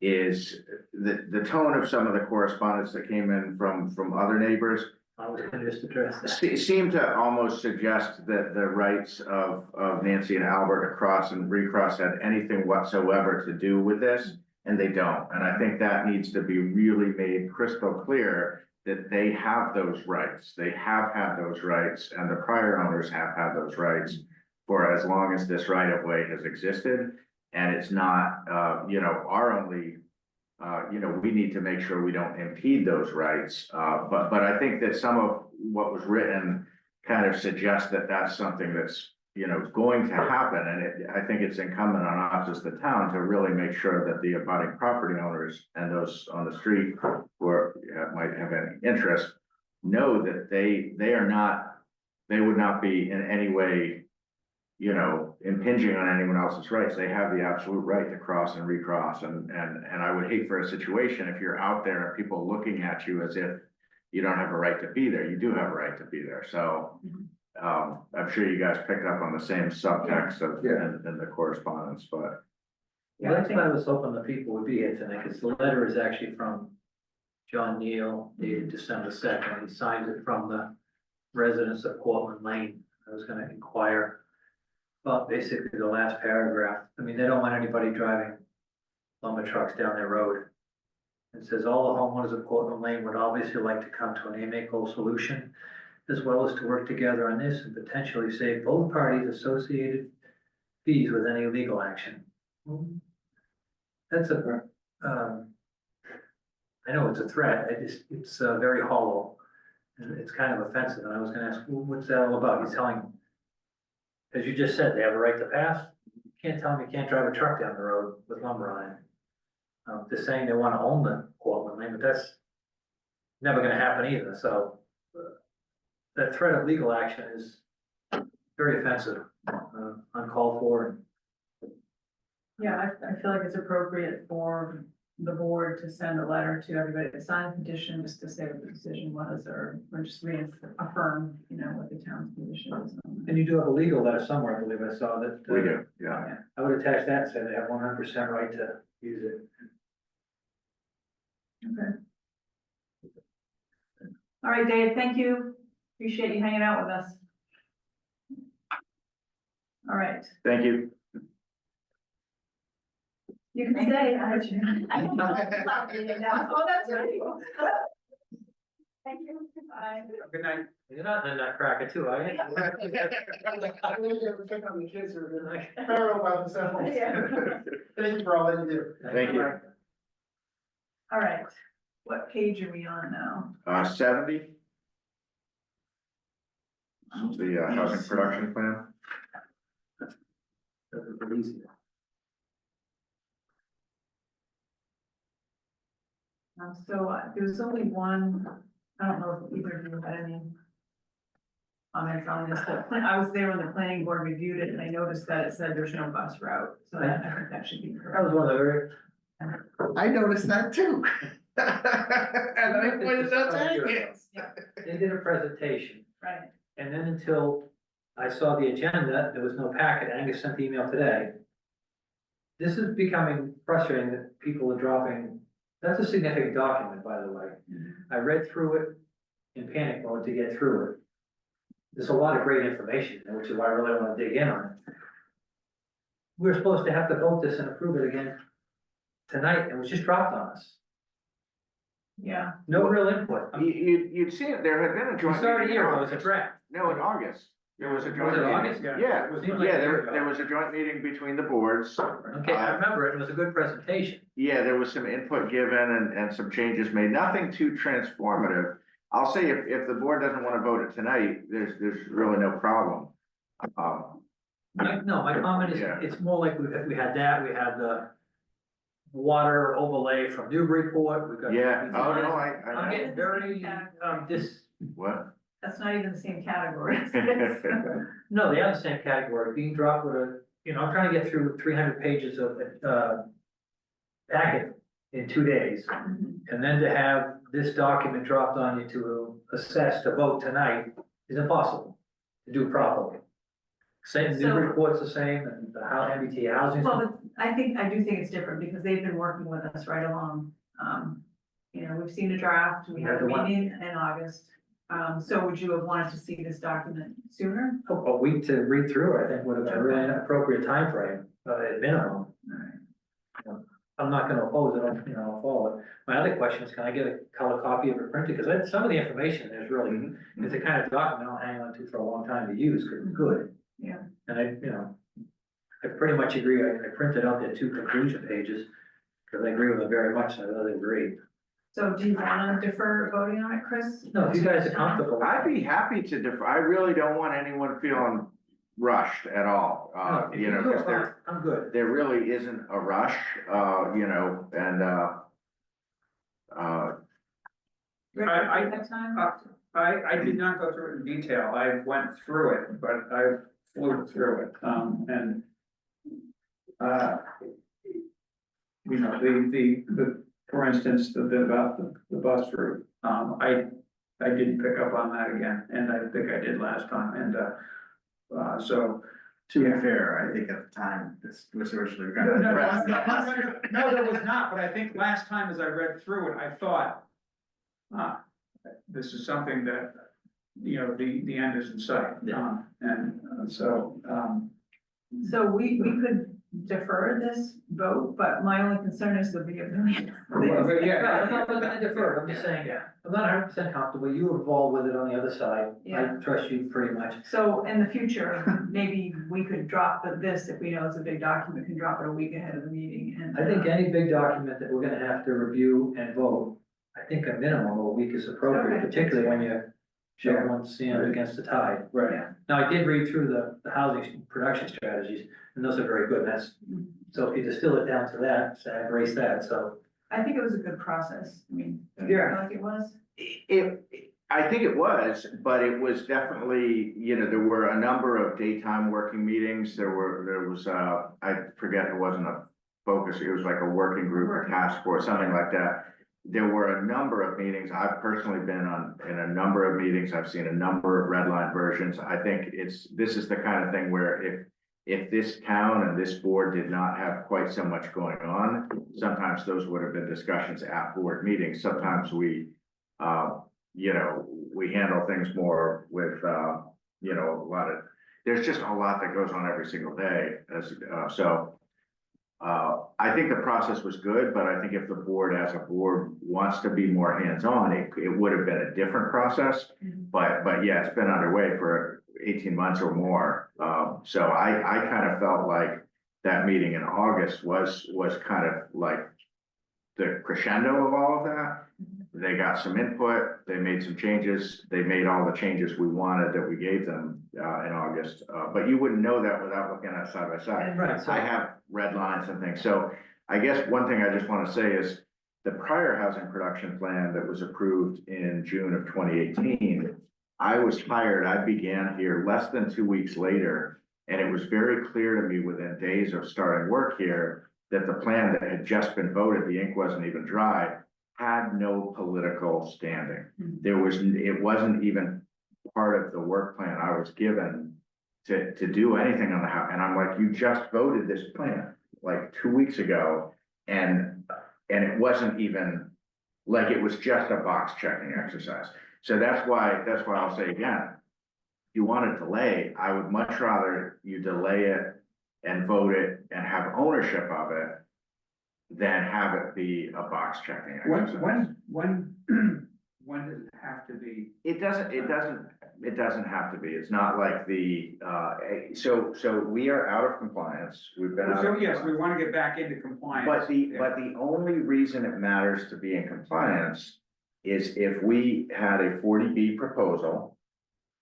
is the tone of some of the correspondence that came in from other neighbors. I was gonna just address that. Seem to almost suggest that the rights of Nancy and Albert across and recross had anything whatsoever to do with this, and they don't. And I think that needs to be really made crystal clear that they have those rights. They have had those rights, and the prior owners have had those rights for as long as this right of way has existed. And it's not, our only, we need to make sure we don't impede those rights. But I think that some of what was written kind of suggests that that's something that's, going to happen. And I think it's incumbent on us as the town to really make sure that the abutting property owners and those on the street who might have any interest know that they would not be in any way impinging on anyone else's rights. They have the absolute right to cross and recross. And I would hate for a situation if you're out there and people looking at you as if you don't have a right to be there. You do have a right to be there. So I'm sure you guys picked up on the same subtext of in the correspondence, but. Well, that's why I was hoping the people would be here tonight, because the letter is actually from John Neal, dated December 2nd. He signs it from the residents of Portland Lane. I was gonna inquire about basically the last paragraph. I mean, they don't want anybody driving lumber trucks down their road. It says, all the homeowners of Portland Lane would obviously like to come to an amicable solution, as well as to work together on this and potentially save both parties associated fees with any legal action. That's I know it's a threat, it's very hollow, and it's kind of offensive, and I was gonna ask, well, what's that all about? He's telling, as you just said, they have a right to pass. You can't tell them you can't drive a truck down the road with lumber on it. They're saying they wanna own the Portland Lane, but that's never gonna happen either, so that threat of legal action is very offensive, uncalled for. Yeah, I feel like it's appropriate for the board to send a letter to everybody that signed the petition, just to say what the decision was, or just reaffirm, what the town's position is. And you do have a legal letter somewhere, I believe I saw that. We do, yeah. I would attach that and say they have 100% right to use it. Okay. All right, Dave, thank you. Appreciate you hanging out with us. All right, Thank you. you can stay. I don't know. Oh, that's right. Thank you. Bye. Good night. You're not in that cracker too, are you? I'm gonna get pick on the kids who are like, thorough about themselves. Yeah. Thank you for all that you do. Thank you. All right, what page are we on now? 70. The housing production plan. There was only one, I don't know if either of you had any comments on this, but I was there when the planning board reviewed it, and I noticed that it said there's no bus route, so I think that should be That correct. was one of the very. I noticed that too. And I pointed out to Angus. They did a presentation, Right, and then until I saw the agenda, there was no packet. Angus sent the email today. This is becoming frustrating that people are dropping. That's a significant document, by the way. I read through it. in panic mode to get through it. There's a lot of great information, which is why I really want to dig in on it. We're supposed to have to vote this and approve it again tonight, and it was just dropped on us. Yeah, No real input. You'd see it, there had been a We joint. started meeting in here, it was a August. draft. No, in August, there was a joint Was it meeting. August? Yeah, It seemed like yeah, a year there ago. was a joint meeting between the boards. Okay, I remember it, it was a good presentation. Yeah, there was some input given and some changes made, nothing too transformative. I'll say if the board doesn't want to vote it tonight, there's really no problem. My comment is, Yeah. it's more like we had that, we had the water overlay from Newburyport, we got. Yeah, oh, no, I'm getting very, what? that's not even the same category. no, they are the same category, being dropped with a, I'm trying to get through 300 pages of, packet in 2 days. And then to have this document dropped on you to assess, to vote tonight is impossible to do properly. Same, So- Newburyport's the same, and the how MBTA housing. Well, but I do think it's different because they've been working with us right along. We've seen a draft, we had a meeting in August. So would you have wanted to see this document sooner? A week to read through, I think would have been a really appropriate timeframe, at minimum. I'm not gonna oppose it, I'll follow it. My other question is, can I get a color copy of it printed? Because some of the information is really, it's a kind of document I'll hang on to for a long time to use, 'cause it's good. Yeah. And I pretty much agree, I printed out the 2 conclusion pages, because I agree with them very much, and I really agree. So do you want to defer voting on it, Chris? No, if you guys are comfortable. I'd be happy to defer, I really don't want anyone feeling rushed at all, No, if do because it, I'm good. there really isn't a rush, and, Rick, I- you have time? I did not go through it in detail, I went through it, but I flew through it, and. For instance, about the bus route, I didn't pick up on that again, and I think I did last time, and, so. To be fair, I think at the time, this was originally No, gonna. there was not, but I think last time as I read through it, I thought, this is something that, the end is in sight. So, So we could defer this vote, but my only concern is there'll be a million. Well, yeah. I'm not gonna defer, I'm just saying, I'm not 100% comfortable, you were involved with it on the other side, Yeah. I trust you pretty much. So in the future, maybe we could drop this, if we know it's a big document, can drop it a week ahead of the meeting and. I think any big document that we're gonna have to review and vote, I think a minimum of a week is appropriate, Okay. particularly when you're shoveling sand against the tide. Right. Now, I did read through the housing production strategies, and those are very good, so if you distill it down to that, so I embrace that, so. I think it was a good process. I mean, do you Yeah. feel like it was? I think it was, but it was definitely, there were a number of daytime working meetings, there was, I forget, it wasn't a focus, it was like a working group, a task force, something like that. There were a number of meetings, I've personally been in a number of meetings, I've seen a number of red line versions. I think this is the kind of thing where if this town and this board did not have quite so much going on, sometimes those would have been discussions at board meetings. Sometimes we handle things more with, there's just a lot that goes on every single day I think the process was good, but I think if the board as a board wants to be more hands-on, it would have been a different process. But yeah, it's been underway for 18 months or more. So I kind of felt like that meeting in August was kind of like the crescendo of all of that. They got some input, they made some changes, they made all the changes we wanted that we gave them in August. But you wouldn't know that without looking at it side by side. Right, so- I have red lines and things. So I guess one thing I just want to say is the prior housing production plan that was approved in June of 2018, I was hired, I began here less than 2 weeks later, and it was very clear to me within days of starting work here that the plan that had just been voted, the ink wasn't even dry, had no political standing. It wasn't even part of the work plan I was given to do anything on the house. And I'm like, you just voted this plan like 2 weeks ago, and it wasn't even like, it was just a box checking exercise. So that's why I'll say again, if you want to delay, I would much rather you delay it and vote it and have ownership of it than have it be a box checking exercise. When does it have to be? It doesn't have to be. It's not like so we are out of compliance. We've been out So of yes, we compliance. want to get back into compliance. But the only reason it matters to be in compliance is if we had a 40B proposal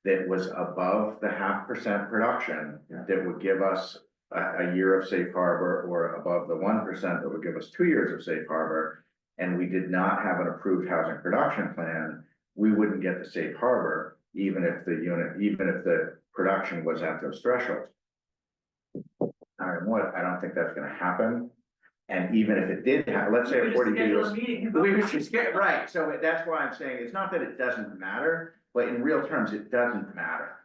that was above the 0.5% production, that would give us a year of safe harbor, or above the 1% that would give us 2 years of safe harbor, and we did not have an approved housing production plan, we wouldn't get the safe harbor, even if the production was at those thresholds. I don't think that's gonna happen. And even if it did happen, let's say a 40B was. We should just get, right, so that's why I'm saying, it's not that it doesn't matter, but in real terms, it doesn't matter.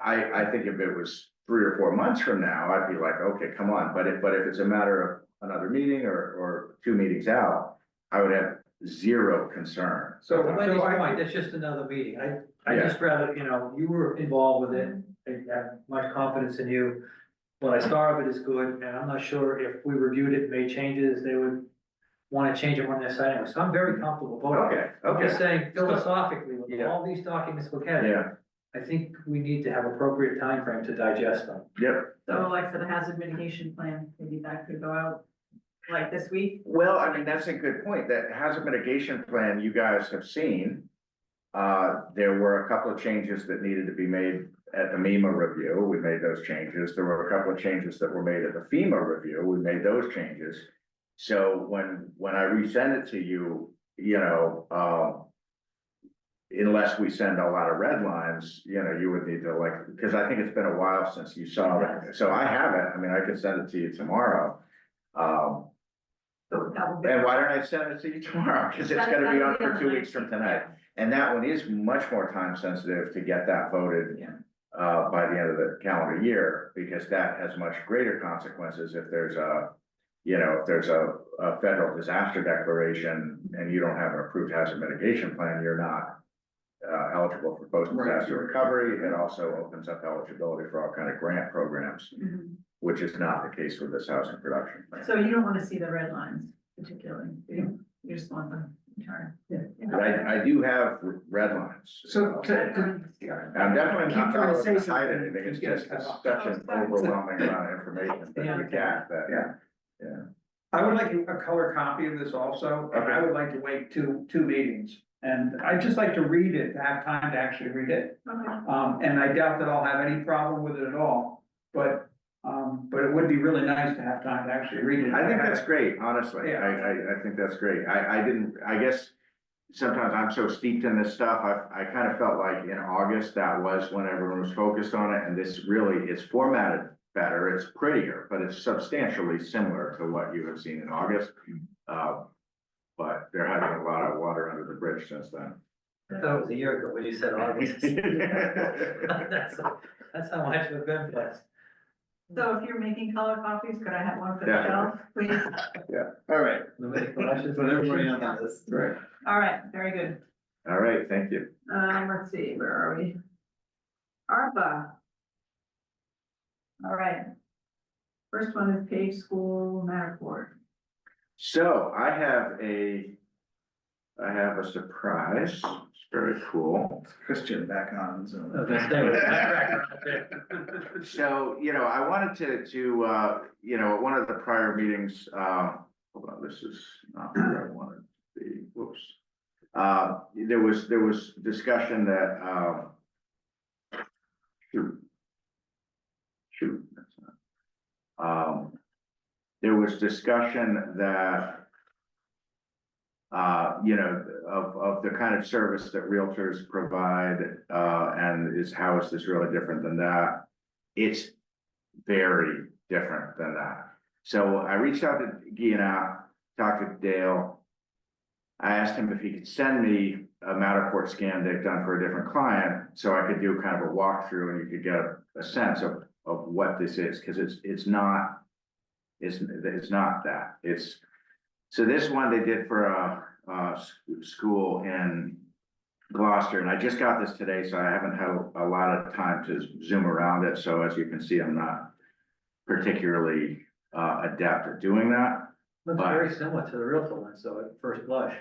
I think if it was 3 or 4 months from now, I'd be like, okay, come on, but if it's a matter of another meeting or 2 meetings out, I would have zero concern. So Wendy's point, that's just another meeting. I just rather, you were involved with it. I have much confidence in you. What I saw of it is good, and I'm not sure if we reviewed it and made changes, they would want to change it on their side anyway. So I'm very comfortable voting. I'm just saying philosophically, with all these documents we're getting, I think we need to have appropriate time frame to digest them. Yep. So like for the hazard mitigation plan, maybe that could go out like this week? Well, I mean, that's a good point. That hazard mitigation plan you guys have seen. There were a couple of changes that needed to be made at the MEMA review. We made those changes. There were a couple of changes that were made at the FEMA review. We made those changes. So when I resend it to you, unless we send a lot of red lines, you would need to because I think it's been a while since you saw that. So I have it. I mean, I could send it to you tomorrow. And why don't I send it to you tomorrow? Because it's gonna be on for 2 weeks from tonight. And that one is much more time sensitive to get that voted by the end of the calendar year, because that has much greater consequences if there's a federal disaster declaration and you don't have an approved hazard mitigation plan, you're not eligible for post-disaster recovery. It also opens up eligibility for all kind of grant programs, which is not the case with this housing production plan. So you don't want to see the red lines particularly, you just want them entire. But I do have red lines. So I'm definitely not trying to hide anything. It's just such an overwhelming amount of information that you get that. I would like a color copy of this also, and I would like to wait two meetings. And I'd just like to read it, to have time to actually read it. And I doubt that I'll have any problem with it at all, but it would be really nice to have time to actually read it. I think that's great, honestly. I think that's great. I guess sometimes I'm so steeped in this stuff, I kind of felt like in August, that was when everyone was focused on it, and this really is formatted better, it's prettier, but it's substantially similar to what you have seen in August. But there has been a lot of water under the bridge since then. I thought it was a year ago when you said August. That's how much of a been place. So if you're making color copies, could I have one for the Definitely. shelf, please? All right. Put everybody on that list. Right. All right, very good. All right, thank you. Let's see, where are we? ARPA. All right. First one is Page School Matterport. So I have a surprise. It's very cool. Christian back on Zoom. So, I wanted to at one of the prior meetings, hold on, this is not where I wanted to be, whoops. There was discussion that, that's not. There was discussion that, of the kind of service that realtors provide, and how is this really different than that? It's very different than that. So I reached out to Gina, talked to Dale. I asked him if he could send me a Matterport scan they've done for a different client, so I could do kind of a walkthrough and you could get a sense of what this is, because it's not that. So this one they did for a school in Gloucester, and I just got this today, so I haven't had a lot of time to zoom around it, so as you can see, I'm not particularly adept at doing that. Looks very similar to the realtor one, so at first blush.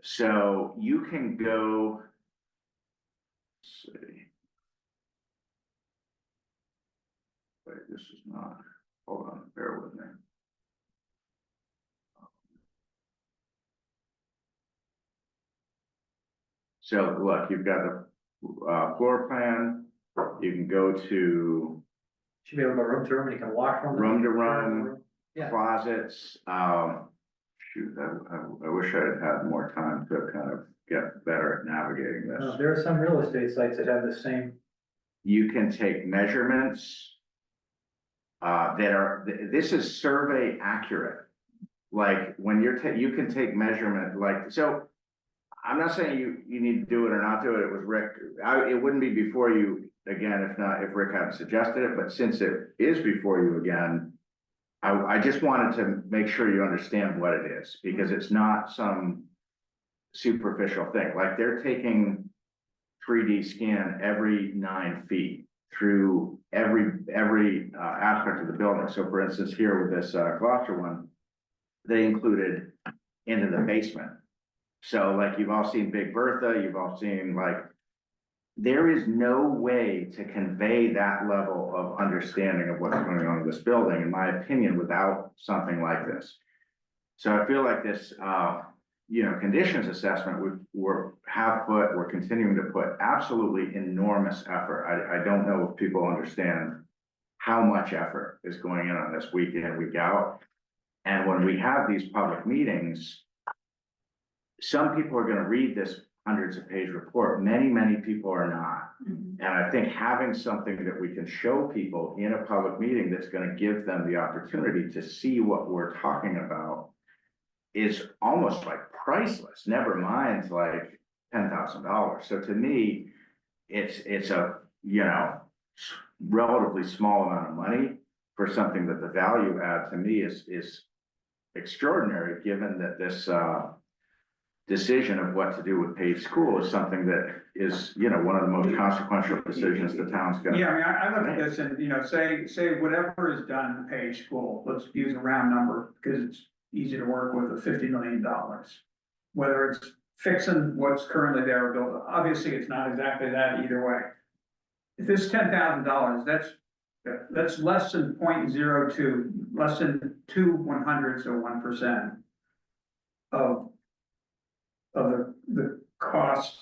So you can go. Let's see. Wait, this is not, hold on, bear with me. So look, you've got the floor plan, you can go to Should be able to go room to room, and you can walk from. room to room, Yeah. closets, shoot, I wish I had had more time to kind of get better at navigating this. There are some real estate sites that have the same. You can take measurements. That are, this is survey accurate. Like when you can take measurement, like, so. I'm not saying you need to do it or not do it, it was Rick, it wouldn't be before you again, if Rick hadn't suggested it, but since it is before you again. I just wanted to make sure you understand what it is, because it's not some superficial thing, like they're taking 3D scan every 9 feet through every aspect of the building. So for instance, here with this Gloucester one, they included into the basement. So like you've all seen Big Bertha, you've all seen like, there is no way to convey that level of understanding of what's going on in this building, in my opinion, without something like this. So I feel like this, conditions assessment, we're continuing to put absolutely enormous effort. I don't know if people understand how much effort is going in on this week in, week out. And when we have these public meetings, some people are gonna read this hundreds of page report, many people are not. And I think having something that we can show people in a public meeting that's gonna give them the opportunity to see what we're talking about is almost like priceless, never mind like $10,000. So to me, it's a, relatively small amount of money for something that the value add to me is extraordinary, given that this, decision of what to do with paid school is something that is, one of the most consequential decisions the town's gonna. Yeah, I mean, I look at this and, say whatever is done in paid school, let's use a round number, because it's easy to work with, of $50 million. Whether it's fixing what's currently there or built, obviously it's not exactly that either way. If it's $10,000, that's less than 0.02, less than 0.02% of the cost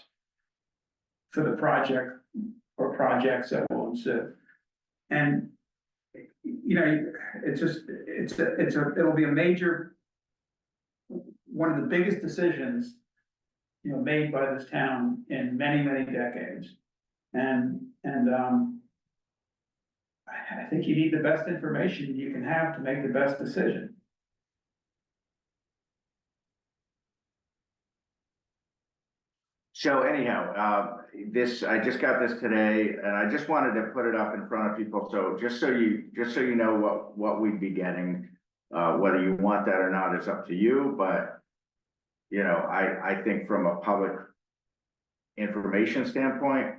for the project or projects that will ensue. And, it'll be a major, one of the biggest decisions, made by this town in many decades. And I think you need the best information you can have to make the best decision. So anyhow, I just got this today, and I just wanted to put it up in front of people, so just so you know what we'd be getting, whether you want that or not is up to you, but I think from a public information standpoint,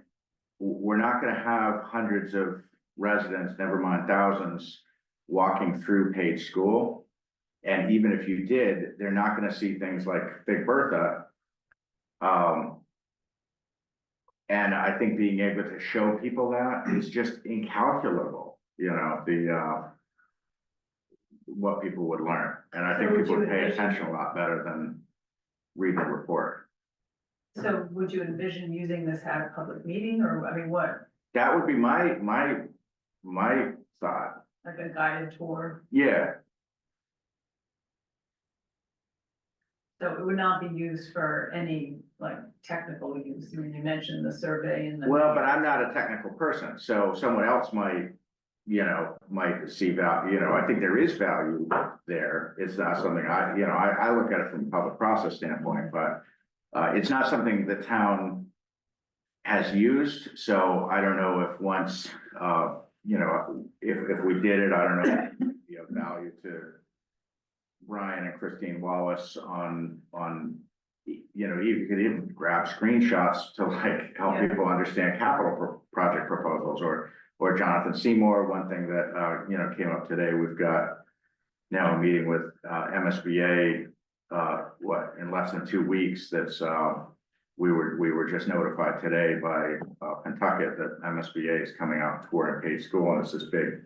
we're not gonna have hundreds of residents, never mind thousands, walking through paid school. And even if you did, they're not gonna see things like Big Bertha. And I think being able to show people that is just incalculable, what people would learn. And I think people would pay attention a lot better than read the report. So would you envision using this at a public meeting, or, I mean, what, That would be my thought. like a guided tour? Yeah, So it would not be used for any, like, technical use. I mean, you mentioned the survey and the. well, but I'm not a technical person, so someone else might see value, I think there is value there. It's not something I look at it from a public process standpoint, but it's not something the town has used, so I don't know if once, if we did it, I don't know, if it would be of value to Brian and Christine Wallace on you know, you could even grab screenshots to like help Yeah. people understand project proposals, or Jonathan Seymour. One thing that, you know, came up today, we've got now a meeting with, MSBA, in less than 2 weeks. That's, we were just notified today by, Pentucket that MSBA is coming out and touring Page School, and it's this big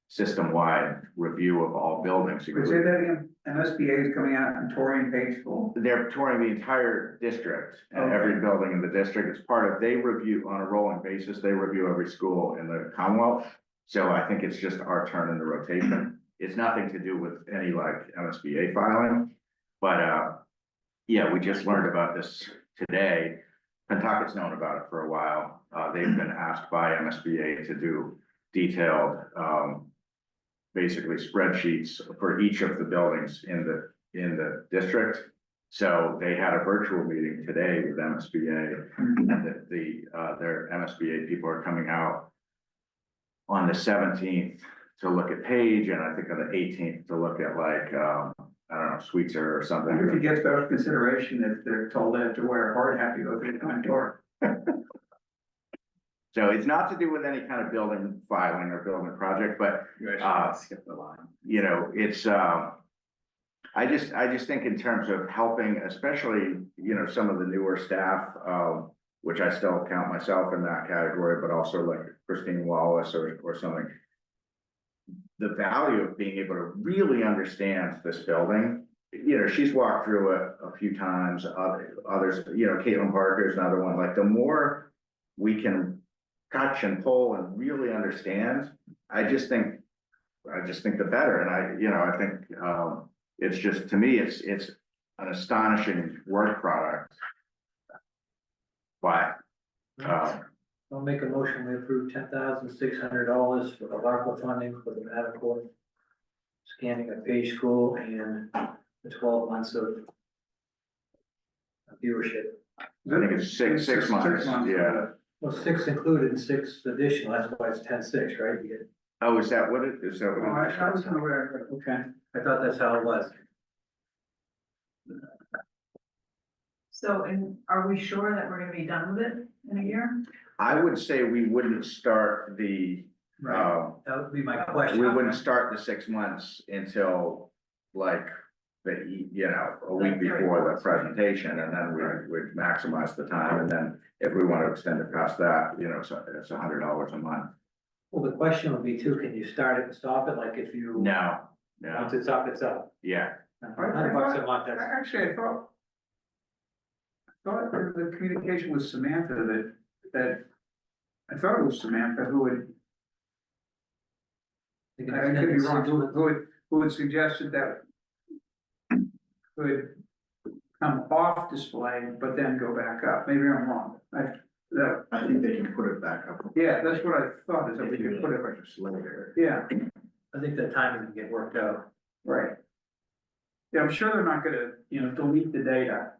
system-wide review of all buildings. Would say that again, MSBA is coming out and touring Page School? They're touring the entire district and Okay. every building in the district. It's part of, they review on a rolling basis, they review every school in the Commonwealth. So I think it's just our turn in the rotation. It's nothing to do with any like MSBA filing. But, yeah, we just learned about this today. Pentucket's known about it for a while. They've been asked by MSBA to do detailed, basically spreadsheets for each of the buildings in the district. So they had a virtual meeting today with MSBA, and their MSBA people are coming out on the 17th to look at Page, and I think on the 18th to look at like, I don't know, Sweetser or something. I wonder if he gets better consideration if they're told they have to wear a hard hat to go through the front door. So it's not to do with any kind of building filing or building project, but Skip the line. you know, it's, I just think in terms of helping, especially, you know, some of the newer staff, which I still count myself in that category, but also like Christine Wallace or something. The value of being able to really understand this building, you know, she's walked through it a few times, others, you know, Caitlin Parker is another one. Like the more we can touch and pull and really understand, I just think the better. And I think, it's just, to me, it's an astonishing work product. But, I'll make a motion to approve $10,600 for the ARPA funding for the Matterport scanning of Page School and the 12 months of viewership. I think it's six months, yeah. Well, 6 included and 6 additional, that's why it's 10-6, right? You get- Oh, is that what it is? That Oh, what it is? I was aware. Okay, I thought that's how it was. So, and are we sure that we're gonna be done with it in a year? I would say we wouldn't start That would be my question. we wouldn't start the 6 months until like you know, a week before the presentation, and then we'd maximize the time. And then if we want to extend it past that, you know, so it's $100 a month. Well, the question would be too, can you start it and stop it? Like if you. No, Once it's up, it's up. yeah. $100 a month, that's. Actually, I thought the communication with Samantha that I thought it was Samantha who would, I could be wrong, who had suggested that could come off display, but then go back up. Maybe I'm wrong. I think they can put it back up. Yeah, that's what I thought, is that we could put it, Just later. yeah, I think the timing can get worked out. right. Yeah, I'm sure they're not gonna, you know, delete the data,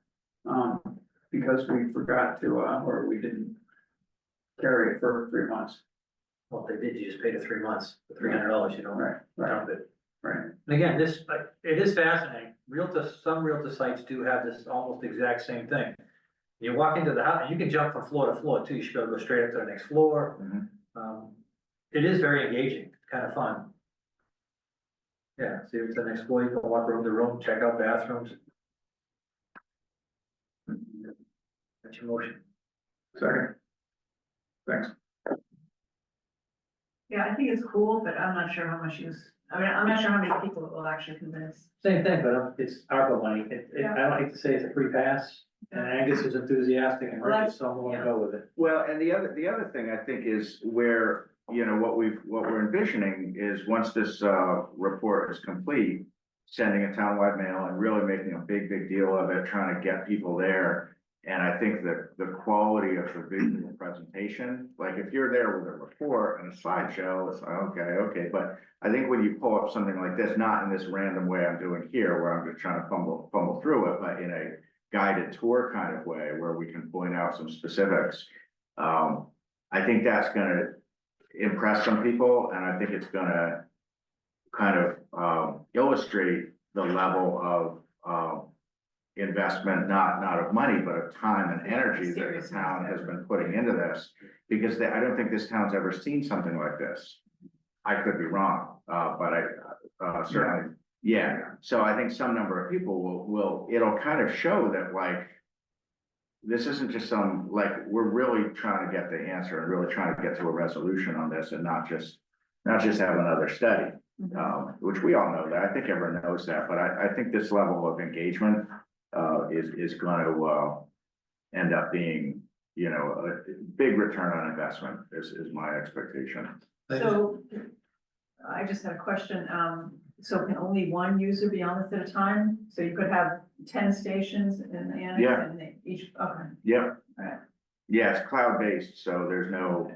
because we forgot to, or we didn't carry it for 3 months. Well, if they did, you just paid it 3 months, for $300, you know, Right, dump it. right. And again, this, it is fascinating. Some realtor sites do have this almost exact same thing. You walk into the house, and you can jump from floor to floor too. You should be able to go straight up to the next floor. It is very engaging, kind of fun. Yeah, see if it's the next floor, you can walk room to room, check out bathrooms. That's your motion. Second. Thanks. Yeah, I think it's cool, but I'm not sure how much use, I mean, I'm not sure how many people it will actually convince. Same thing, but it's ARPA money. Yeah. I don't like to say it's a free pass, and Angus is enthusiastic and Well, Rick that's- is so willing to yeah. go with it. Well, and the other thing I think is where, you know, what we're envisioning is once this report is complete, sending a townwide mail and really making a big deal of it, trying to get people there. And I think that the quality of the visual presentation, like if you're there with a report and a slideshow, it's like, okay. But I think when you pull up something like this, not in this random way I'm doing here, where I'm just trying to fumble through it, but in a guided tour kind of way where we can point out some specifics. I think that's gonna impress some people, and I think it's gonna kind of illustrate the level of investment, not of money, but of time and energy that the town has been putting into this. Because I don't think this town's ever seen something like this. I could be wrong, but I certainly, yeah. So I think some number of people it'll kind of show that like, this isn't just some, like, we're really trying to get the answer and really trying to get to a resolution on this and not just have another study. Which we all know that, I think everyone knows that, but I think this level of engagement is going to end up being, you know, a big return on investment is my expectation. So I just had a question. So can only one user be on this at a time? So you could have 10 stations in the annex Yeah. and they each, okay, Yep. Right. Yeah, it's cloud-based, so there's no,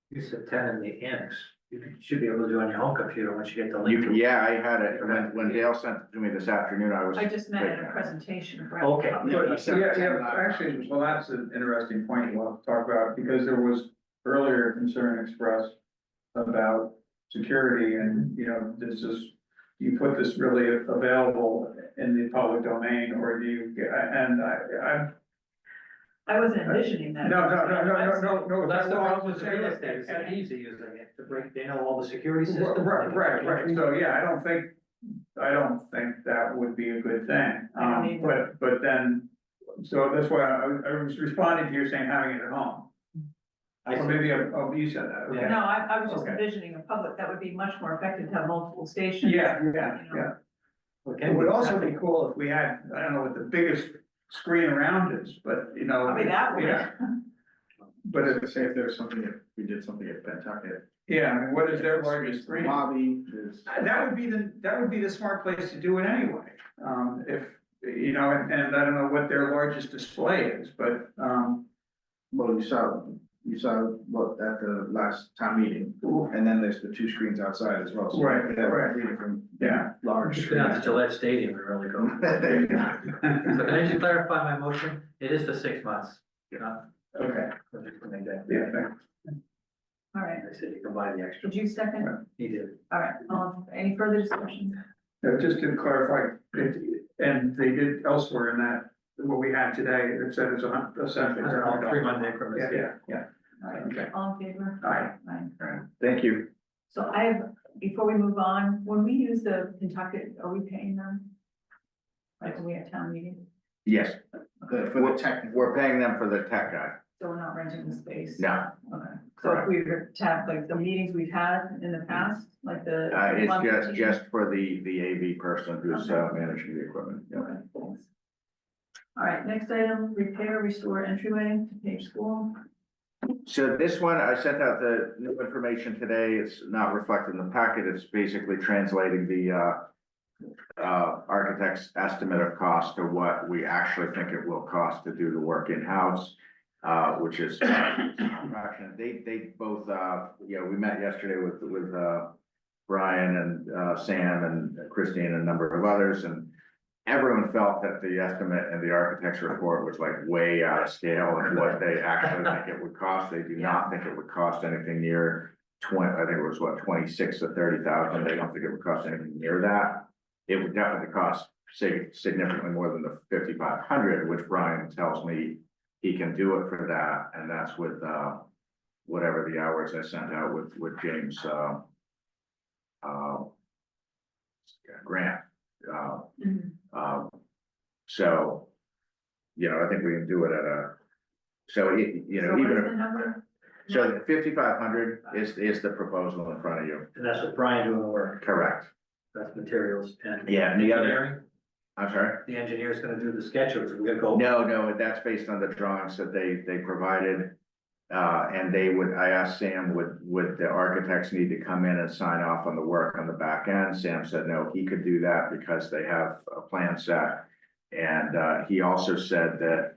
You said 10 in the annex. You should be able to do it on your home computer once you get the link. to it. yeah, I had it, when Dale sent it to me this afternoon, I just meant in a presentation. for Okay. Actually, well, that's an interesting point we'll have to talk about, because there was earlier concern expressed about security and, you know, this is, you put this really available in the public domain, or do you, and I wasn't envisioning that. no, Well, that's the well, problem with I'm real saying estate, it's that- not easy using it to break, they know all the security systems. Right, so, yeah, I don't think that would be a good thing, I don't either. but then, so that's why I was responding to you saying having it at home. Or maybe, you said that, okay. No, I was just Okay. envisioning a public, that would be much more effective to have multiple stations. Yeah. you know. It would also be cool if we had, I don't know what the biggest screen around is, but you know. Probably that would. Yeah. But it's, Say if there's something, if we did something at Pentucket. yeah, I mean, what is their largest screen? Lobby, there's. That would be the smart place to do it anyway. If, you know, and I don't know what their largest display is, but, Well, you saw what at the last town meeting, and then there's the two screens outside as well. So Right, we have right. 3 different yeah. large Just go down to screens. Gillette Stadium and really go. There you go. So can I just clarify my motion? It is for 6 months. Not- Okay, I'm just gonna make that. yeah, thanks. All right, I said you can buy the extra. did you second? He did. All right, any further discussion? Just to clarify, and they did elsewhere in that, what we had today, it said it's essentially. 3-month increments. Yeah. All right, Okay. all in favor? Aye. Aye. thank you. So before we move on, when we use the Kentucky, are we paying them? Like when we have town meeting, Yes, For the technical. we're paying them for the tech guy. so we're not renting the space? No. Okay, so if we were to have like the meetings we've had in the past, like the. It's just for the AV person who's managing the equipment. Yeah. Okay, thanks. All right, next item, repair, restore entryway to Page School. So this one, I sent out the new information today. It's not reflected in the packet. It's basically translating the architect's estimate of cost to what we actually think it will cost to do the work in-house, which is fraction. They both, we met yesterday with Brian and Sam and Christine and a number of others, and everyone felt that the estimate and the architect's report was like way out of scale of what they actually think it would cost. They do not think it would cost anything near 20, I think it was what, 26 to 30,000. They don't think it would cost anything near that. It would definitely cost significantly more than the 5,500, which Brian tells me he can do it for that. And that's with, whatever the hours I sent out with James, Grant. So, I think we can do it at a, so, So what is even the if, number? so 5,500 is the proposal in front of you. And that's with Brian doing the work. Correct. That's materials and. Yeah, and the other- engineering. I'm sorry? The engineer's gonna do the sketch, or we're gonna go. No, that's based on the drawings that they provided. And I asked Sam, would the architects need to come in and sign off on the work on the back end? Sam said, no, he could do that because they have a plan set. And, he also said that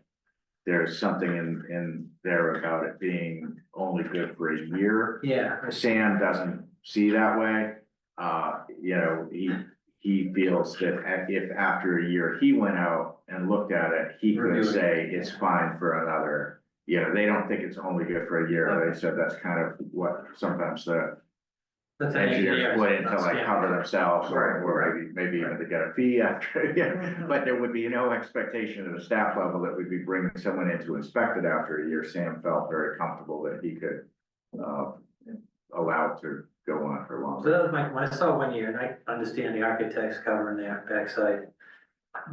there's something in there about it being only good for a year. Yeah. Sam doesn't see that way. He feels that if after a year he went out and looked at it, he could Review it. say it's fine for another. They don't think it's only good for a year. They said that's kind of what sometimes the That's an engineers put in to not like standard. cover themselves, Right, or maybe even to get a fee after, yeah. But there would be no expectation at a staff level that we'd be bringing someone in to inspect it after a year. Sam felt very comfortable that he could, allow to go on for So longer. that was when I saw 1 year, and I understand the architects covering their backside.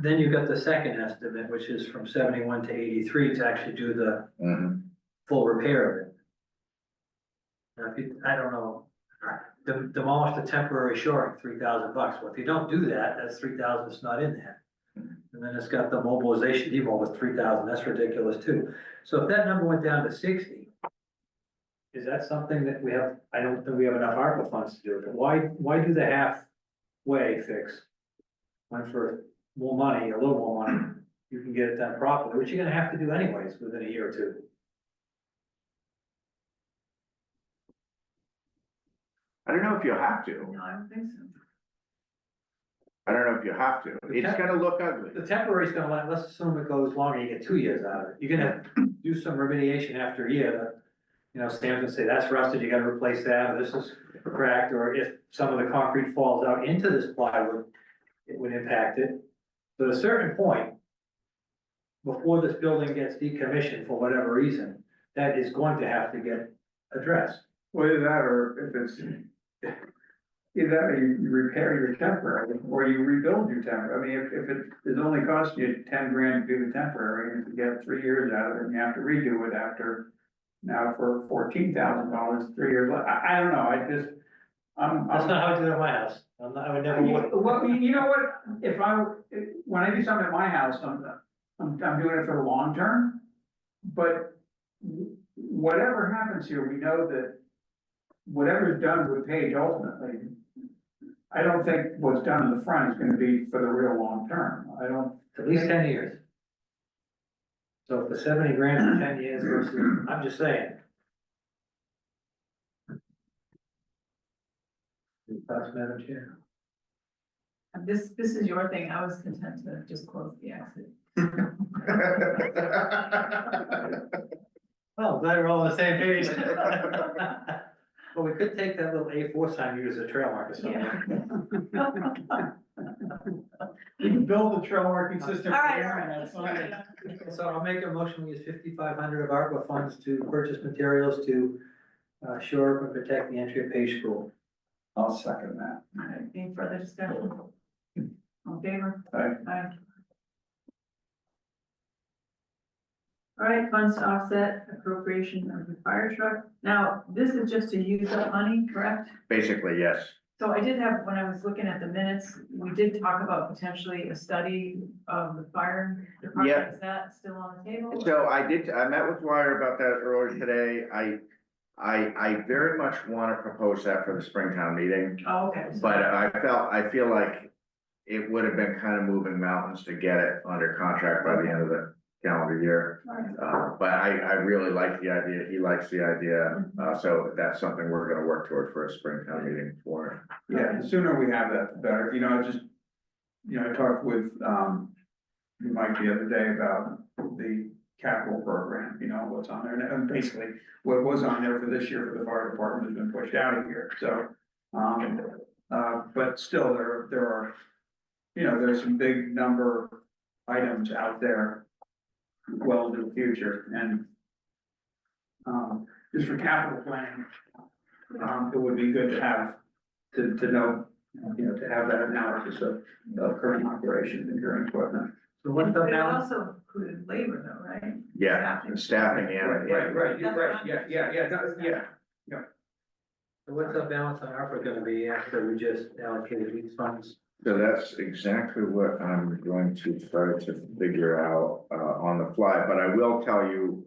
Then you got the second estimate, which is from 71 to 83 to actually do the Mhm. full repair of it. Now, if you, I don't know, demolish the temporary shoring, $3,000. Well, if you don't do that, that's 3,000, it's not in there. And then it's got the mobilization, demob with 3,000, that's ridiculous too. So if that number went down to 60, is that something that we have, I don't think we have enough ARPA funds to do it, but why do the halfway fix? When for more money, a little more money, you can get it done properly, which you're gonna have to do anyways within a year or two. I don't know if you have to. No, I don't think so. I don't know if you have to. It's gonna look ugly. The temporary's gonna let, let's assume it goes longer, you get 2 years out of it, you're gonna do some remediation after a year. You know, Sam's gonna say, that's rusted, you gotta replace that, or this is cracked, or if some of the concrete falls out into this plywood, it would impact it. But at a certain point, before this building gets decommissioned for whatever reason, that is going to have to get addressed. Whether that or if it's, either that or you repair your temporary or you rebuild your temporary. I mean, if it is only costing you 10 grand to do the temporary, and if you get 3 years out of it and you have to redo it after, now for $14,000, 3 years, I don't know, I just, That's not how I do it at my house, I would never would. Well, you know what, when I do something at my house, I'm doing it for the long term. But whatever happens here, we know that whatever's done with Page ultimately, I don't think what's done in the front is gonna be for the real long term. I don't. At least 10 years. So if the 70 grand for 10 years versus, I'm just saying. Any thoughts, Madam Chair? This is your thing. I was content to just close the exit. Well, glad we're all on the same page. Well, we could take that little A4 sign, use as a trail marker somewhere. You can build a trail marking system. All right, there, all and right. that's fine. So I'll make a motion, we use 5,500 of ARPA funds to purchase materials to shore up and protect the entry of Page School. I'll second that. All right, any further discussion? All in favor? Aye. Aye. All right, funds to offset appropriation of the fire truck. Now, this is just to use up money, correct? Basically, yes. So I did have, when I was looking at the minutes, we did talk about potentially a study of the fire department. Yeah. Is that still on the table? So I met with Dwyer about that earlier today. I very much want to propose that for the Springtown meeting. Oh, okay. So- But I feel like it would have been kind of moving mountains to get it under contract by the end of the calendar year. All right. But I really like the idea, he likes the idea, so that's something we're gonna work toward for a Springtown meeting for. Yeah, the sooner we have that, the better, you know, just, you know, I talked with, Mike the other day about the capital program, you know, what's on there, and basically, what was on there for this year for the fire department has been pushed out of here, so. But still, there are, you know, there's some big number items out there well into the future, and just for capital planning, it would be good to have, to know, you know, to have that analysis of current operations and current equipment. So what's the But it balance? also included labor though, right? Yeah, staffing and. Right, yeah, So what's the balance on ARPA gonna be after we just allocated these funds? So that's exactly what I'm going to try to figure out, on the fly, but I will tell you,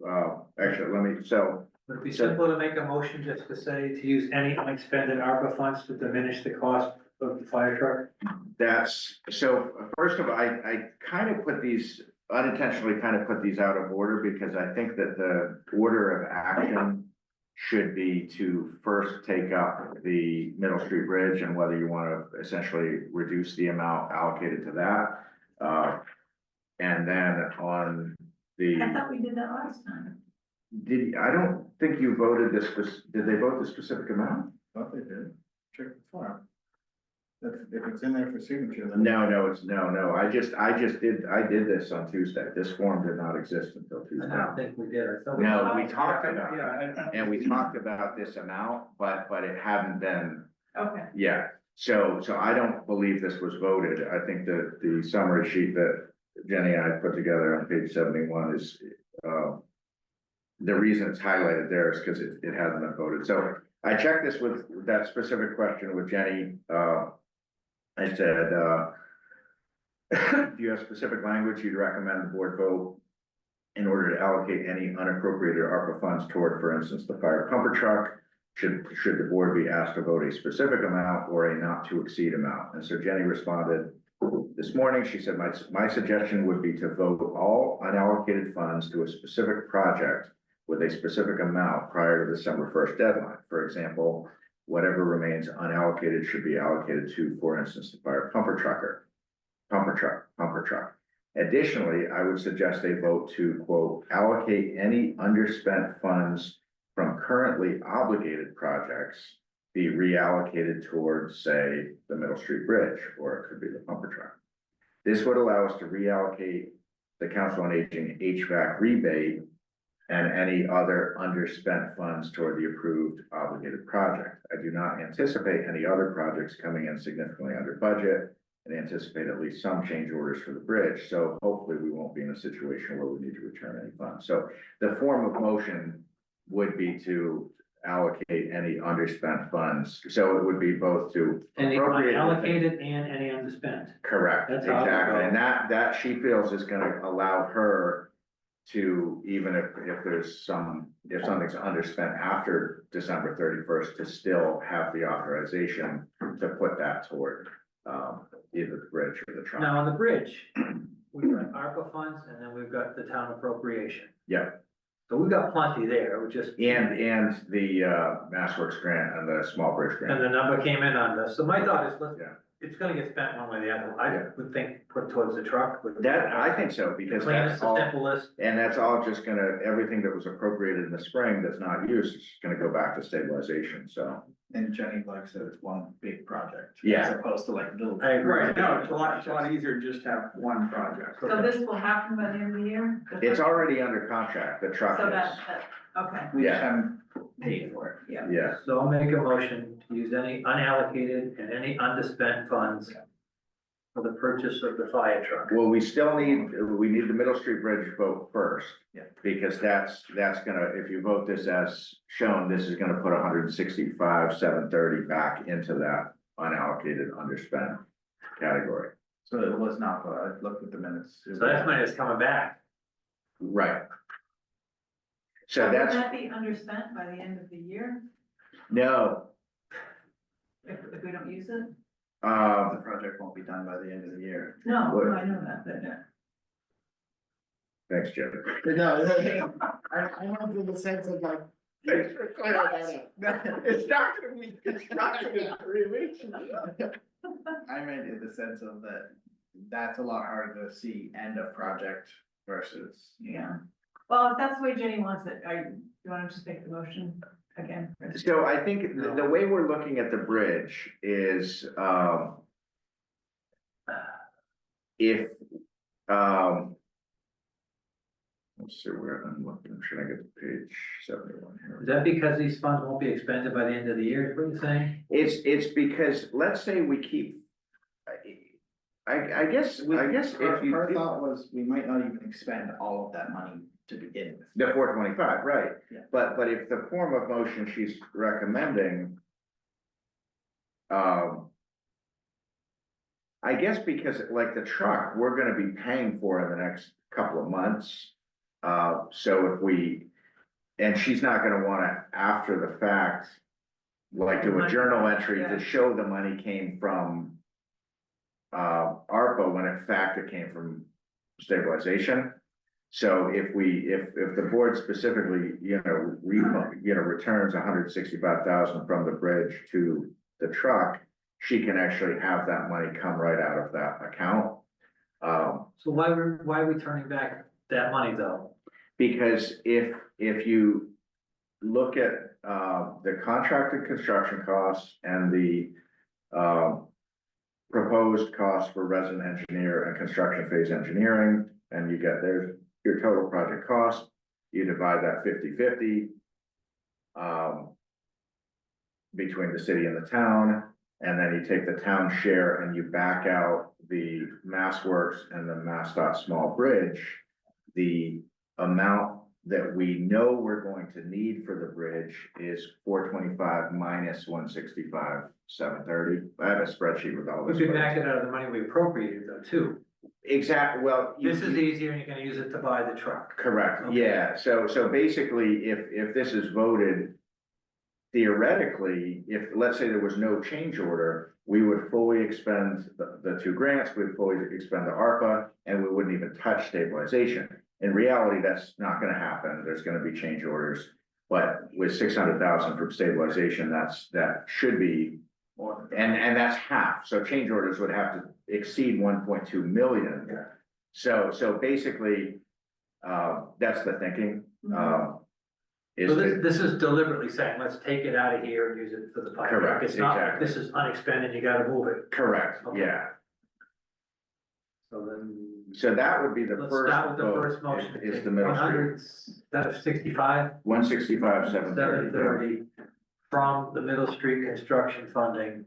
actually, Would it be simple to make a motion just to say to use any unexpended ARPA funds to diminish the cost of the fire truck? First of all, I kind of unintentionally put these out of order because I think that the order of action should be to first take up the Middle Street Bridge and whether you want to essentially reduce the amount allocated to that. And then on the. I thought we did that last time. I don't think you voted did they vote the specific amount? Thought they did. check the form. If it's in there for signature, then. No, I did this on Tuesday. This form did not exist until I Tuesday. don't think we did. I thought No, we talked about it, Yeah, and we talked about this amount, but it hadn't been, Okay, yeah. So I don't believe this was voted. I think that the summary sheet that Jenny and I put together on page 71 is, the reason it's highlighted there is because it hasn't been voted. So I checked this with that specific question with Jenny. I said, do you have specific language you'd recommend the board vote in order to allocate any unappropriated ARPA funds toward, for instance, the fire pumper truck? Should the board be asked to vote a specific amount or a not to exceed amount? And so Jenny responded this morning. She said, my suggestion would be to vote all unallocated funds to a specific project with a specific amount prior to December 1st deadline. For example, whatever remains unallocated should be allocated to, for instance, the fire pumper truck. Additionally, I would suggest a vote to, quote, allocate any underspent funds from currently obligated projects be reallocated towards, say, the Middle Street Bridge, or it could be the pumper truck. This would allow us to reallocate the Council on Aging HVAC rebate and any other underspent funds toward the approved obligated project. I do not anticipate any other projects coming in significantly under budget and anticipate at least some change orders for the bridge. So hopefully we won't be in a situation where we need to return any funds. So the form of motion would be to allocate any underspent funds. So it would be both to any appropriate. allocated and any underspent. Correct, That's how it exactly. would And that she feels is gonna allow her to, even if there's if something's underspent after December 31st, to still have the authorization to put that toward either the bridge or the truck. Now, on the bridge, we've got ARPA funds and then we've got the town appropriation. Yeah, So we've got plenty there, we just. and the MassWorks grant and the small bridge And grant. the number came in on this, so my thought is, Yeah. it's gonna get spent one way or the other, I would think put towards the truck. That, I think so, The because cleanest, that's the all, simplest, and that's all just gonna, everything that was appropriated in the spring that's not used, is gonna go back to stabilization, so. And Jenny likes that it's one big project. Yeah. As opposed to like little. I agree. right, no, it's a lot easier to just have one project. so this will happen by the end of the year? It's already under contract, the truck So is, that, okay, We just Yeah. haven't paid for it. yeah. yeah. so I'll make a motion to use any unallocated and any underspent funds for the purchase of the fire truck. Well, we need the Middle Street Bridge vote first. Yeah. Because that's gonna, if you vote this as shown, this is gonna put 165,730 back into that unallocated underspent category. So it was not, I looked at the minutes. So that's money that's coming back. Right. So Will that's, that be underspent by the end of the year, no, if we don't use it? The project won't be done by the end of the year. No, What? no, I know that, but, thanks, Jim. No, I went through the sense of like. Thanks for clearing that up. It's not gonna be constructed in 3 weeks. I meant in the sense of that's a lot harder to see end of project versus. yeah. Well, if that's the way Jenny wants it, you wanna just make the motion again? Chris? So I think the way we're looking at the bridge is, if, let's see where I'm looking, should I get to page 71 Is here? that because these funds won't be expended by the end of the year, is what you're saying? It's because, let's say we keep, I guess if you. Her thought was, we might not even expend all of that money to begin with. The 425, right, Yeah. but if the form of motion she's recommending. I guess because like the truck, we're gonna be paying for in the next couple of months. So if we, and she's not gonna wanna, after the fact, like do a journal entry to show the money came from. ARPA, when in fact it came from stabilization. So if the board specifically, returns 165,000 from the bridge to the truck, she can actually have that money come right out of that account. So why are we turning back that money though? Because if you look at the contracted construction costs and the, proposed cost for resident engineer and construction phase engineering, and you get there's your total project cost. You divide that 50-50 between the city and the town, and then you take the town share and you back out the Mass Works and the MassDOT small bridge. The amount that we know we're going to need for the bridge is 425 minus 165, 730. I have a spreadsheet with all We this. could back it out of the money we appropriated though, too. Exactly, well. This is easier and you're gonna use it to buy the truck. Correct, Okay. yeah, so basically, if this is voted, theoretically, if, let's say there was no change order, we would fully expend the two grants, we'd fully expend the ARPA, and we wouldn't even touch stabilization. In reality, that's not gonna happen, there's gonna be change orders, but with 600,000 from stabilization, that should be, and that's half, so change orders would have to exceed 1.2 million. Yeah. So basically, that's the thinking, is So to- this is deliberately saying, let's take it out of here and use it for the fire truck. Correct, It's not, like exactly. this is unexpended, you gotta move it. correct, Okay. yeah, So then. so that would be the Let's first start with the vote, first motion. is the middle street, 100, that is 65, 165, 730. 730 from the Middle Street construction funding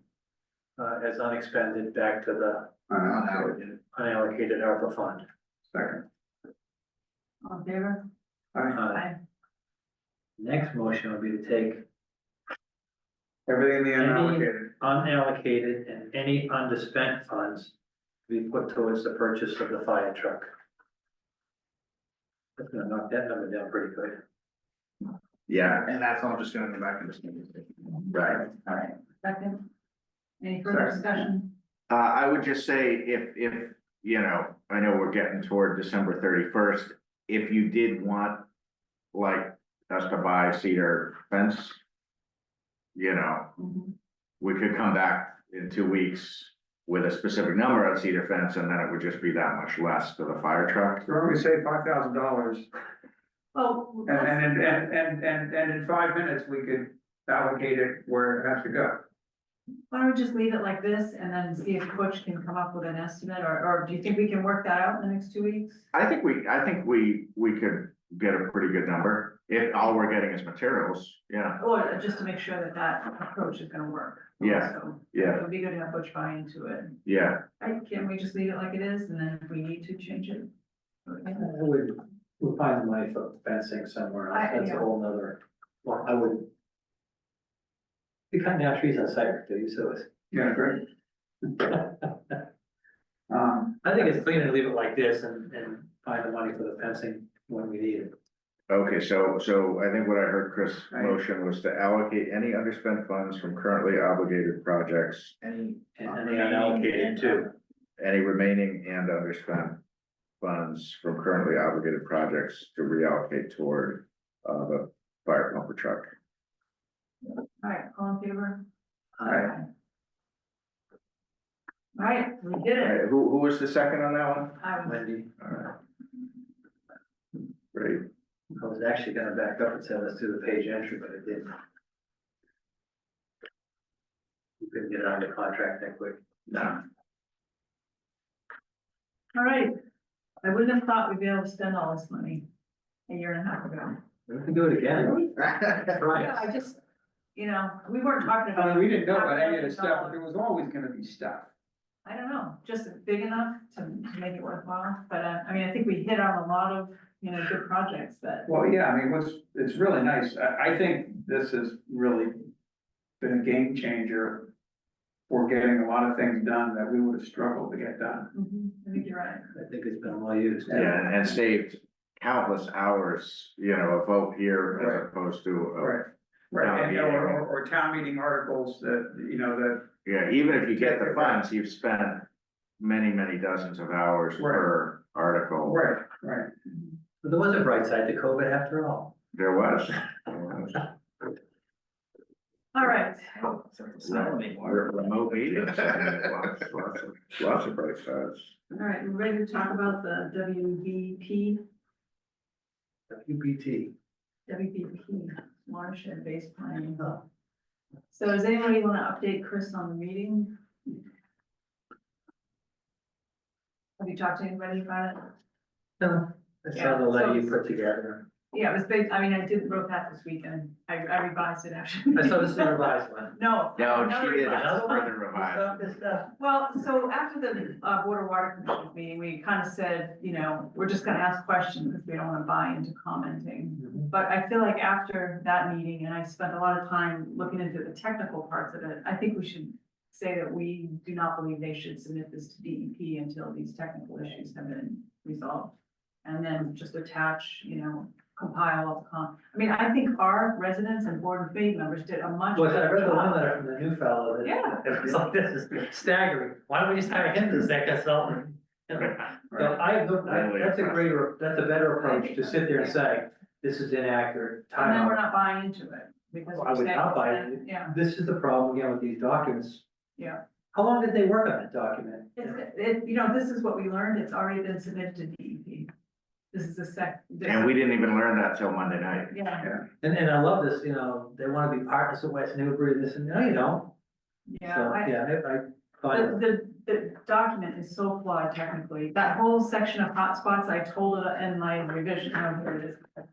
as unexpended back to the unallocated ARPA fund. Second. All in favor? Uh, Next motion would be to take Everything in the Any- unallocated. unallocated and any underspent funds to be put towards the purchase of the fire truck. That's gonna knock that number down pretty good. Yeah, And that's all just gonna go back into. right. All right, second. Any further discussion? I would just say if, you know, I know we're getting toward December 31st, if you did want, like, us to buy cedar fence, you know, Mhm. we could come back in 2 weeks with a specific number on cedar fence, and then it would just be that much less for the fire truck. So we're gonna say $5,000, Oh, and in 5 minutes, we could allocate it where it has to go. why don't we just leave it like this and then see if Butch can come up with an estimate, or do you think we can work that out in the next 2 weeks? I think we could get a pretty good number, if all we're getting is materials, yeah, Or just to make sure that that approach is gonna work. Yeah, So yeah. it would be good to have Butch buy into it. yeah. Can we just leave it like it is, and then if we need to change it? Okay. We'll find the money for fencing somewhere else, that's a yeah. whole nother, well, I would. We cut down trees on site, do you, so it's. Yeah, great. I think it's cleaner to leave it like this and find the money for the fencing when we need it. Okay, so I think what I heard Chris' motion was to allocate any underspent funds from currently obligated projects, Any. And the unallocated too. any remaining and underspent funds from currently obligated projects to reallocate toward, the fire pumper truck. All right, all in favor? Aye. All right, we did All it. right, who was the second on that one? I was- Wendy, All right. Great, I was actually gonna back up and say, let's do the page entry, but I didn't. You couldn't get it on the contract that quick. no, All right, I wouldn't have thought we'd be able to spend all this money a year and a half ago. We can do it again. Yeah, Right. I just, we weren't talking I about. mean, we didn't know about any of the stuff, but $5,000. there was always gonna be stuff. I don't know, just big enough to make it worthwhile, but, I think we hit on a lot of, good projects that. Well, yeah, I mean, it's really nice. I think this has really been a game changer for getting a lot of things done that we would have struggled to get done. I think you're right. I think it's been well used. yeah, and saved countless hours, of vote here Right. as opposed to, Right, and, Town meeting. or town meeting articles that, that, yeah, even if you get the funds, you've spent many dozens of hours Right. per article. right. But there was a bright side to COVID after all. There was. All right, Remote meetings, lots of bright sides. all right, we're ready to talk about the WBP. WBT. watershed-based planning. So does anybody want to update Chris on the meeting? Have you talked to anybody about it? No, I saw the letter you put together. Yeah, it was big, I mean, I did wrote that this weekend, I revised it actually. I saw this is a revised one. No. No, another she did revised a one. further revise. This stuff. Well, so after the Board of Water Commissioners meeting, we kind of said, you know, we're just gonna ask questions because we don't want to buy into commenting. But I feel like after that meeting, and I spent a lot of time looking into the technical parts of it, I think we should say that we do not believe they should submit this to DEP until these technical issues have been resolved. And then just attach, you know, compile all the I mean, I think our residents and board and committee members did a much Well, I better read the one job. letter from the new fellow that. Yeah. It was like, this is staggering. Why don't we just hire him as that consultant? You know, So that's a better approach to sit there and say, this is inaccurate. And then we're Time out. not buying into it because. I would not buy it. Yeah, This is the problem again with these documents. yeah. How long did they work on that document? You know, this is what we learned. It's already been submitted to DEP. This is the And we didn't even learn that till Monday night. Yeah, And I love this, you know, they want to be partners with West Newbury, this and, no, you don't. yeah. So, yeah, I find. The document is so flawed technically. That whole section of hotspots, I totaled it in my revision, oh, here it is.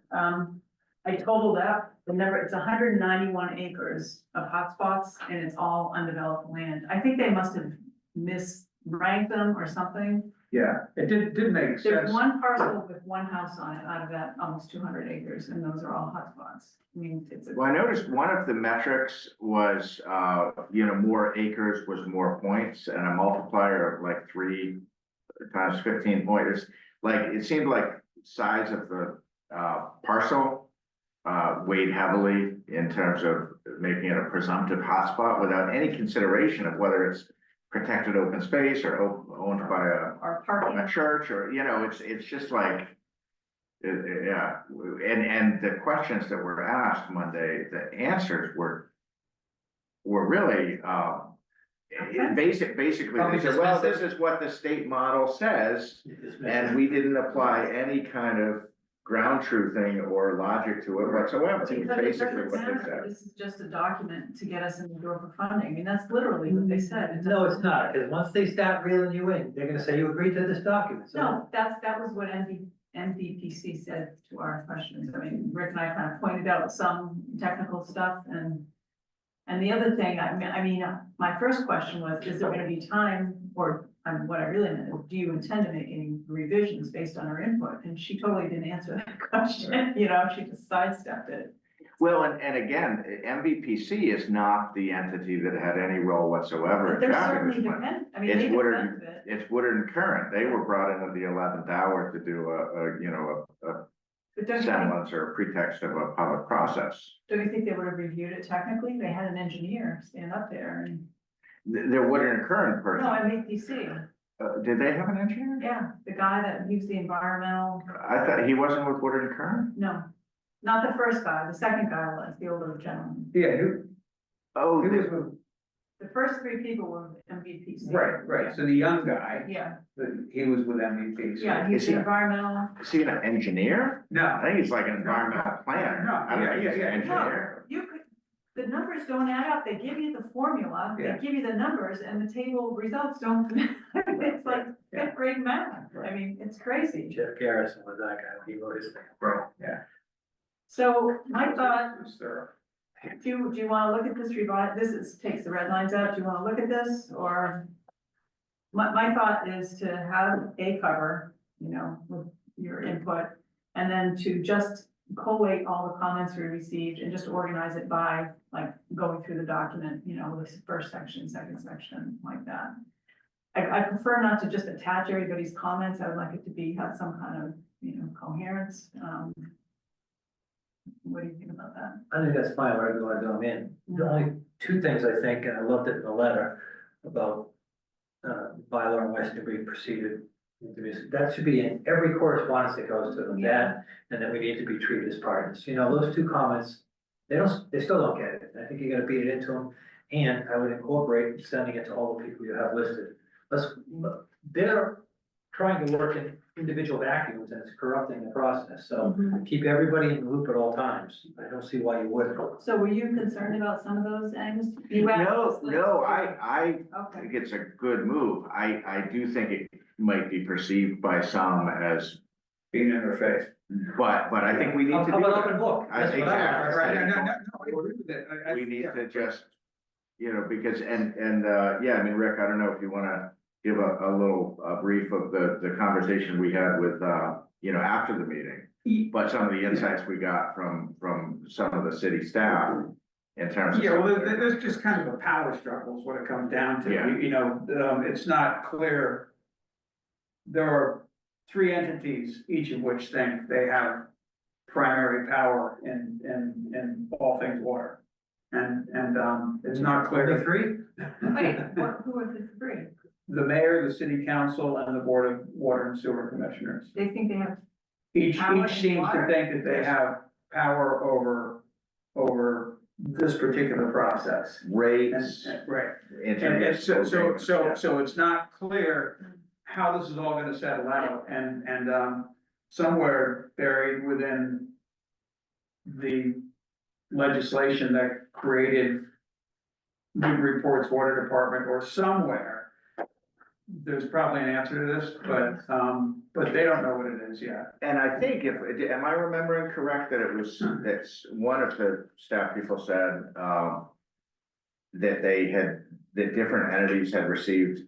I totaled up the number, it's 191 acres of hotspots and it's all undeveloped land. I think they must have misranked them or something. Yeah, it did make There's sense. one parcel with one house on it out of that almost 200 acres and those are all hotspots. I mean, it's a. Well, I noticed one of the metrics was, you know, more acres was more points and a multiplier of like 3 times 15 points. Like, it seemed like size of the, parcel, weighed heavily in terms of making it a presumptive hotspot without any consideration of whether it's protected open space or owned by Or parking. a church or, you know, it's just like, yeah, and the questions that were asked Monday, the answers were really, basically, Probably they said, well, dismissive. this is what the state model says, and we didn't apply any kind of ground truthing or logic to it whatsoever. It's Because it basically doesn't what they matter. said. This is just a document to get us in the door for funding. I mean, that's literally what they said. No, it's not, because once they start reeling you in, they're gonna say you agreed to this document. So- No, that was what NVPC said to our questions. I mean, Rick and I kind of pointed out some technical stuff and the other thing, I mean, my first question was, is there gonna be time or, what I really meant is, do you intend to make any revisions based on our input? And she totally didn't answer that question, you know, she just sidestepped it. Well, and again, MVPC is not the entity that had any role whatsoever But in they're traffic certainly management. defend, I mean, It's they Woodard, defended it. it's Woodard and Current. They were brought in at the 11th hour to do a But don't you think, semblance or a pretext of a public process. don't you think they would have reviewed it technically? They had an engineer stand up there and, The Woodard and Current no, person, MVPC, did they have an engineer? yeah, the guy that used the environmental, I thought he wasn't with Woodard and Current? no. Not the first guy, the second guy was, the older gentleman. Yeah, Oh, he was the- with, The first three people were MVPC. right, so the young guy, Yeah, he was with MVP. so- yeah, he's Is the he- environmental, is he an engineer? I No, think he's like an environmental planner. No, I don't think he's an yeah. engineer. you could, the numbers don't add up, they give you the formula, they Yeah. give you the numbers, and the table results don't, it's like fifth grade math, I mean, it's crazy. Jeff Garrison was that guy, when he wrote his thing. right, yeah. So my thought, It's thorough. do you wanna look at this revise, takes the red lines out, do you wanna look at this, or? My thought is to have a cover, you know, with your input, and then to just collate all the comments we received and just organize it by, like, going through the document, you know, the first section, second section, like that. I prefer not to just attach everybody's comments, I would like it to have some kind of, you know, coherence, what do you think about that? I think that's fine, wherever you wanna do them in. The only two things I think, and I loved it in the letter about, bylaw and West Newbury proceeded. That should be in every correspondence that goes to them, that, and that we need to be treated as partners. You know, those two comments, they still don't get it. I think you gotta beat it into them. And I would incorporate sending it to all the people you have listed. trying to work in individual vacuums and it's corrupting the process. So Mhm. keep everybody in the loop at all times. I don't see why you wouldn't. So were you concerned about some of those, Angus? No, I Okay, think it's a good move. I do think it might be perceived by some as, Being in their face. but I think we need How to how do about that. open book? I That's think what I that's want. Right, right. no, I agree with it. We need yeah. to just, because, yeah, I mean, Rick, I don't know if you wanna give a little brief of the conversation we had with, after the meeting. But some of the insights we got from some of the city staff in terms of. Yeah, well, there's just kind of a power struggle is what it comes down to. Yeah. It's not clear. There are three entities, each of which think they have primary power in all things water. And it's not Only clear. three? wait, who are the three? The mayor, the city council, and the board of water and sewer commissioners. They think they have, Each Power in seems to water? think that they have power over this particular process. Rates. Right. And intermunicipal agreements, yeah. so it's not clear how this is all gonna settle out, and somewhere buried within the legislation that created Newbury Port's water department, or somewhere, there's probably an answer to this, but they don't know what it is yet. And I think am I remembering correct that it was, that one of the staff people said, that different entities had received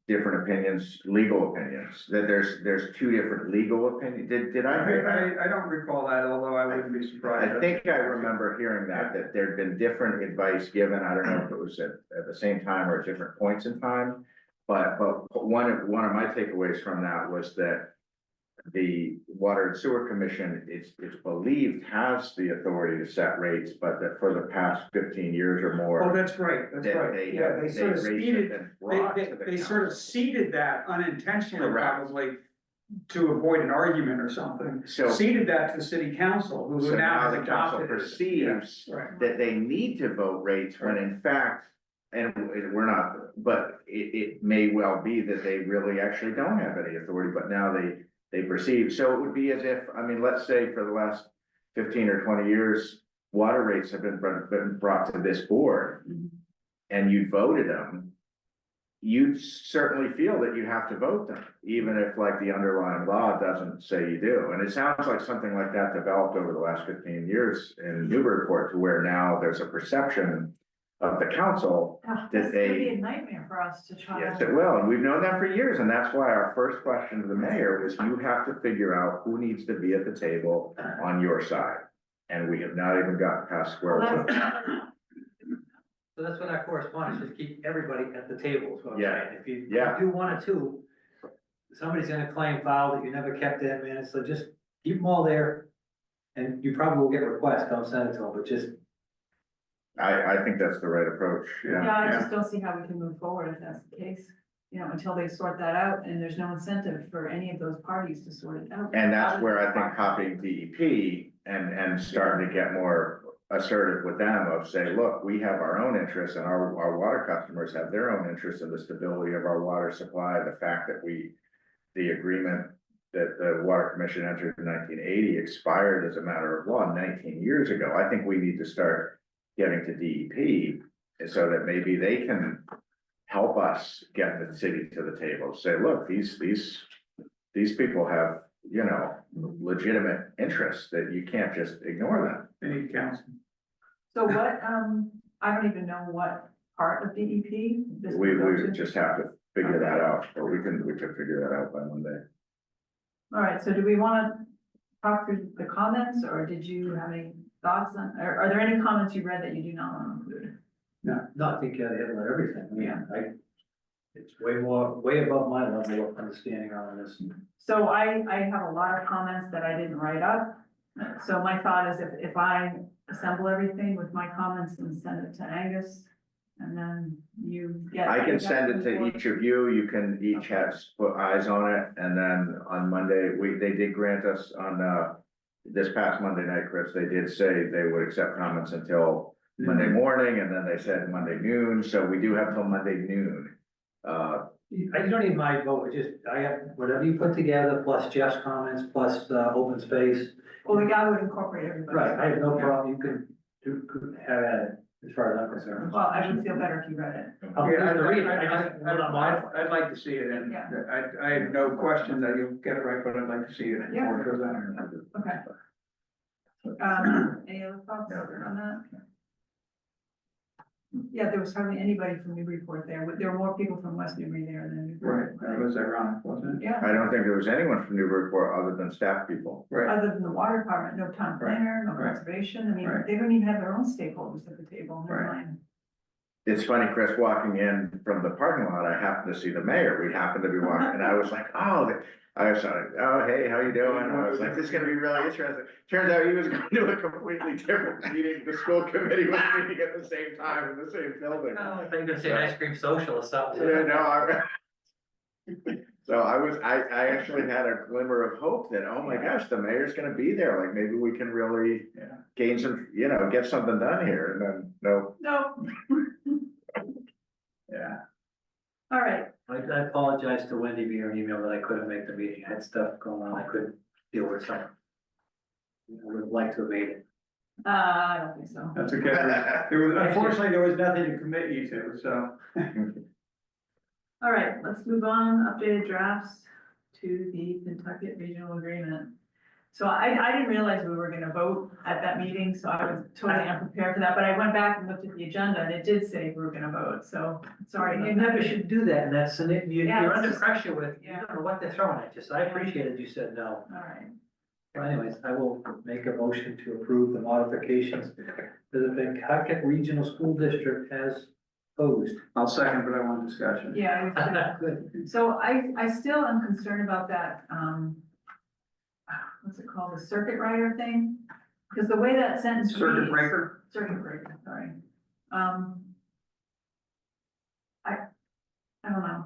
different opinions, legal opinions, that there's two different legal opinions. Did I hear that? I don't recall that, although I wouldn't be surprised. I think I remember hearing that there'd been different advice given. I don't know if it was at the same time or at different points in time. But one of my takeaways from that was that the Water and Sewer Commission, it's believed, has the authority to set rates, but that for the past 15 years or more. Oh, that's right, that Yeah, they sort of raised ceded, and brought to the they sort of council. ceded that unintentionally, Correct. probably, to avoid an argument or something. So- Ceded that to the city council, who So now now has the council adopted it. perceives Yeah, right. that they need to vote rates when in fact, and we're not, but it may well be that they really actually don't have any authority, but now they perceive. So it would be as if, I mean, let's say for the last 15 or 20 years, water rates have been brought to this board and you voted them. You certainly feel that you have to vote them, even if like the underlying law doesn't say you do. And it sounds like something like that developed over the last 15 years in Newburyport, to where now there's a perception of the council. that's gonna be a nightmare for us to try. Yes, it will, and we've known that for years, and that's why our first question to the mayor was, you have to figure out who needs to be at the table on your side. And we have not even gotten past square Well, one. So that's what our correspondence is, keep everybody at the table, is what I'm Yeah. saying. If you Yeah. do one or two, somebody's gonna claim foul that you never kept that man, so just keep them all there. And you probably will get requests, don't send it to them, but just, I think that's the right approach, Yeah, yeah. I just don't see how we can move forward if that's the case, until they sort that out, and there's no incentive for any of those parties to sort it out. And that's where I think copying DEP and starting to get more assertive with them of say, look, we have our own interests and our water customers have their own interests in the stability of our water supply. The fact that the agreement that the Water Commission entered in 1980 expired as a matter of law 19 years ago. I think we need to start getting to DEP so that maybe they can help us get the city to the table. Say, look, these people have, legitimate interests that you can't just ignore them. They need counsel. So what, I don't even know what part of DEP this We would go to. just have to figure that out, or we could figure that out by Monday. All right, so do we wanna talk through the comments, or did you have any thoughts on, or are there any comments you read that you do not want to include? no, I think they have everything. I mean, it's way above my level of understanding on this. So I have a lot of comments that I didn't write up. So my thought is if I assemble everything with my comments and send it to Angus, and then you get. I can send it to each of you, you can each have put eyes on it, and then on Monday, they did grant us on, this past Monday night, Chris, they did say they would accept comments until Monday morning, and then they said Monday noon, so we do have till Monday noon. You don't need my vote, it's just, I have, whatever you put together, plus Jeff's comments, plus, open space. Well, the guy would incorporate everybody. Right, I have no problem, you can have at it, as far as I'm concerned. Well, I would feel better if you read it. I'll Yeah, just read it, I just, I'd like to see it, and Yeah. I have no question that you'll get it right, but I'd like to see it. Yeah. before it goes out. Okay. Any other thoughts on that? Yeah, there was hardly anybody from Newburyport there. There were more people from West Newbury there than Right, Newburyport. that was ironic, wasn't it? Yeah, I don't think there was anyone from Newburyport other than staff people. Right, other than the water department, no town planner, no Right. conservation. I mean, Right. they don't even have their own stakeholders at the table. Never Right. mind. It's funny, Chris, walking in from the parking lot, I happened to see the mayor. We happened to be walking, and I was like, I was like, oh, hey, how you doing? And I was like, this is gonna be really interesting. Turns out he was going to a completely different meeting. The school committee was meeting at the same time in the same building. Oh, I think you're gonna say an ice cream social or something. Yeah, no, so I actually had a glimmer of hope that, oh my gosh, the mayor's gonna be there, like maybe we can really yeah. gain some, get something done here, and then, no. No, Yeah, all right. I apologize to Wendy via email that I couldn't make the meeting, I had stuff going on, I couldn't deal with something. I would have liked to have made it. I don't think so. that's okay. Unfortunately, there was nothing to commit you to, so. All right, let's move on, updated drafts to the Kentucky Regional Agreement. So I didn't realize we were gonna vote at that meeting, so I was totally unprepared for that, but I went back and looked at the agenda and it did say we were gonna vote, so, sorry. You never should do that, and that's, Yeah, you're it's under just- pressure with, you yeah. don't know what they're throwing at you, so I appreciated you said no. All right, Well, anyways, I will make a motion to approve the modifications to the Pentucket Regional School District as posed. I'll second, but I want discussion. yeah, Good. so I still am concerned about that, what's it called, the circuit rider thing? Because the way that sentence reads. Circuit breaker, Circuit breaker, sorry. I don't know.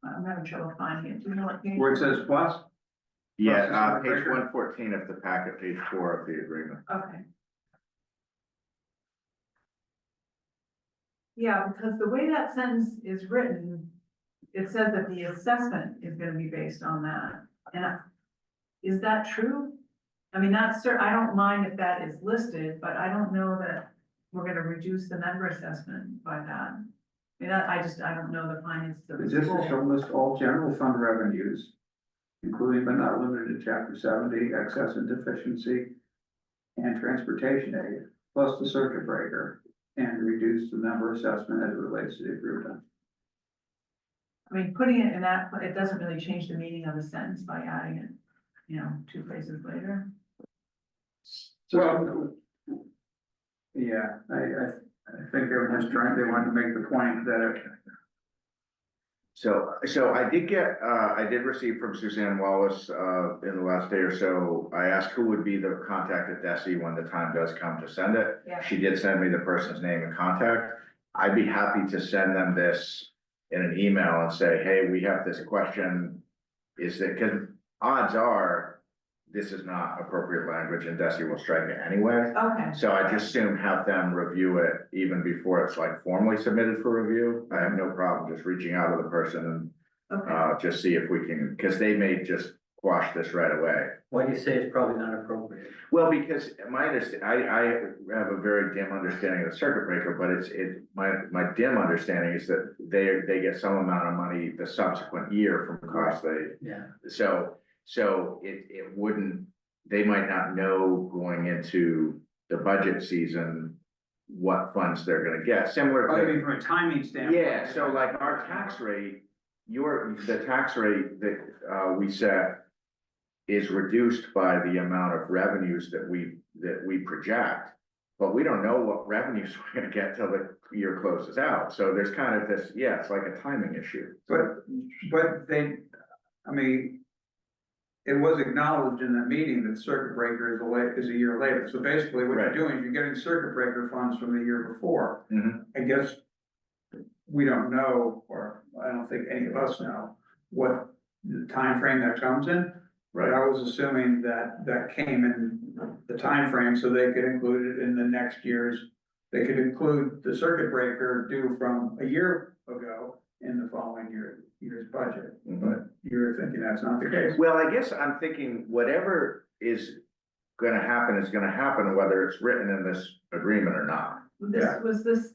I'm having trouble finding it. Do you know what page? where it says plus, Yeah, Process page breaker. 114 of the packet, page 4 of the agreement. Okay. Yeah, because the way that sentence is written, it says that the assessment is gonna be based on that. Is that true? I mean, that's I don't mind if that is listed, but I don't know that we're gonna reduce the member assessment by that. I mean, I don't know the finances of the the district school. shall list all general fund revenues, including but not limited to chapter 70, excess and deficiency, and transportation aid, plus the circuit breaker, and reduce the member assessment as it relates to the agreement. I mean, putting it in that, it doesn't really change the meaning of the sentence by adding it, two places later. Well, yeah, I think everyone's they wanted to make the point that So I did receive from Suzanne Wallace, in the last day or so, I asked who would be the contact at DESI when the time does come to send it. Yeah. She did send me the person's name and contact. I'd be happy to send them this in an email and say, hey, we have this question. Is that, because odds are, this is not appropriate language and DESI will strike it anyway. Okay, So I just soon have them review it even before it's like formally submitted for review. I have no problem just reaching out to the person and okay. just see if we can, because they may just quash this right away. Why do you say it's probably not appropriate? Well, because I have a very dim understanding of the circuit breaker, but my dim understanding is that they get some amount of money the subsequent year from costs Yeah. So it wouldn't, they might not know going into the budget season what funds they're gonna get, similar I to. mean, from a timing standpoint. Yeah, so like our tax rate, the tax rate that we set is reduced by the amount of revenues that we project. But we don't know what revenues we're gonna get till the year closes out, so there's kind of this, yeah, it's like a timing issue. But it was acknowledged in that meeting that circuit breaker is a year later. So basically what you're Right. doing is you're getting circuit breaker funds from the year before. Mhm. I guess we don't know, or I don't think any of us know, what the time frame that comes in. But Right, I was assuming that came in the time frame so they could include it in the next year's. They could include the circuit breaker due from a year ago in the following year's budget, Mhm. but you're thinking that's not the case. Well, I guess I'm thinking whatever is gonna happen is gonna happen, whether it's written in this agreement or not. Yeah. Was this,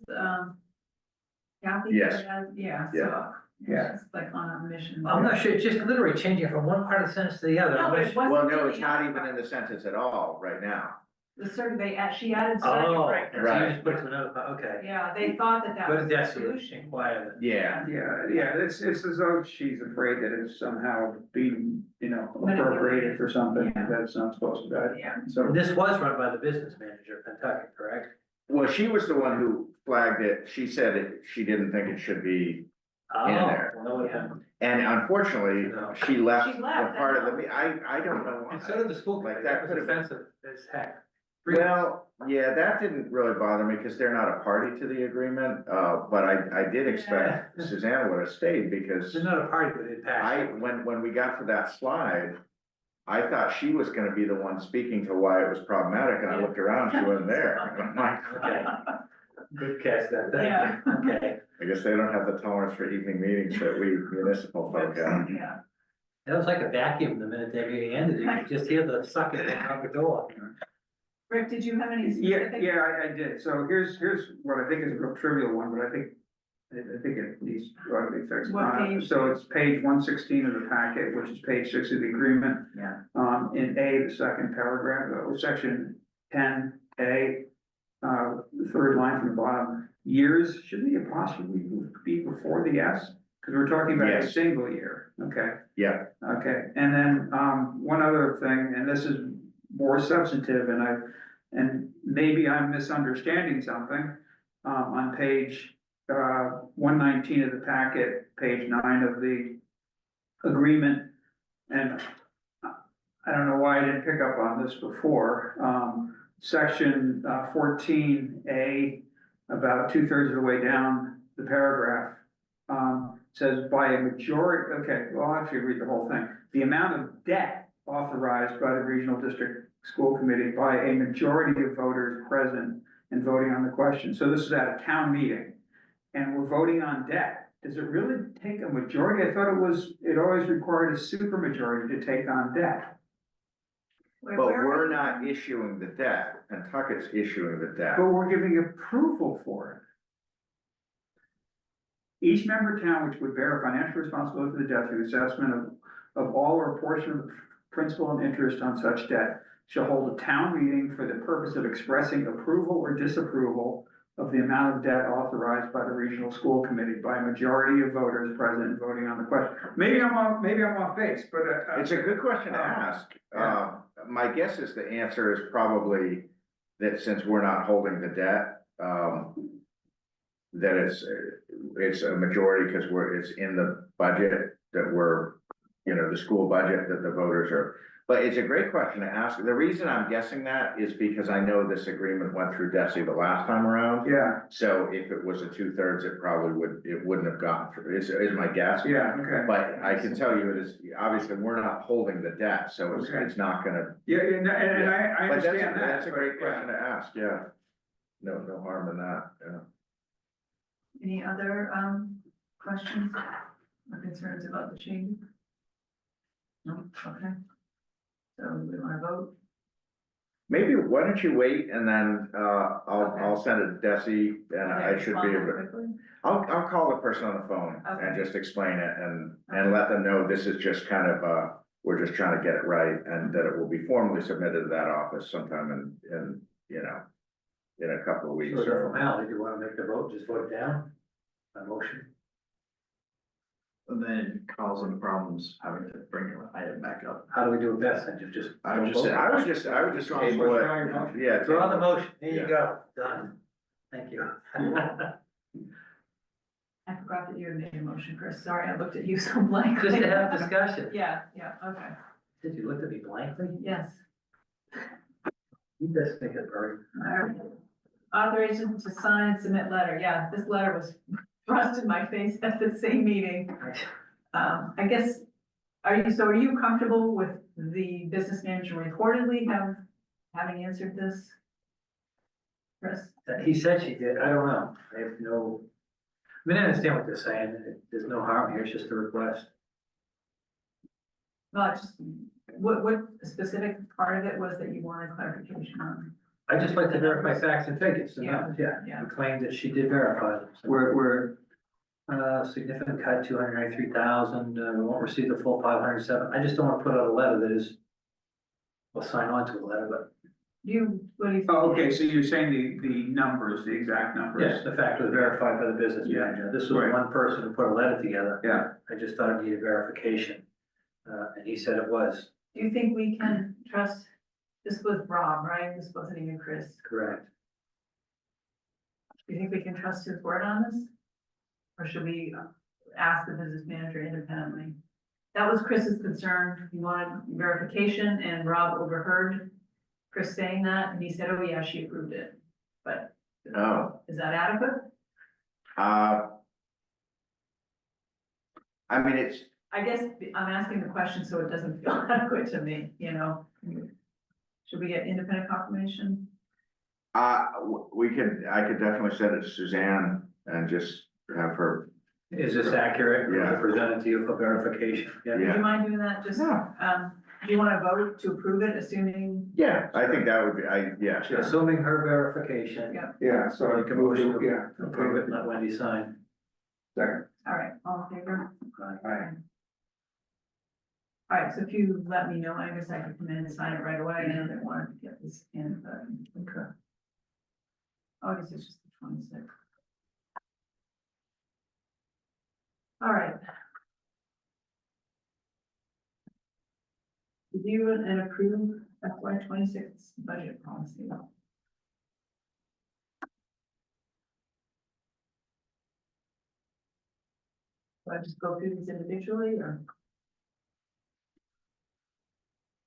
Kathy? Yes. Yeah, Yeah. so, Yeah. it's like on a mission. I'm not sure, it's just literally changing from one part of the sentence to the other. No, I'm but not it sure- wasn't. Well, no, really it's not on even in the sentence at all right now. The circuit, she added circuit Oh, breaker. so you just put it to another part, okay. Yeah, they thought that Go was to the Desi, solution. inquire that. Yeah, Yeah, it's as though she's afraid that it's somehow being, appropriated for something Yeah. that's not supposed to be. Yeah. So, This was run by the business manager of Pentucket, correct? well, she was the one who flagged it. She said she didn't think it should be, Oh, there. well, no, it happened. and unfortunately, No. she left She the left, part of I the, I don't know. And so did the school Like, committee, that that was could've been- offensive as heck. Well, yeah, that didn't really bother me because they're not a party to the agreement, but I did expect Suzanne would have stayed because It's not a party, but it passed. when we got to that slide, I thought she was gonna be the one speaking to why it was problematic, and I looked around, she wasn't there. I'm like, Okay. Good catch that, Yeah. thank you, okay. I guess they don't have the tolerance for evening meetings that we municipal folk have. Yeah. That was like a vacuum the minute that meeting ended, you could just hear the sucking out the door. Rick, did you have any yeah, specific? I did. So here's what I think is a real trivial one, but I think it needs, ought to be fixed. What page? So it's page 116 of the packet, which is page 6 of the agreement. Yeah. In A, the second paragraph, section 10A, the third line from the bottom, years, should the apostrophe be before the S? Because we're talking about a Yes. single year, okay? Yeah, Okay, and then, one other thing, and this is more substantive, and maybe I'm misunderstanding something. On page, 119 of the packet, page 9 of the agreement, and I don't know why I didn't pick up on this before, section 14A, about 2/3 of the way down the paragraph, says by a majority, okay, well, I'll actually read the whole thing. The amount of debt authorized by the regional district school committee by a majority of voters present and voting on the question. So this is at a town meeting, and we're voting on debt. Does it really take a majority? I thought it always required a supermajority to take on debt. Wait, but where are we're you? not issuing the debt, Pentucket's issuing the debt. But we're giving approval for it. Each member town which would bear financial responsibility for the debt through assessment of all or portion of the principal and interest on such debt shall hold a town meeting for the purpose of expressing approval or disapproval of the amount of debt authorized by the regional school committee by a majority of voters present and voting on the question. Maybe I'm off base, but. It's a good question to ask. My guess is the answer is probably that since we're not holding the debt, that it's a majority because it's in the budget that we're, the school budget that the voters are. But it's a great question to ask. The reason I'm guessing that is because I know this agreement went through Desi the last time around. Yeah, So if it was a 2/3, it wouldn't have gone through, is my guess. yeah, okay. But I can tell you it is, obviously, we're not holding the debt, so Okay. it's not gonna. Yeah, and I But understand that. that's a great but, yeah. question to ask, yeah. No harm in that, yeah. Any other, questions or concerns about the change? No, okay. So we wanna vote? Maybe, why don't you wait and then, Okay. I'll send it to Desi and I should be able to. Quickly? I'll call the person on the phone Okay. and just explain it and let them know this is just kind of, we're just trying to get it right and that it will be formally submitted to that office sometime in in a couple of weeks So the or. formality, do you wanna make the vote, just vote it down? A motion? And then cause them problems having to bring your item back up. How do we do it best, then, you just? I would just say- I would just table it, yeah. Draw the motion, there you Yeah. go, done, thank you. I forgot that you had made a motion, Chris. Sorry, I looked at you so blankly. Just to have discussion. Yeah, okay, Did you look at me blankly? yes. You just think it, Bert. All right. Authorization to sign and submit letter. Yeah, this letter was thrust in my face at the same meeting. I guess, are you comfortable with the business manager reportedly having answered this? Chris? He said she did, I don't know, I have no, mean, I understand what they're saying, there's no harm here, it's just a request. Not just, what specific part of it was that you wanted clarification on? I just like to verify facts and figures, and Yeah, yeah, yeah. we claimed that she did verify them. So we're, significant cut, 293,000, we won't receive the full 507. I just don't want to put out a letter that is, we'll sign on to a letter, but What do you? Oh, okay, so you're saying the numbers, the exact yes, numbers? the fact was verified by the business Yeah, manager. This was right. one person who put a letter together. Yeah, I just thought it needed verification, and he said it was Do you think we can trust, this was Rob, right? This wasn't even Chris. correct. Do you think we can trust his word on this? Or should we ask the business manager independently? That was Chris's concern. He wanted verification and Rob overheard Chris saying that and he said, oh yeah, she approved it. But Oh, is that adequate? I mean, it's, I guess I'm asking the question so it doesn't feel adequate to me, you know? Should we get independent confirmation? I could definitely send it to Suzanne and just have her, Is this accurate? Yeah. Presented to you for verification. Would you mind doing that? Just, Yeah. do you want to vote to approve it, assuming? yeah, I think that would be, yeah, So sure. assuming her verification. Yeah. yeah, So you can motion to yeah. approve it, and let Wendy sign. Second. All right, all in favor? Aye. All right, so if you let me know, I guess I can come in and sign it right away. I know they wanted to get this in, but. Okay. August is just the 26th. All right. Review and approve FY 26 budget policy. Do I just go through these individually or?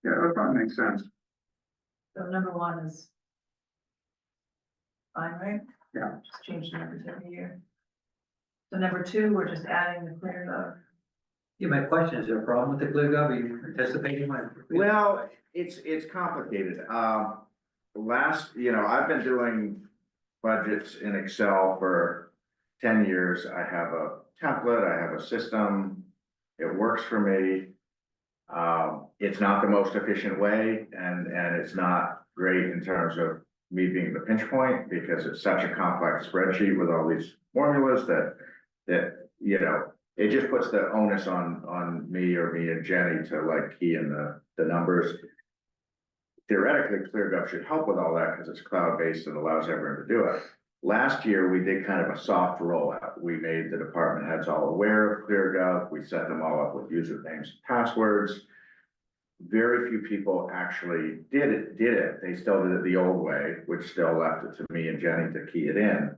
Yeah, that probably makes sense. So number one is fine, right? Yeah. Just change the numbers every year. So number two, we're just adding the clear Yeah, my question, is there a problem with the ClearGov? Are you anticipating one? Well, it's complicated. I've been doing budgets in Excel for 10 years. I have a template, I have a system. It works for me. It's not the most efficient way and it's not great in terms of me being the pinch point because it's such a complex spreadsheet with all these formulas that it just puts the onus on me and Jenny to like key in the numbers. Theoretically, ClearGov should help with all that because it's cloud-based and allows everyone to do it. Last year, we did kind of a soft rollout. We made the department heads all aware of ClearGov. We set them all up with usernames and passwords. Very few people actually did it. They still did it the old way, which still left it to me and Jenny to key it in.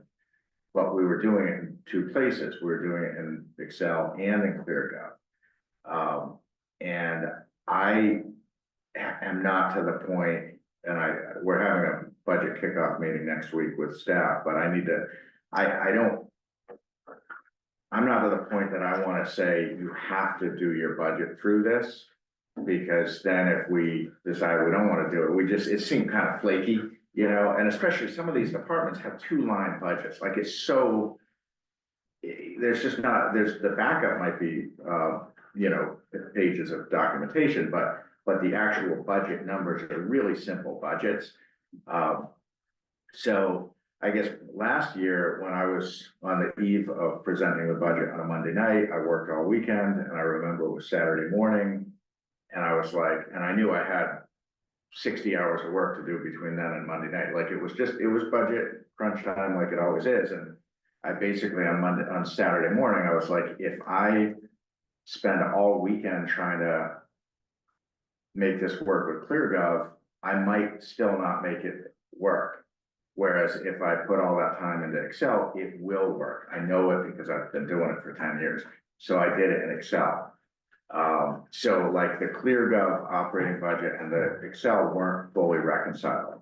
But we were doing it in two places. We were doing it in Excel and in ClearGov. And I am not to the point, and we're having a budget kickoff meeting next week with staff, but I need to, I'm not to the point that I want to say you have to do your budget through this. Because then if we decide we don't want to do it, it seemed kind of flaky, and especially some of these departments have 2-line budgets, like it's so. There's the backup might be, pages of documentation, but the actual budget numbers are really simple budgets. So I guess last year when I was on the eve of presenting the budget on a Monday night, I worked all weekend and I remember it was Saturday morning. And I was like, and I knew I had 60 hours of work to do between then and Monday night. Like it was budget crunch time like it always is. And I basically on Saturday morning, I was like, if I spend all weekend trying to make this work with ClearGov, I might still not make it work. Whereas if I put all that time into Excel, it will work. I know it because I've been doing it for 10 years. So I did it in Excel. So like the ClearGov operating budget and the Excel weren't fully reconciled.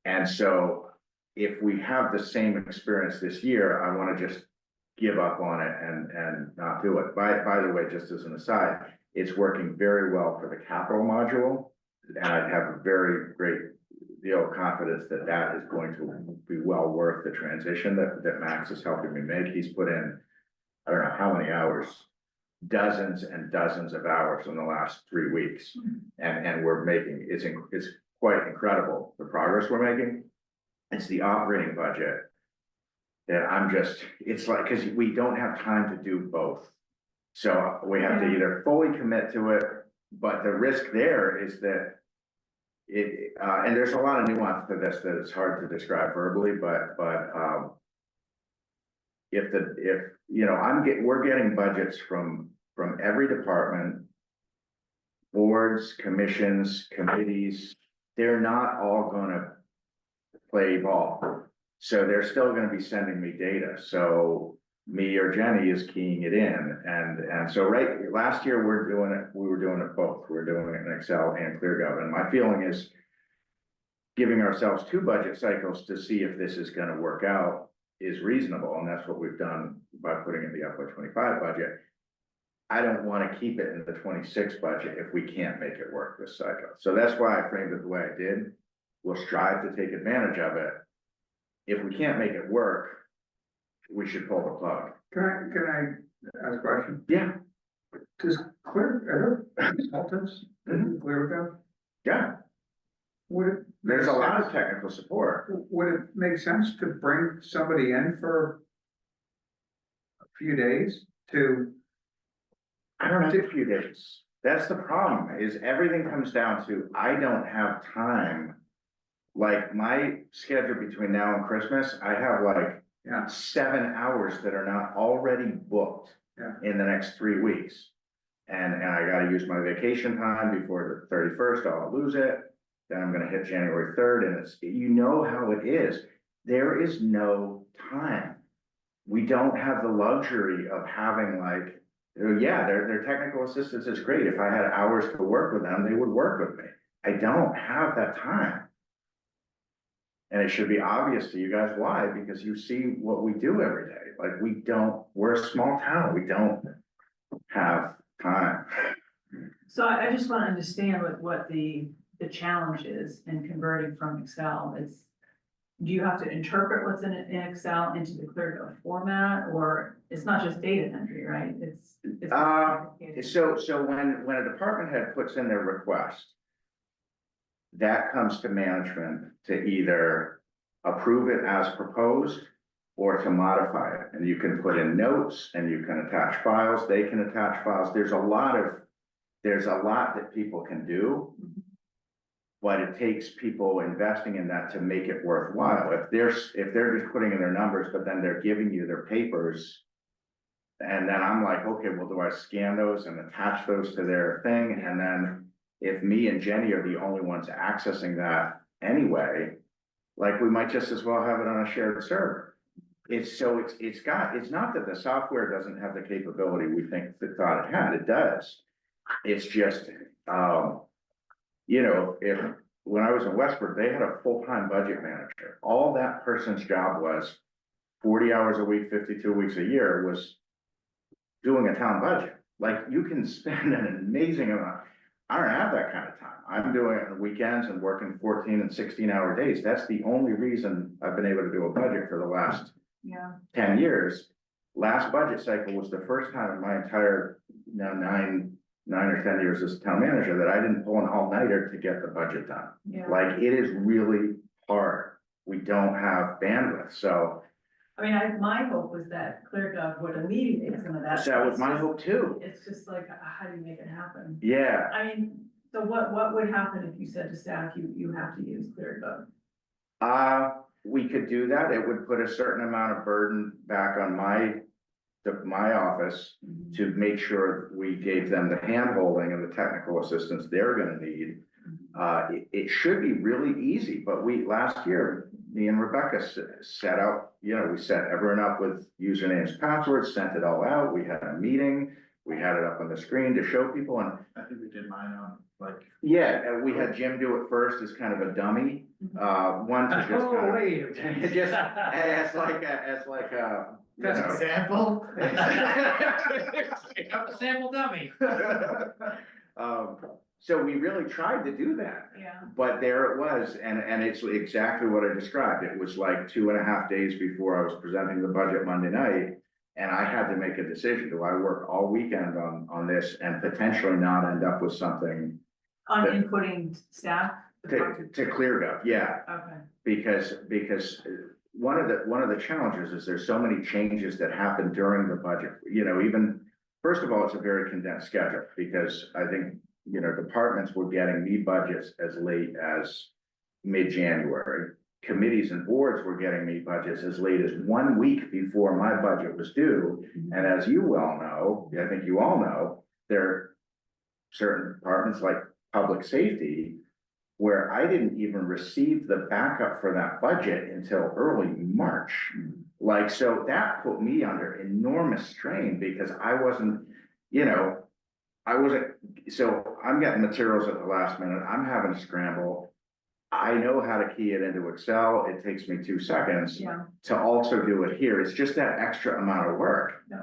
And so if we have the same experience this year, I want to just give up on it and not do it. By the way, just as an aside, it's working very well for the capital module. And I have a very great confidence that that is going to be well worth the transition that Max is helping me make. He's put in, I don't know how many hours, dozens and dozens of hours in the last 3 weeks. And we're making, it's quite incredible, the progress we're making. It's the operating budget that it's like, because we don't have time to do both. So we have to either fully commit to it, but the risk there is that and there's a lot of nuance to this that it's hard to describe verbally, but we're getting budgets from every department, boards, commissions, committees, they're not all gonna play ball. So they're still gonna be sending me data. So me or Jenny is keying it in. And so last year we were doing it both. We were doing it in Excel and ClearGov. And my feeling is giving ourselves 2 budget cycles to see if this is gonna work out is reasonable. And that's what we've done by putting in the FY25 budget. I don't wanna keep it in the 26 budget if we can't make it work this cycle. So that's why I framed it the way I did. We'll strive to take advantage of it. If we can't make it work, we should pull the plug. Can I ask a question? Yeah. Does are there consultants in ClearGov? Yeah, Would it? there's a lot of technical support. Would it make sense to bring somebody in for a few days to? I don't have a few days. That's the problem, is everything comes down to, I don't have time. Like my schedule between now and Christmas, I have like 7 hours that are not already booked in the next 3 weeks. And I gotta use my vacation time before the 31st, I'll lose it. Then I'm gonna hit January 3rd, and you know how it is. There is no time. We don't have the luxury of having like, their technical assistance is great. If I had hours to work with them, they would work with me. I don't have that time. And it should be obvious to you guys why, because you see what we do every day. Like we're a small town, we don't have time. So I just want to understand what the challenge is in converting from Excel. Do you have to interpret what's in Excel into the ClearGov format, or it's not just data entry, right? It's So when a department head puts in their request, that comes to management to either approve it as proposed or to modify it. And you can put in notes and you can attach files, they can attach files. There's a lot that people can do. But it takes people investing in that to make it worthwhile. If they're just putting in their numbers, but then they're giving you their papers. And then I'm like, okay, well, do I scan those and attach those to their thing? And then if me and Jenny are the only ones accessing that anyway, like we might just as well have it on a shared server. It's not that the software doesn't have the capability we thought it had, it does. It's just, when I was in Westford, they had a full-time budget manager. All that person's job was 40 hours a week, 52 weeks a year was doing a town budget. Like you can spend an amazing amount. I don't have that kind of time. I'm doing it on weekends and working 14 and 16-hour days. That's the only reason I've been able to do a budget for the last 10 years. Last budget cycle was the first time in my entire nine or 10 years as town manager that I didn't pull an all-nighter to get the budget done. Like it is really hard. We don't have bandwidth, so. I mean, my hope was that ClearGov would alleviate some of that. That was my hope too. It's just like, how do you make it happen? Yeah. I mean, so what would happen if you said to staff, you have to use ClearGov? We could do that. It would put a certain amount of burden back on my office to make sure we gave them the hand-holding and the technical assistance they're gonna need. It should be really easy, but last year, me and Rebecca set up, we set everyone up with usernames, passwords, sent it all out. We had a meeting, we had it up on the screen to show people, and I think we did mine on and we had Jim do it first as kind of a dummy, one to just Oh, wait. just as like a example. Sample dummy. So we really tried to do that. Yeah. But there it was, and it's exactly what I described. It was like 2.5 days before I was presenting the budget Monday night. And I had to make a decision. Do I work all weekend on this and potentially not end up with something On Yeah. inputting staff? to ClearGov? Yeah, Okay. because one of the challenges is there's so many changes that happen during the budget. You know, even, first of all, it's a very condensed schedule because I think, you know, departments were getting me budgets as late as mid-January. Committees and boards were getting me budgets as late as 1 week before my budget was due. And as you well know, I think you all know, there are certain departments like public safety where I didn't even receive the backup for that budget until early March. Like, so that put me under enormous strain because I wasn't, you know, so I'm getting materials at the last minute. I'm having to scramble. I know how to key it into Excel. It takes me 2 seconds Yeah. to also do it here. It's just that extra amount of work. Yeah.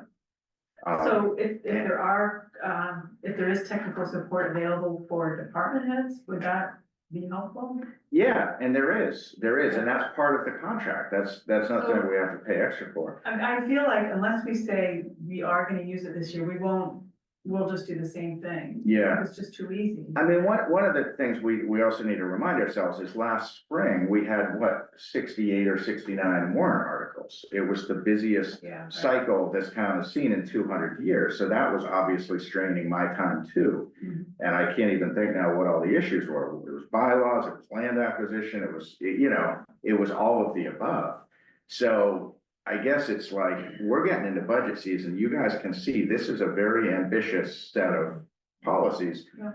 Um, So if there is technical support available for department heads, would that be helpful? Yeah, and there is, and that's part of the contract. That's not something we have to pay extra for. I feel like unless we say we are gonna use it this year, we'll just do the same thing. Yeah. It's just too easy. I mean, one of the things we also need to remind ourselves is last spring, we had 68 or 69 warrant articles. It was the busiest Yeah. right. cycle this town has seen in 200 years. So that was obviously straining my time too. Mhm. And I can't even think now what all the issues were. It was bylaws, it was land acquisition, it was, you know, it was all of the above. So I guess it's like, we're getting into budget season. You guys can see this is a very ambitious set of policies. Yeah.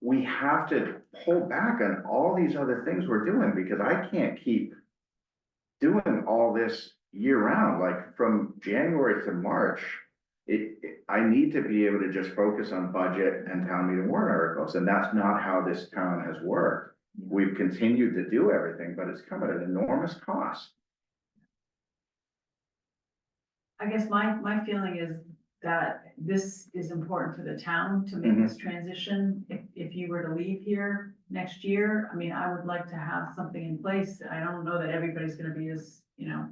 We have to pull back on all these other things we're doing because I can't keep doing all this year round, like from January to March. I need to be able to just focus on budget and town meeting warrant articles, and that's not how this town has worked. We've continued to do everything, but it's come at an enormous cost. I guess my feeling is that this is important to the town to make Mhm. this transition. If you were to leave here next year, I mean, I would like to have something in place. I don't know that everybody's gonna be as, you know,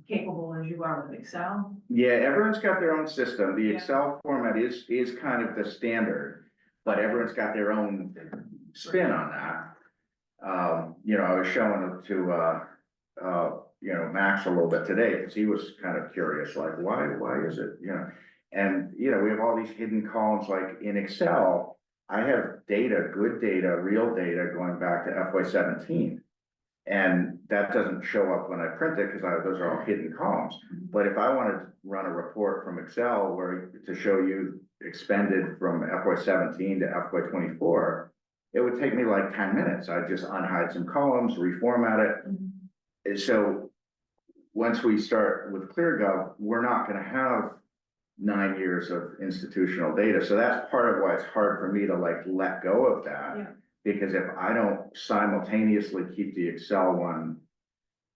capable as you are with Excel. Yeah, everyone's got their own system. The Yeah. Excel format is kind of the standard, but everyone's got their own spin on that. You know, I was showing it to, you know, Max a little bit today, because he was kind of curious, like, why is it, you know? And, you know, we have all these hidden columns, like in Excel, I have data, good data, real data going back to FY17. And that doesn't show up when I print it, because those are all hidden columns. But if I wanted to run a report from Excel to show you expended from FY17 to FY24, it would take me like 10 minutes. I'd just unhide some columns, reformat it. And so once we start with ClearGov, we're not gonna have 9 years of institutional data. So that's part of why it's hard for me to like let go of that. Yeah. Because if I don't simultaneously keep the Excel one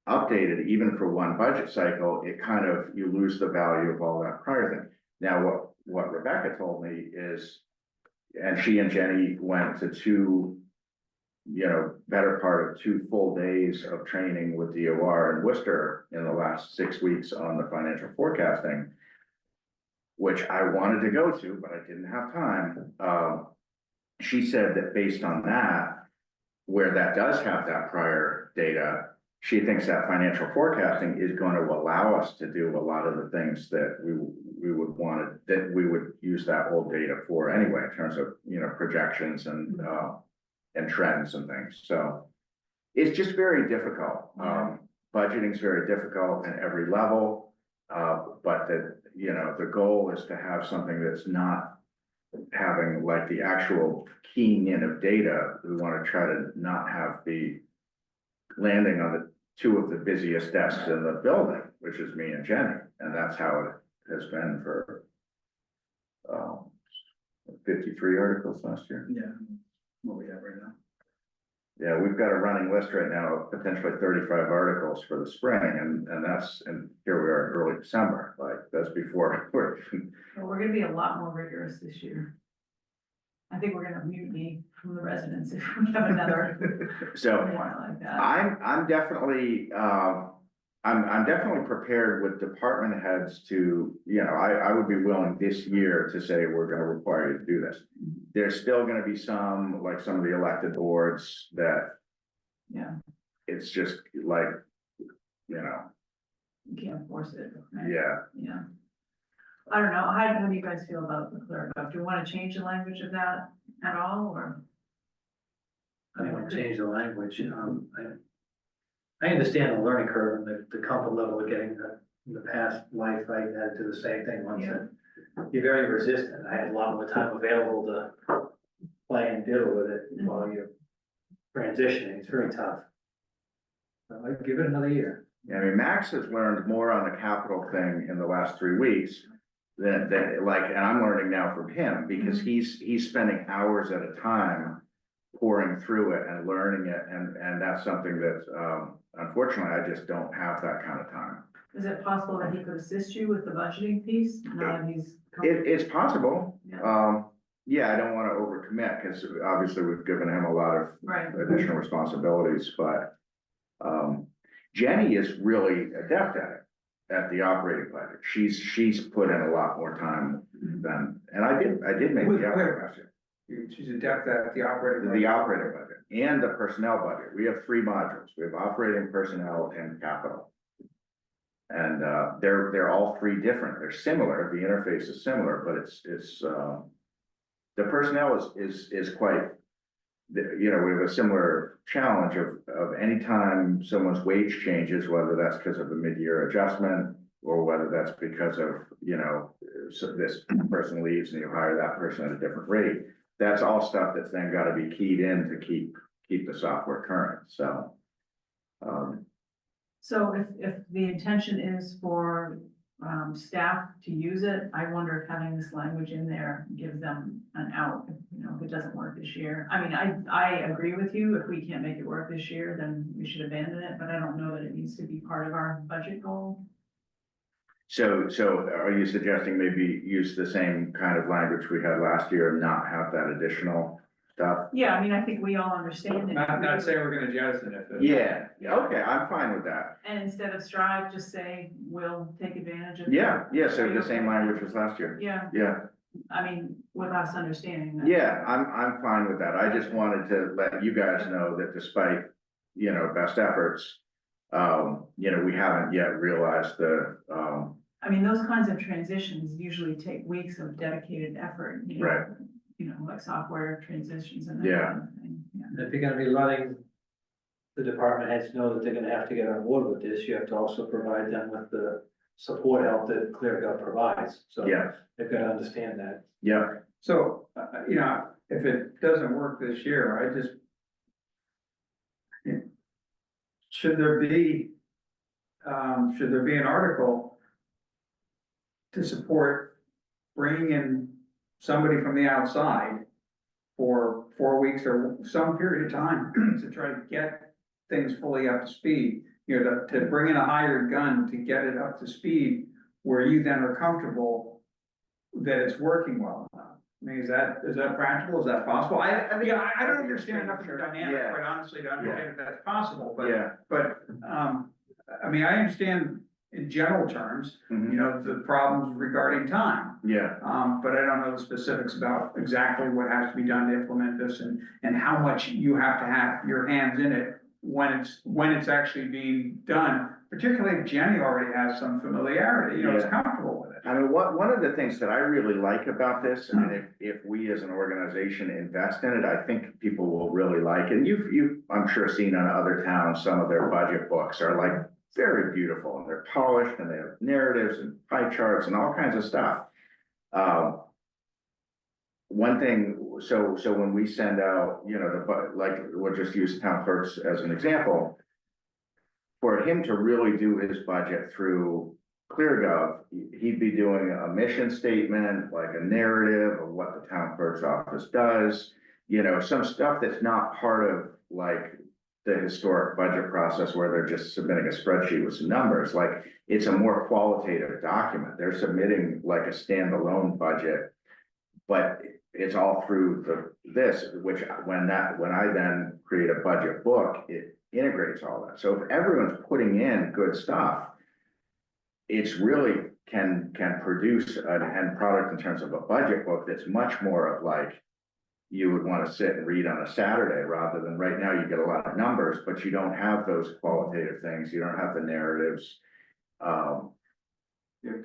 updated, even for one budget cycle, it kind of, you lose the value of all that prior thing. Now, what Rebecca told me is, and she and Jenny went to 2, you know, better part of 2 full days of training with DOR in Worcester in the last 6 weeks on the financial forecasting, which I wanted to go to, but I didn't have time. She said that based on that, where that does have that prior data, she thinks that financial forecasting is going to allow us to do a lot of the things that we would want that we would use that old data for anyway, in terms of, you know, projections and trends and things. So it's just very difficult. Budgeting is very difficult at every level. But you know, the goal is to have something that's not having like the actual keying in of data. We want to try to not have the landing on the 2 of the busiest desks in the building, which is me and Jenny. And that's how it has been for 53 articles last year. Yeah, what we have right now. Yeah, we've got a running list right now of potentially 35 articles for the spring, and here we are in early December, like that's before. Well, we're gonna be a lot more rigorous this year. I think we're gonna have mutiny from the residents if we have another So one like that. I'm definitely, I'm definitely prepared with department heads to, you know, I would be willing this year to say, we're gonna require you to do this. There's still gonna be some, like some of the elected boards that Yeah, it's just like, you know, you can't force it. right? yeah. Yeah. I don't know, how do you guys feel about the clear gov? Do you wanna change the language of that at all, or? I don't want to change the language, I understand the learning curve and the comfort level of getting in the past life, I had to do the same thing once. Yeah. And you're very resistant, I had a lot more time available to play and deal with it while you're transitioning, it's very tough. So I'd give it another year. I mean, Max has learned more on the capital thing in the last 3 weeks than like, and I'm learning now from him because he's spending hours at a time pouring through it and learning it. And that's something that, unfortunately, I just don't have that kind of time. Is it possible that he could assist you with the budgeting piece, now that he's? It's possible. Yeah. Yeah, I don't want to overcommit because obviously we've given him a lot of Right, additional responsibilities, but Jenny is really adept at the operating budget. She's put in a lot more time than, and I did make the operating budget. She's adept at the operating. The operating budget and the personnel budget. We have 3 modules. We have operating, personnel, and capital. And they're all 3 different. They're similar. The interface is similar, but it's the personnel is quite, you know, we have a similar challenge of any time someone's wage changes, whether that's because of a mid-year adjustment or whether that's because of, you know, so this person leaves and you hire that person at a different rate. That's all stuff that's then got to be keyed in to keep the software current. So, so if the intention is for staff to use it, I wonder if having this language in there gives them an out, you know, if it doesn't work this year. I mean, I agree with you, if we can't make it work this year, then we should abandon it, but I don't know that it needs to be part of our budget goal. so are you suggesting maybe use the same kind of language we had last year and not have that additional stuff? Yeah, I mean, I think we all understand it. Not saying we're gonna jettison it. but- Yeah, okay, I'm fine with that. And instead of strive, just say, we'll take advantage of. Yeah, so the same language as last year. Yeah, Yeah, I mean, with us understanding that. yeah, I'm fine with that. I just wanted to let you guys know that despite, you know, best efforts, you know, we haven't yet realized the, I mean, those kinds of transitions usually take weeks of dedicated effort, you know. Right. You know, like software transitions and that Yeah. kind of thing, yeah. And if you're gonna be letting the department heads know that they're gonna have to get on board with this, you have to also provide them with the support help that ClearGov provides. So yeah, they've got to understand that. yeah. So, you know, if it doesn't work this year, should there be an article to support bringing in somebody from the outside for 4 weeks or some period of time to try to get things fully up to speed? You know, to bring in a hired gun to get it up to speed where you then are comfortable that it's working well enough. I mean, is that practical? Is that possible? I mean, I don't understand enough of the dynamic, Yeah. quite honestly, to understand if that's possible, but. Yeah. I mean, I understand in general terms, Mhm. you know, the problems regarding time. Yeah, But I don't know the specifics about exactly what has to be done to implement this and how much you have to have your hands in it when it's actually being done, particularly if Jenny already has some familiarity, you know, is Yeah. comfortable with it. I mean, one of the things that I really like about this, and if we as an organization invest in it, I think people will really like it. And you've, I'm sure, seen in other towns, some of their budget books are like very beautiful and they're polished and they have narratives and pie charts and all kinds of stuff. One thing, so when we send out, you know, like, we'll just use town clerks as an example. For him to really do his budget through ClearGov, he'd be doing a mission statement, like a narrative of what the town clerk's office does. You know, some stuff that's not part of like the historic budget process where they're just submitting a spreadsheet with some numbers. Like, it's a more qualitative document. They're submitting like a standalone budget. But it's all through this, which when I then create a budget book, it integrates all that. So if everyone's putting in good stuff, it's really can produce an end product in terms of a budget book that's much more of like you would want to sit and read on a Saturday, rather than right now you get a lot of numbers, but you don't have those qualitative things. You don't have the narratives. Your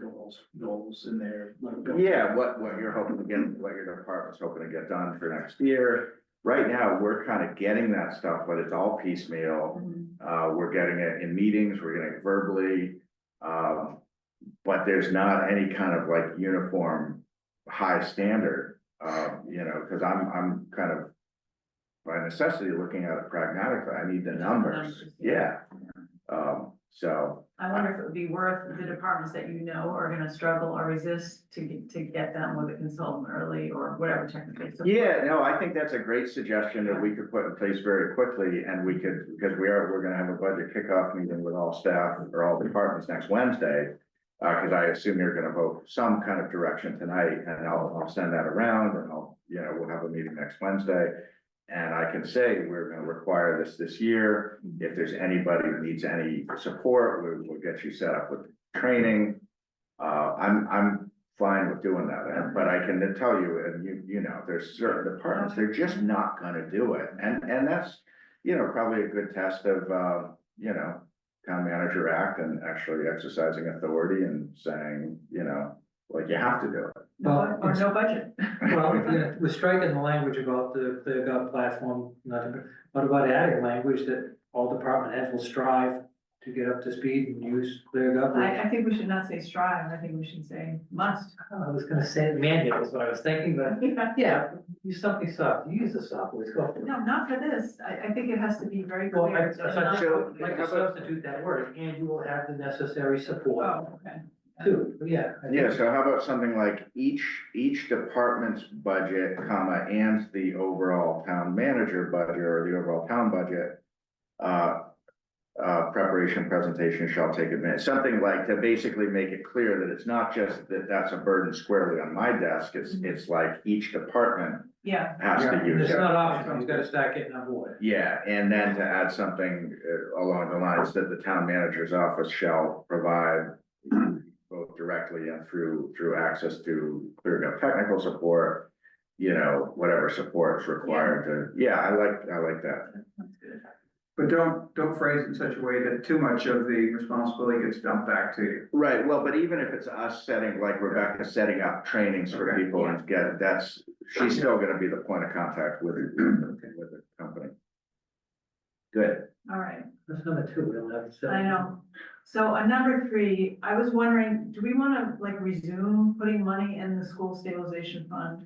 goals in there. Yeah, what you're hoping to get, what your department's hoping to get done for next year. Right now, we're kind of getting that stuff, but it's all piecemeal. We're getting it in meetings, we're getting it verbally. But there's not any kind of like uniform high standard, you know, because I'm kind of by necessity looking at it pragmatically. I need the numbers. Yeah. So. I wonder if it would be worth the departments that you know are gonna struggle or resist to get them with a consultant early or whatever technically. Yeah, no, I think that's a great suggestion that we could put in place very quickly, and we could, because we're gonna have a budget kickoff meeting with all staff or all departments next Wednesday. Because I assume you're gonna vote some kind of direction tonight, and I'll send that around, and we'll have a meeting next Wednesday. And I can say, we're gonna require this year. If there's anybody who needs any support, we'll get you set up with training. I'm fine with doing that, but I can tell you, and you know, there's certain departments, they're just not gonna do it. And that's, you know, probably a good test of, you know, town manager act and actually exercising authority and saying, you know, like you have to do it. Or no budget. Well, yeah, we're striking the language about the gov platform, what about adding language that all department heads will strive to get up to speed and use ClearGov? I think we should not say strive, I think we should say must. I was gonna say manual is what I was thinking, but yeah, use something soft, use the software, let's go. No, not for this, I think it has to be very Well, clear. I'd like to substitute that word, and you will have the necessary support Oh, okay. too, yeah. I think- Yeah, so how about something like each department's budget, comma, and the overall town manager budget or the overall town budget. Preparation presentation shall take advantage, something like to basically make it clear that it's not just that that's a burden squarely on my desk, it's like each department Yeah, has to use It's it. not optional, you gotta start getting on board. Yeah, and then to add something along the lines that the town manager's office shall provide both directly and through access to ClearGov technical support, you know, whatever support is required to, yeah, I like that. that's good. But don't phrase it in such a way that too much of the responsibility gets dumped back to you. Right, well, but even if it's us setting, like Rebecca setting up trainings for Okay. people and she's still gonna be the point of contact with the company. Good. All right, That's number two, we don't have to say. I know. So on number 3, I was wondering, do we wanna like resume putting money in the school stabilization fund?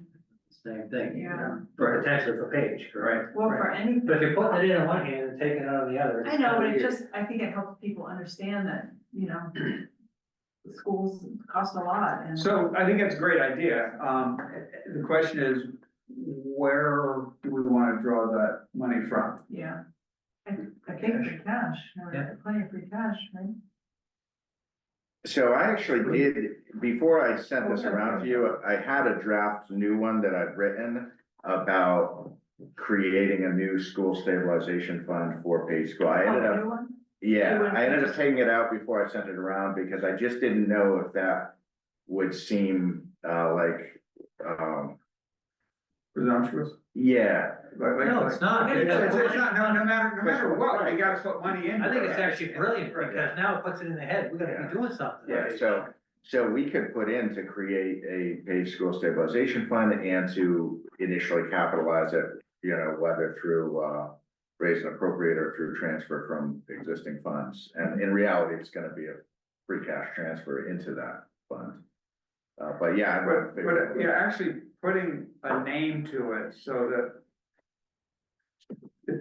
Same thing. Yeah. For potentially for page, correct? Well, for anything. But if you're putting it in on one hand and taking it out on the other. I know, but it just, I think it helps people understand that, you know, the schools cost a lot and. So I think that's a great idea. The question is, where do we want to draw that money from? Yeah. I think free cash, Yeah. plenty of free cash, right? So I actually did, before I sent this around to you, I had a draft new one that I've written about creating a new school stabilization fund for Page School. I ended Oh, up, new one? yeah, I ended up taking it out before I sent it around because I just didn't know if that would seem Presumptuous? yeah. No, it's not. It's not, no matter what, you gotta put money in. I think it's actually brilliant, because now it puts it in the head, we're gonna be doing something. Yeah, so we could put in to create a Page School Stabilization Fund and to initially capitalize it, you know, whether through raise and appropriate or through transfer from existing funds. And in reality, it's gonna be a free cash transfer into that fund. But yeah. But yeah, actually putting a name to it so that if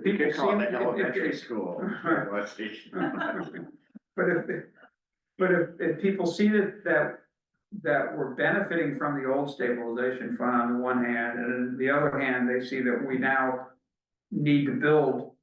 You people could call it see. elementary school. But if people see that we're benefiting from the old stabilization fund on the one hand, and on the other hand, they see that we now need to build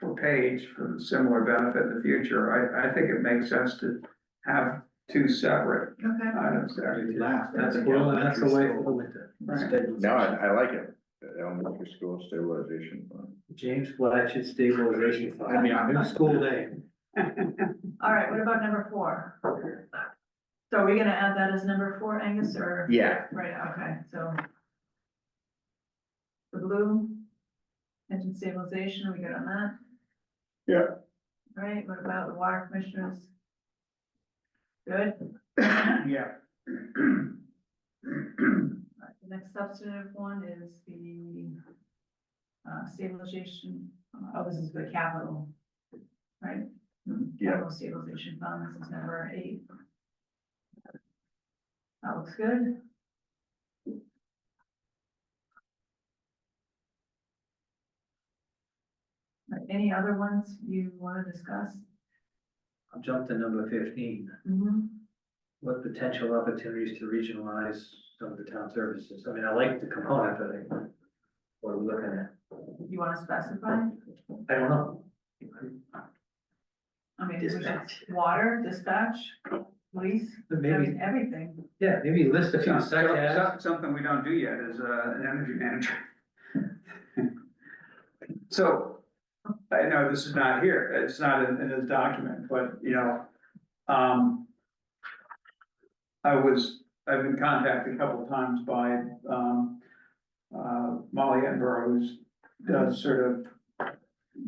for Page for similar benefit in the future, I think it makes sense to have two separate Okay. items there. That's cool, and that's the way for the winter. Right. No, I like it. The elementary school stabilization fund. James Blatchett Stabilization Fund. I mean, I'm- New school name. All right, what about number 4? So are we gonna add that as number 4, Angus, or? Yeah, Right, okay, so. The blue, engine stabilization, we good on that? Yeah. All right, what about the water commissioners? Good? Yeah. Alright, the next substantive one is the stabilization, this is the capital, right? Yeah. Capital stabilization fund, this is number 8. That looks good. Alright, any other ones you want to discuss? I'll jump to number 15. Mhm. What potential opportunities to regionalize some of the town services? I mean, I like the component, but what are we looking at? You want to specify? I don't know. I mean, Dispatch. water, dispatch, police, I Maybe, mean, everything. yeah, maybe list a few such as. Something we don't do yet is, an energy manager. So, I know this is not here, it's not in this document, but, I've been contacted a couple of times by, Molly Edinburgh, who's does sort of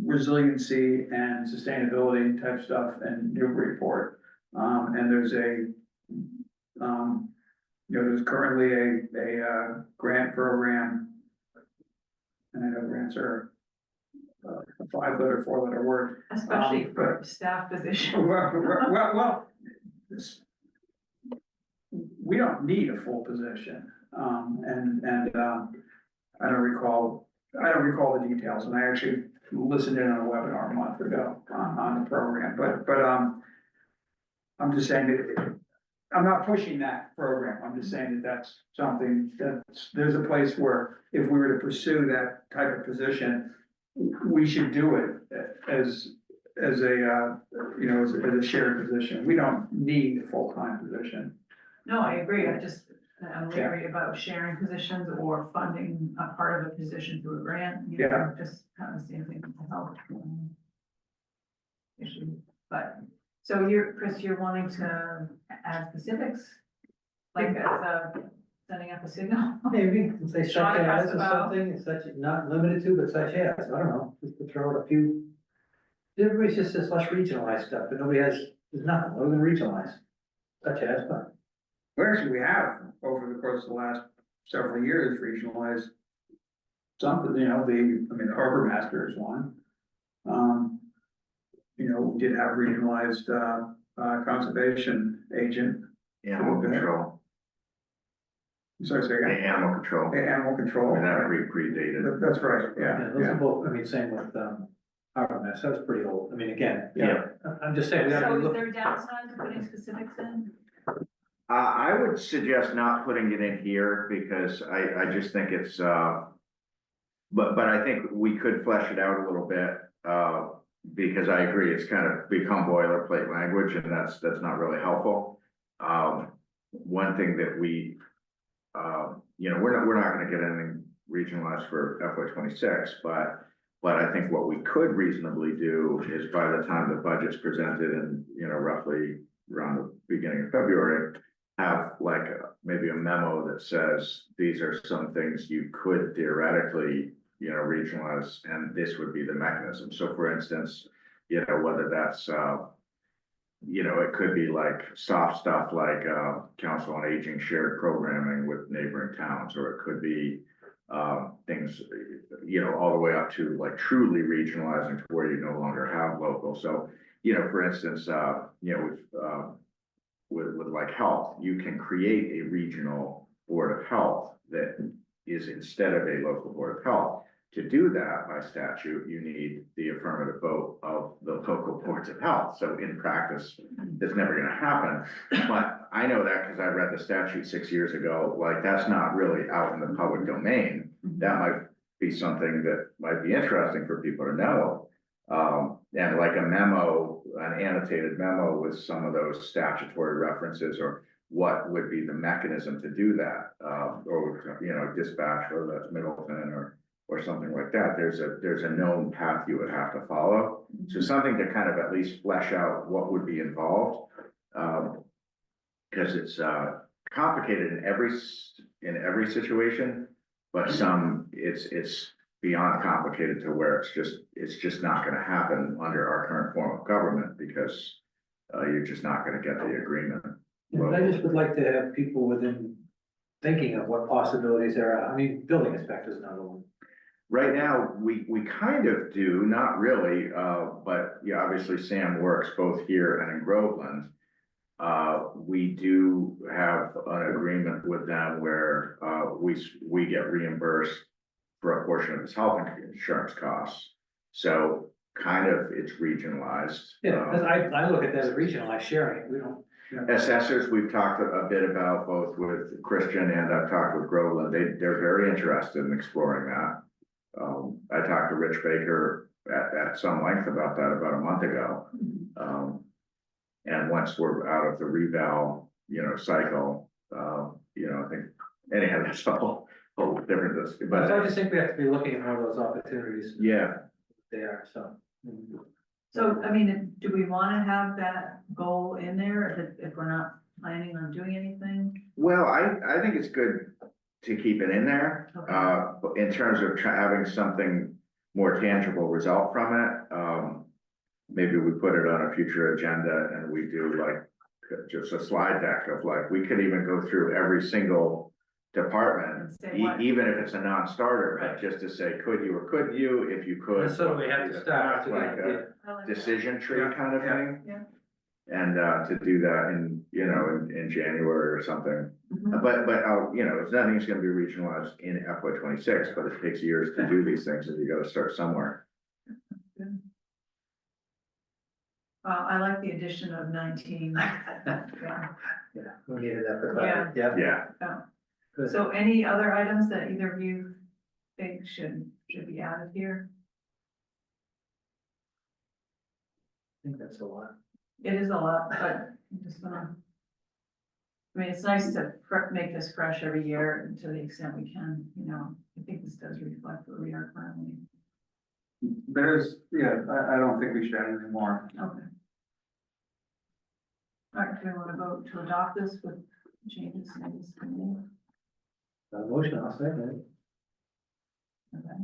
resiliency and sustainability type stuff in Newburyport. And there's there's currently a grant program. And I know grants are a 5-letter, 4-letter word. Especially for staff positions. Well, we don't need a full position, I don't recall the details, and I actually listened in on a webinar a month ago on the program, but I'm just saying that, I'm not pushing that program, I'm just saying that that's something there's a place where if we were to pursue that type of position, we should do it as a shared position. We don't need a full-time position. No, I agree, I'm leery about sharing positions or funding a part of a position through a grant, Yeah. just kind of the same thing with the health. Issue, but, so Chris, you're wanting to add specifics? Like as sending up a signal? Maybe, say such Sean as asked or about- something, such, not limited to, but such as, I don't know, just to throw out a few. Everybody just says let's regionalize stuff, but nobody has, there's nothing, what are we gonna regionalize? Such as, but. We have, over the course of the last several years, regionalized something, the harbor master is one. We did have regionalized, conservation agent. animal control, Sorry, say again. animal control. Animal I control. mean, that predated. That's right, yeah, Those are yeah. both, I mean, same with, Harbor Master, that was pretty old, I mean, again, Yeah. I'm just saying, we gotta So be is looking. there downside to putting specifics in? I would suggest not putting it in here because I just think it's, but I think we could flesh it out a little bit, because I agree, it's kind of become boilerplate language and that's not really helpful. One thing that we, we're not gonna get anything regionalized for FY 26, but I think what we could reasonably do is by the time the budget's presented in, roughly around the beginning of February, have like maybe a memo that says, these are some things you could theoretically, regionalize, and this would be the mechanism. So for instance, whether that's, it could be like soft stuff like, council on aging shared programming with neighboring towns, or it could be, things, all the way up to like truly regionalizing to where you no longer have local. So, for instance, with like health, you can create a regional board of health that is instead of a local board of health. To do that by statute, you need the affirmative vote of the local boards of health. So in practice, it's never gonna happen. But I know that because I read the statute 6 years ago, like that's not really out in the public domain. That might be something that might be interesting for people to know. And like a memo, an annotated memo with some of those statutory references or what would be the mechanism to do that, or, you know, dispatch, whether that's Middleton or something like that. There's a known path you would have to follow. So something to kind of at least flesh out what would be involved. Because it's complicated in every situation, but some it's beyond complicated to where it's just not gonna happen under our current form of government because you're just not gonna get the agreement. And I just would like to have people within thinking of what possibilities there are. I mean, building inspector is another one. Right now, we kind of do, not really, but yeah, obviously Sam works both here and in Groveland. We do have an agreement with them where we get reimbursed for a portion of his health insurance costs. So kind of it's regionalized. Yeah, because I look at that as regionalized sharing it. We don't. Assessors, we've talked a bit about both with Christian and I've talked with Groveland. They're very interested in exploring that. I talked to Rich Baker at some length about that about a month ago. And once we're out of the reval, you know, cycle, you know, I think anyhow, that's a whole different, But I but just think we have to be looking at more of those opportunities. yeah. There, so. So, I mean, do we wanna have that goal in there if we're not planning on doing anything? Well, I think it's good to keep it in there, in terms of having something more tangible result from it. Maybe we put it on a future agenda and we do like just a slide deck of like, we could even go through every single department, And say what? even if it's a non-starter, but Right. just to say, could you or couldn't you, if you could. So we have to start. It's like a I like that. decision tree kind of thing. Yeah. And to do that in, you know, in January or something. Mhm. But you know, it's nothing's gonna be regionalized in FY 26, but it takes years to do these things and you gotta start somewhere. I like the addition of 19. Yeah. Yeah, we needed that for Yeah. clarity. Yeah. Yeah, Good. So any other items that either of you think should be added here? I think that's a lot. It is a lot, but I'm just gonna. I mean, it's nice to make this fresh every year to the extent we can, you know. I think this does reflect where we are currently. I don't think we should add any more. Okay. All right, do we want to vote to adopt this with changes in this committee? Motion, I'll second it. Okay.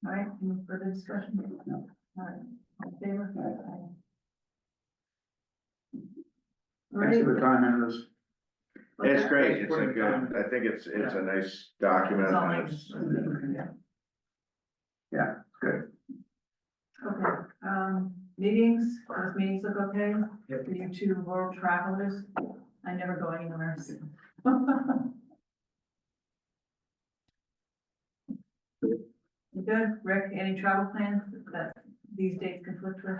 All right, any further discussion? No. All right, all in favor? Aye. Thanks for the time and this. it's great, it's a good, I think it's a nice document. It's all and like- it's- Yeah. Good. Okay, meetings, those meetings look okay? For you two world travelers? I never go anywhere. So. You good? Rick, any travel plans that these dates conflict with?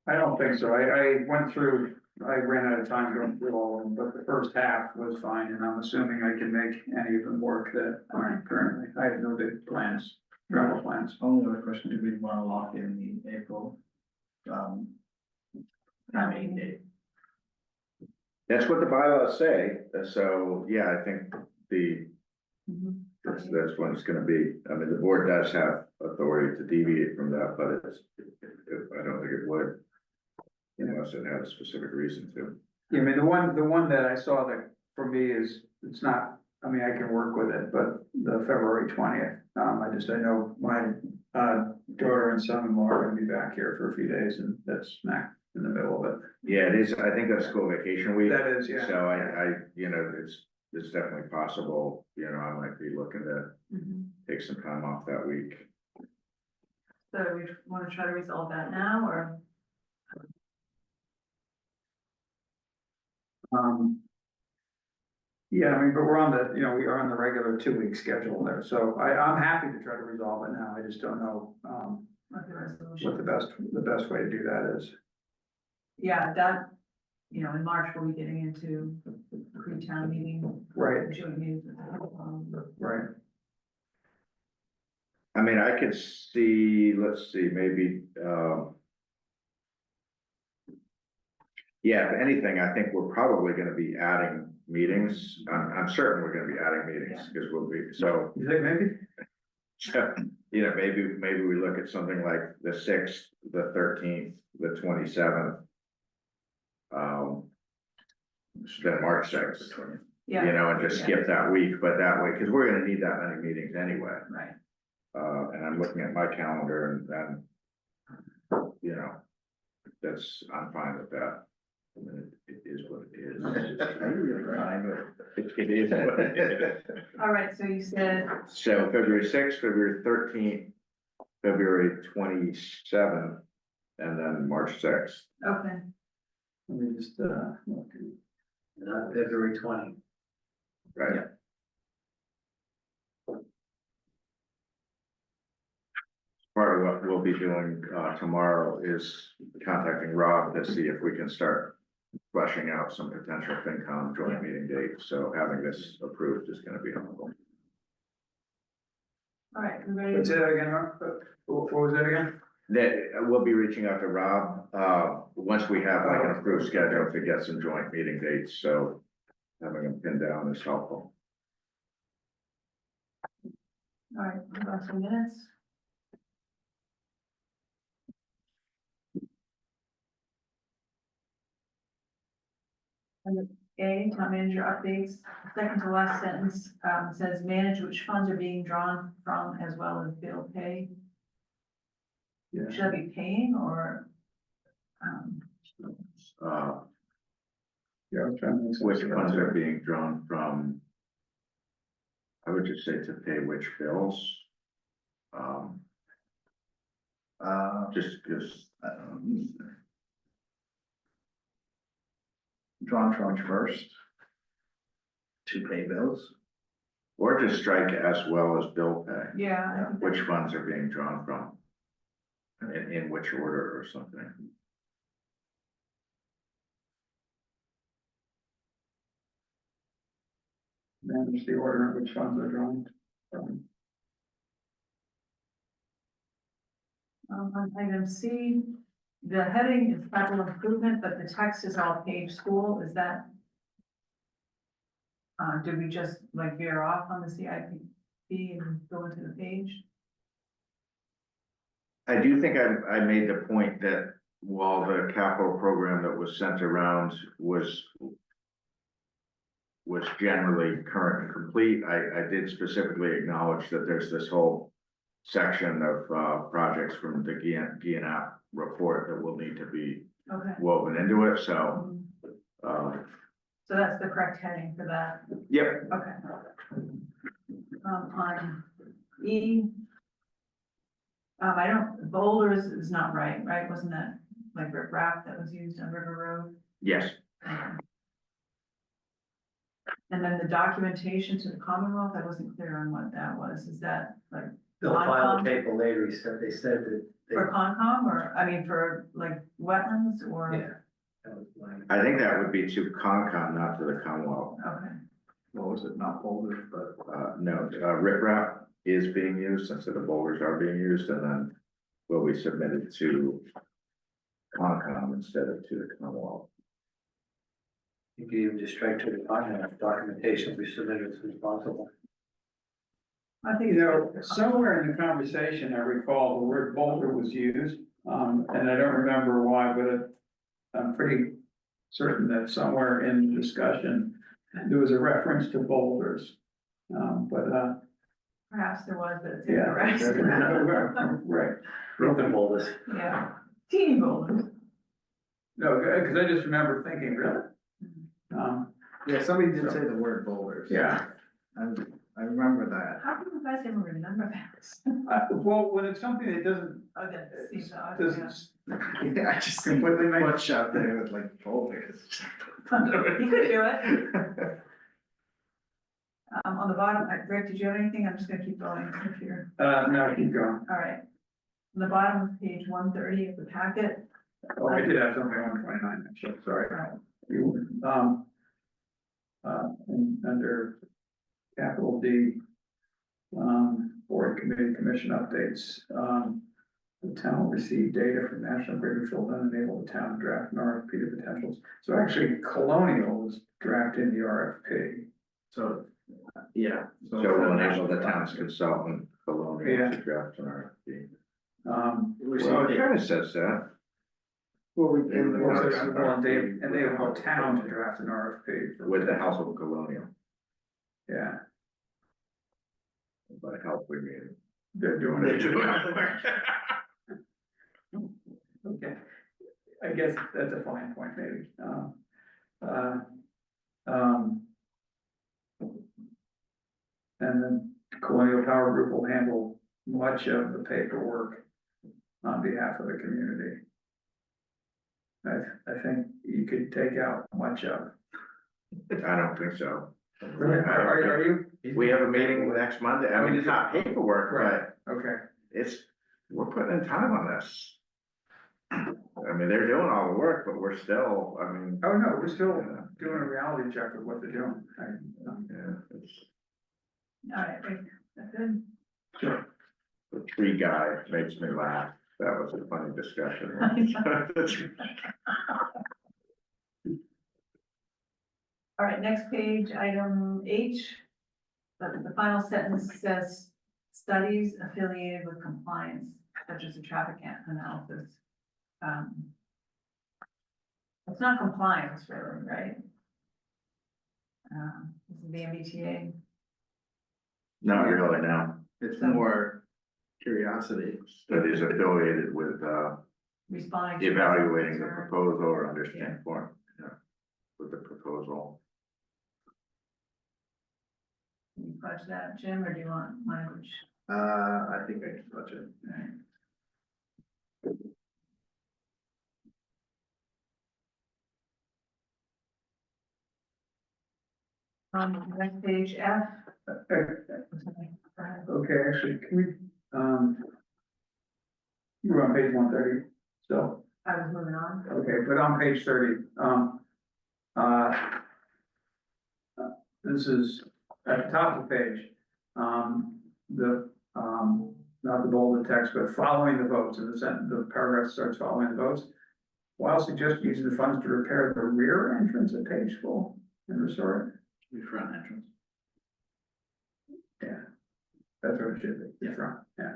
I don't think so. I went through, I ran out of time going through all of them, but the first half was fine, and I'm assuming I can make any of them work that aren't currently. I have no big plans, travel plans. Only other question, do we want to lock in the April? Date? That's what the bylaws say, so, yeah, I think Mhm. that's what it's gonna be. I mean, the board does have authority to deviate from that, but I don't think it would. Unless it had a specific reason to. Yeah, I mean, the one that I saw that for me is, it's not, I mean, I can work with it, but the February 20th. I know my, daughter and son-in-law are gonna be back here for a few days, and that's smack in the middle of it. Yeah, it is, I think that's school vacation week. That is, yeah. So I, you know, it's definitely possible, you know, I might be looking to Mhm. take some time off that week. So we want to try to resolve that now, or? Yeah, I mean, but we're on the, you know, we are on the regular 2-week schedule there, so I'm happy to try to resolve it now. I just don't know, What the resolution? what the best way to do that is. Yeah, that, you know, in March, we'll be getting into the pre-town meeting. Right. Joint meetings. Right. I mean, I could see, let's see, maybe, yeah, if anything, I think we're probably gonna be adding meetings. I'm certain we're gonna be adding meetings, because we'll be, so, You think maybe? you know, maybe we look at something like the 6th, the 13th, the 27th. Then March 6th, you Yeah, know, and just skip that week, but that way, because we're gonna need that many meetings anyway. right. And I'm looking at my calendar and, you know, I'm fine with that. I mean, it is what it is. It is what it is. All right, so you said, So February 6th, February 13th, February 27th, and then March 6th. okay, Let me just, Not February 20. Right. Yeah. Part of what we'll be doing tomorrow is contacting Rob to see if we can start fleshing out some potential FinCom joint meeting dates. So having this approved is gonna be helpful. all right, we ready? what's that again, Mark? What was that again? That we'll be reaching out to Rob once we have like an approved schedule to get some joint meeting dates. So having them pinned down is helpful. All right, about 2 minutes. Under A, town manager updates, second to last sentence, says manage which funds are being drawn from as well as bill pay. Yeah. Should I be paying or? Uh, Yeah, I'm trying to make sense which of funds that. are being drawn from? I would just say to pay which bills. Just because, Drawn from first to pay bills. or just strike as well as bill pay. Yeah. I think Which funds are being drawn from? In which order or something? Manage the order in which funds are drawn from. On item C, the heading is capital improvement, but the text is all page school, is that? Did we just like veer off on the CIP and go into the page? I do think I made the point that while the capital program that was sent around was generally current and complete, I did specifically acknowledge that there's this whole section of projects from the GNAP report that will need to be Okay. woven into it, so. So that's the correct heading for that, Yep, okay. On E. Boulders is not right, wasn't that like riprap that was used on River Road? yes, And then the documentation to the Commonwealth, I wasn't clear on what that was, is that like They'll file Concom? the paper later, they said that. For Concom, or, I mean, for like wetlands, or? Yeah. That was my- I think that would be to Concom, not to the Commonwealth. Okay, What was it, not boulders, but No, riprap is being used instead of boulders are being used, and then will be submitted to Concom instead of to the Commonwealth. You could even just strike to the finance documentation we submitted as soon as possible. I think. You know, somewhere in the conversation, I recall the word boulder was used, and I don't remember why, but I'm pretty certain that somewhere in the discussion, there was a reference to boulders. Perhaps there was, but it's Yeah. incorrect. Right, Broken boulders. Yeah, teeny boulders. no, because I just remember thinking, really? yeah, somebody did say the word boulders. Yeah, I remember that. How come you guys ever remember that? well, when it's something that doesn't, Oh, that seems odd, yeah. doesn't Yeah, I just completely make. Butch out there with like boulders. You could do it. On the bottom, Rick, did you have anything? I'm just gonna keep going if you're, No, keep going. all right. On the bottom of page 130 of the packet, Oh, I did have something on 29, actually, sorry. You, under capital D, Board committee commission updates. The town will receive data from National Grid, which will then enable the town to draft an RFP to potentials. So actually Colonial is drafting the RFP. So, yeah. So we'll enable the town's consultant, Colonial, to draft an RFP. Well, it kind of says that. Well, we, And the work on Well, they RFP. want town to draft an RFP. With the help of Colonial, Yeah, by help we mean. they're doing They're it. doing all the work. Okay, I guess that's a fine point, maybe. And then Colonial Power Group will handle much of the paperwork on behalf of the community. I think you could take out much of. I don't think so. Are you? We have a meeting next Monday. I mean, it's not paperwork, Right, but okay. we're putting in time on this. I mean, they're doing all the work, but we're still, I mean. Oh, no, we're still Yeah. doing a reality check of what they're doing. Yeah, it's, All right, great. That's good. Sure. the tree guy makes me laugh. That was a funny discussion. All right, next page, item H. The final sentence says studies affiliated with compliance, such as the traffic analysis. It's not compliance really, right? This is the MBTA. Not really, no. It's more curiosity. Studies affiliated with, Responding. to evaluating the concern. proposal or understanding form, yeah, with the proposal. Can you fudge that, Jim, or do you want language? I think I can touch it. All right. Next page, F. Okay, actually, can we, we're on page 130, so, I was moving on. okay, but on page 30, this is at the top of the page, not the bolded text, but following the votes, and the paragraph starts following the votes. While suggesting using the funds to repair the rear entrance at Page School and restore The front entrance. it. Yeah, that's what it should be, the front, yeah.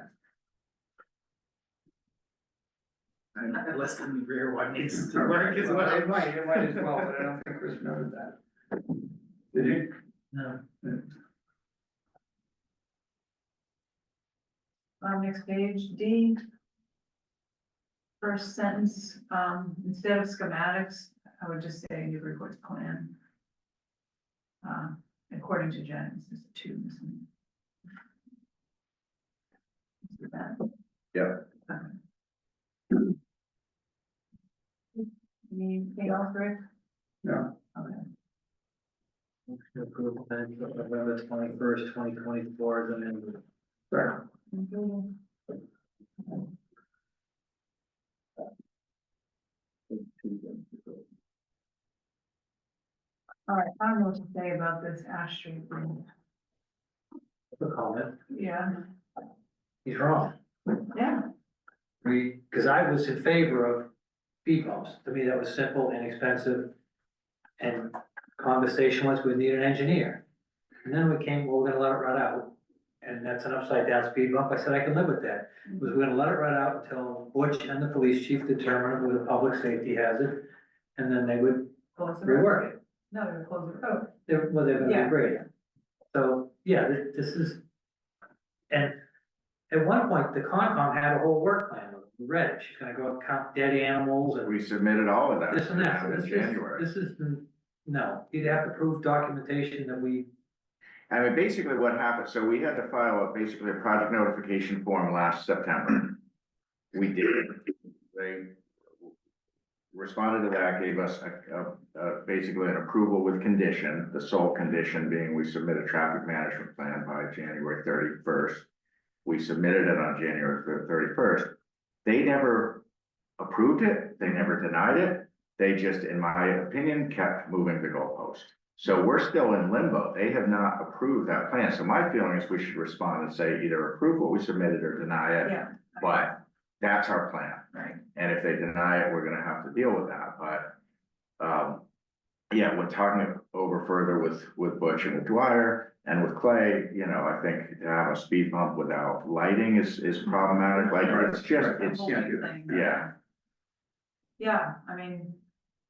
And less than the rear one needs to Well, work as well. it might as well, but I don't think Chris noted that. Did you? No. Next page, D. First sentence, instead of schematics, I would just say Newbury Court's plan. According to Jennings, there's two missing. Yep. Anything else, Rick? No. Okay. Approval minutes of November 21st, 2024, as amended. Sorry. All right, I don't know what to say about this Ash Street thing. The comment, Yeah, he's wrong. yeah, Because I was in favor of speed bumps. To me, that was simple, inexpensive. And conversation was, we need an engineer. And then we came, well, we're gonna let it run out. And that's an upside down speed bump. I said, I can live with that. Was we're gonna let it run out until Butch and the police chief determine it was a public safety hazard. And then they would close the road. rework it. No, they're gonna close the road. They're gonna Yeah. regrade it. So, yeah, this is, and at one point, the Concom had a whole work plan. We read it. She's gonna go count dead animals and We submitted all of that. this and that. So In January. This is, no, you'd have to prove documentation that we, I mean, basically what happened, so we had to file basically a project notification form last September. We did. They responded to that, gave us basically an approval with condition, the sole condition being we submit a traffic management plan by January 31st. We submitted it on January 31st. They never approved it, they never denied it. They just, in my opinion, kept moving the goalpost. So we're still in limbo. They have not approved that plan. So my feeling is we should respond and say either approve what we submitted or deny it. Yeah. But that's our plan. Right. And if they deny it, we're gonna have to deal with that, but, yeah, when talking over further with Butch and with Dwyer and with Clay, you know, I think to have a speed bump without lighting is problematic, like, it's just, The it's, whole thing. yeah. Yeah, I mean,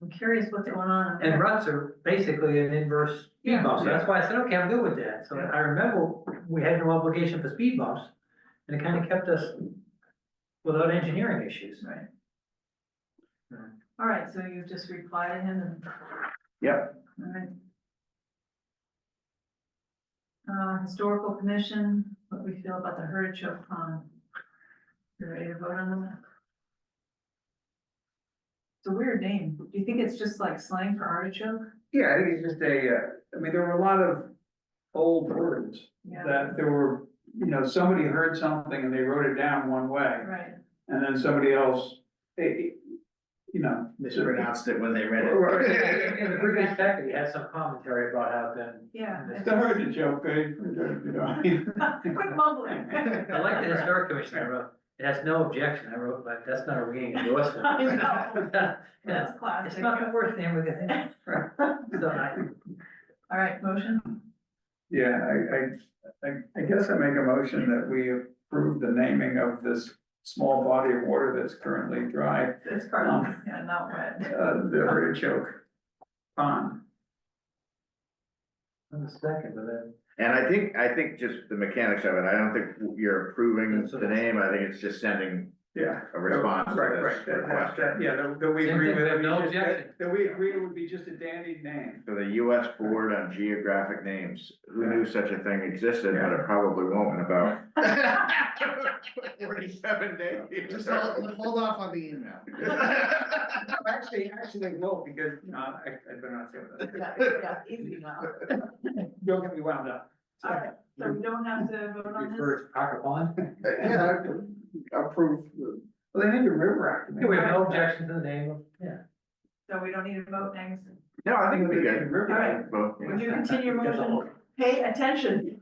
I'm curious what's going on. in And there. ruts are basically an inverse speed Yeah. bump, so that's why I said, okay, I'm good with that. So I remember we had no obligation for speed bumps, and it kind of kept us without engineering issues. Right. All right, so you just replied to him and. Yep. All right. Historical Commission, what we feel about the Hurtichoke Pond. You ready to vote on that? It's a weird name. Do you think it's just like slang for artichoke? Yeah, I think it's just I mean, there were a lot of old words Yeah, that there were, you know, somebody heard something and they wrote it down one way. right. And then somebody else, you know. Mispronounced it when they read it. In the previous packet, he had some commentary about how then. Yeah. It's the Hurtichoke, you know. Quit mumbling. I like the historic commission, I wrote, it has no objection, I wrote, but that's not a ringing endorsement. I know. Yeah, That's classic. it's not the worst name we could think. So All right, motion? Yeah, I guess I make a motion that we approve the naming of this small body of water that's currently dry, It's part, yeah, not wet. the Hurtichoke Pond. I'm a second, but then. And I think just the mechanics of it, I don't think you're approving the name, I think it's just sending Yeah. a response to Right, this right, request. yeah, that we Same agree thing, with we have it. no Just objection. that we agree it would be just a dandy name. For the US Board on Geographic Names, who knew such a thing existed, but it probably won't in about 47 days. Just hold off on the email. Actually, they will, because, I better not say what Yeah, that. yeah, easy now. Don't get me wound up. All right, so we don't have to vote on this? Refer to Parker Pond. Yeah, approve. Well, they named a river after me. Yeah, we have no objection to the name of, yeah. So we don't need to vote next? No, I think we good. River. All right. Well, Would you continue your motion? Pay attention.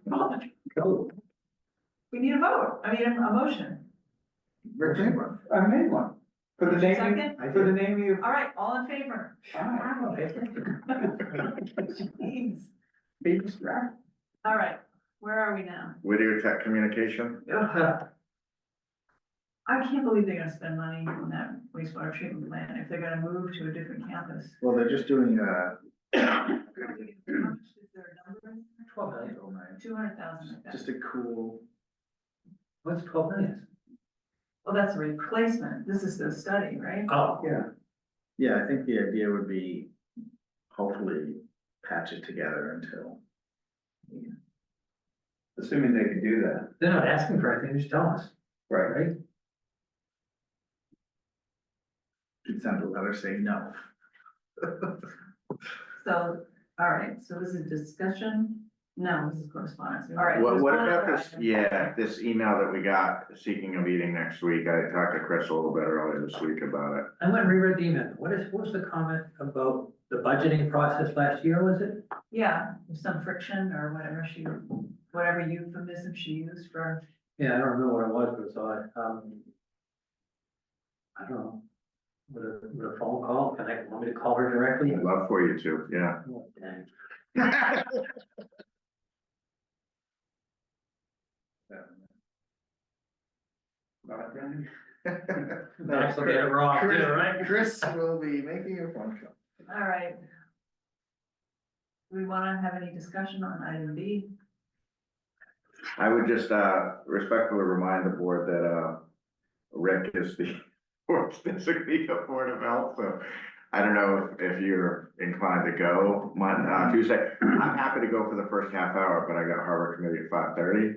We need a vote, I mean, a motion. Rick Chamber. I made one. For the name, Second? for the name of. All right, all in favor? Aye. Jeez. Baby strap. All right, where are we now? Whittier Tech Communication, I can't believe they're gonna spend money on that wastewater treatment plant if they're gonna move to a different campus. Well, they're just doing, How much is there a number in there? 12 million. 200,000 like that. just a cool, What's 12 million? Well, that's a replacement. This is the study, right? Oh, Yeah. yeah, I think the idea would be hopefully patch it together until. Assuming they can do that. they're not asking for anything, just tell us, Right. right? Could send a letter saying no. So, all right, so this is discussion? No, this is correspondence. All right. what correspondence about this, action. yeah, this email that we got seeking a meeting next week, I talked to Chris a little bit earlier this week about it. I went and reread the email. What was the comment about the budgeting process last year, was it? Yeah, some friction or whatever euphemism she used for, Yeah, I don't remember what it was, but it's odd. I don't know. With a phone call, want me to call her directly? I'd love for you to, yeah. Oh, dang. Max will get it wrong, too, right? Chris will be making a phone call. all right. Do we wanna have any discussion on item B? I would just, respectfully remind the board that, Rick is the fourth designee of Board of Health, so I don't know if you're inclined to go Tuesday. I'm happy to go for the first half hour, but I got Harbor Committee at 5:30.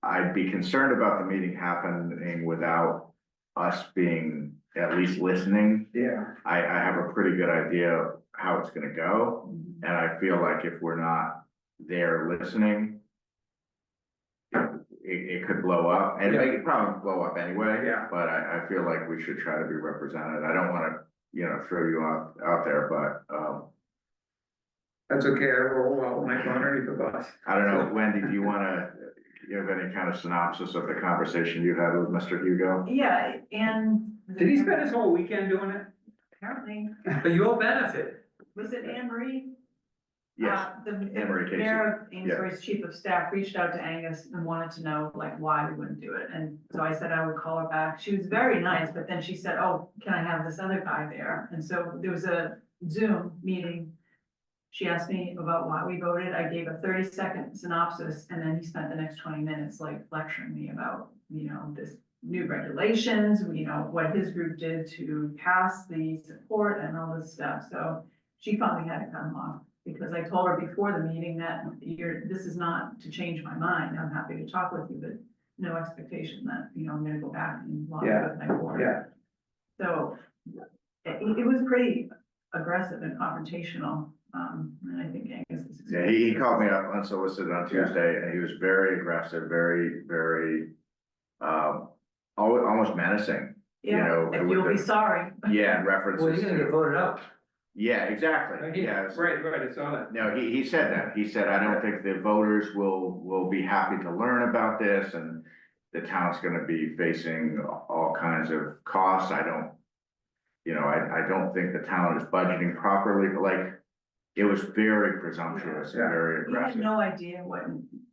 I'd be concerned about the meeting happening without us being at least listening. Yeah. I have a pretty good idea of how it's gonna go, and I feel like if we're not there listening, it could blow up, and it could probably blow up anyway. Yeah. But I feel like we should try to be represented. I don't wanna, throw you out there, but, That's okay, I roll well when I go underneath the bus. I don't know, Wendy, do you wanna give any kind of synopsis of the conversation you had with Mr. Hugo? Yeah, and. Did he spend his whole weekend doing it? Apparently, For your benefit. was it Anne Marie? Yes, The Anne Marie Casey. mayor of Amesbury's chief of staff reached out to Angus and wanted to know like why we wouldn't do it. And so I said I would call her back. She was very nice, but then she said, oh, can I have this other guy there? And so there was a Zoom meeting. She asked me about why we voted. I gave a 30-second synopsis, and then he spent the next 20 minutes like lecturing me about, you know, this new regulations, you know, what his group did to pass the support and all this stuff. So she finally had to cut him off because I told her before the meeting that this is not to change my mind. I'm happy to talk with you, but no expectation that, you know, I'm gonna go back and log Yeah, with my board. Yeah, So it was pretty aggressive and confrontational. And I think Angus is. Yeah, he called me up unsolicited on Tuesday, and he was very aggressive, very, almost menacing, you Yeah, know. if with you'll be the- sorry. Yeah, Well, references you're gonna get to, voted out. yeah, exactly, Right here. yes. right, I saw that. No, he said that. He said, I don't think the voters will be happy to learn about this, and the town's gonna be facing all kinds of costs. I don't, you know, I don't think the town is budgeting properly, but like, it was very presumptuous and very He had aggressive. no idea what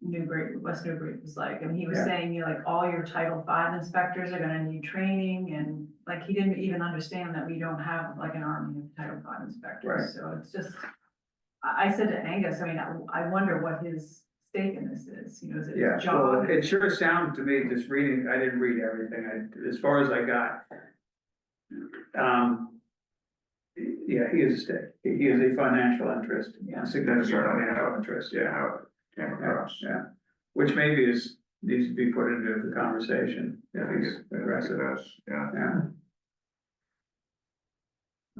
Newbury, West Newbury was like. And he was Yeah. saying, you know, like all your Title V inspectors are gonna need training, and like, he didn't even understand that we don't have like an army of Title V Right. inspectors. So it's just, I said to Angus, I mean, I wonder what his stake in this is, you know, is it Yeah, his well, job? it sure sounded to me, just reading, I didn't read everything, as far as I got. Yeah, he is a stake, he is a financial interest, Yeah. a significant Certainly. financial interest, Yeah, yeah, how it came yeah, across. yeah. Which maybe needs to be put into the conversation, I if think he's it, I think it aggressive, does, yeah. yeah.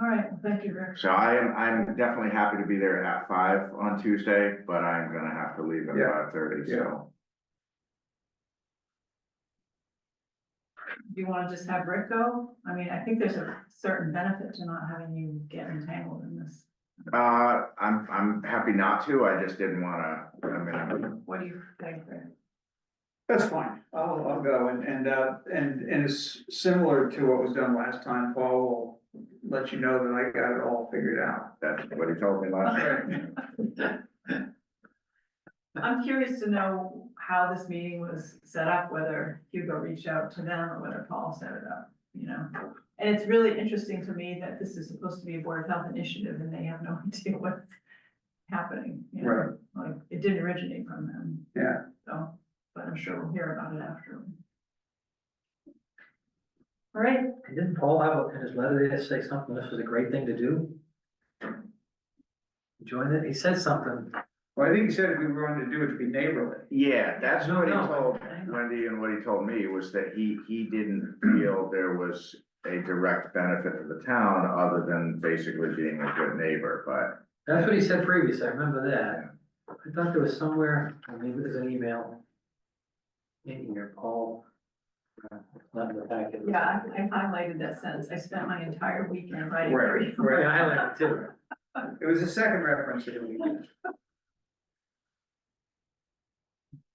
All right, well, thank you, Rick. So I'm definitely happy to be there at 5 on Tuesday, but I'm gonna have to leave at Yeah. 5:30, so. Do you wanna just have Rick go? I mean, I think there's a certain benefit to not having you get entangled in this. I'm happy not to, I just didn't wanna, I mean, What do you think, Rick? That's fine, I'll go, and it's similar to what was done last time, Paul will let you know that I got it all figured out. that's what he told me last night. I'm curious to know how this meeting was set up, whether Hugo reached out to them or whether Paul set it up, you know? And it's really interesting to me that this is supposed to be a Board of Health initiative and they have no idea what's happening, you know? Like, it didn't originate from them. Yeah. So, but I'm sure we'll hear about it after. All right, And didn't Paul have, in his letter there, say something, this was a great thing to do? Join it, he said something. Well, I think he said if we were going to do it to be neighborly. Yeah, that's what he No, told I know. Wendy, and what he told me was that he didn't feel there was a direct benefit to the town other than basically being a good neighbor, but. That's what he said previously, I remember that. I thought there was somewhere, or maybe there's an email in here, Paul. Not in the packet. yeah, I highlighted that sentence. I spent my entire weekend writing. Right, Yeah, right. I highlighted it too. It was a second reference to the weekend.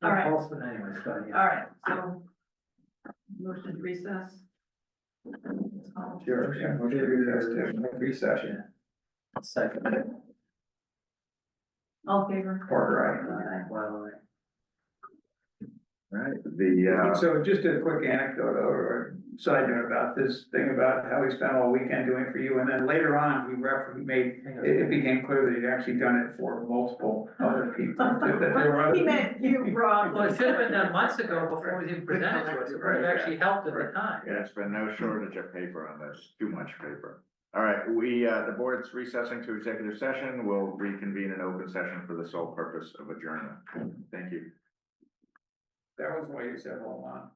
All right. Paul's, but anyway, so, yeah. All right, so motion to recess. Let's call it. Sure, yeah, motion to recess to recession. Second. All in favor? Parker, Well, Right, the, So just a quick anecdote or side note about this thing about how he spent all weekend doing it for you, and then later on, he made, it became clear that he'd actually done it for multiple other people. that there were other He meant you, Rob. well, it should have been done months ago before it was even presented to us, it would have actually helped at the time. yeah, it's been no shortage of paper on this, too much paper. All right, the board's recessing to executive session, we'll reconvene an open session for the sole purpose of adjournment. Thank you. That was why you said, hold on.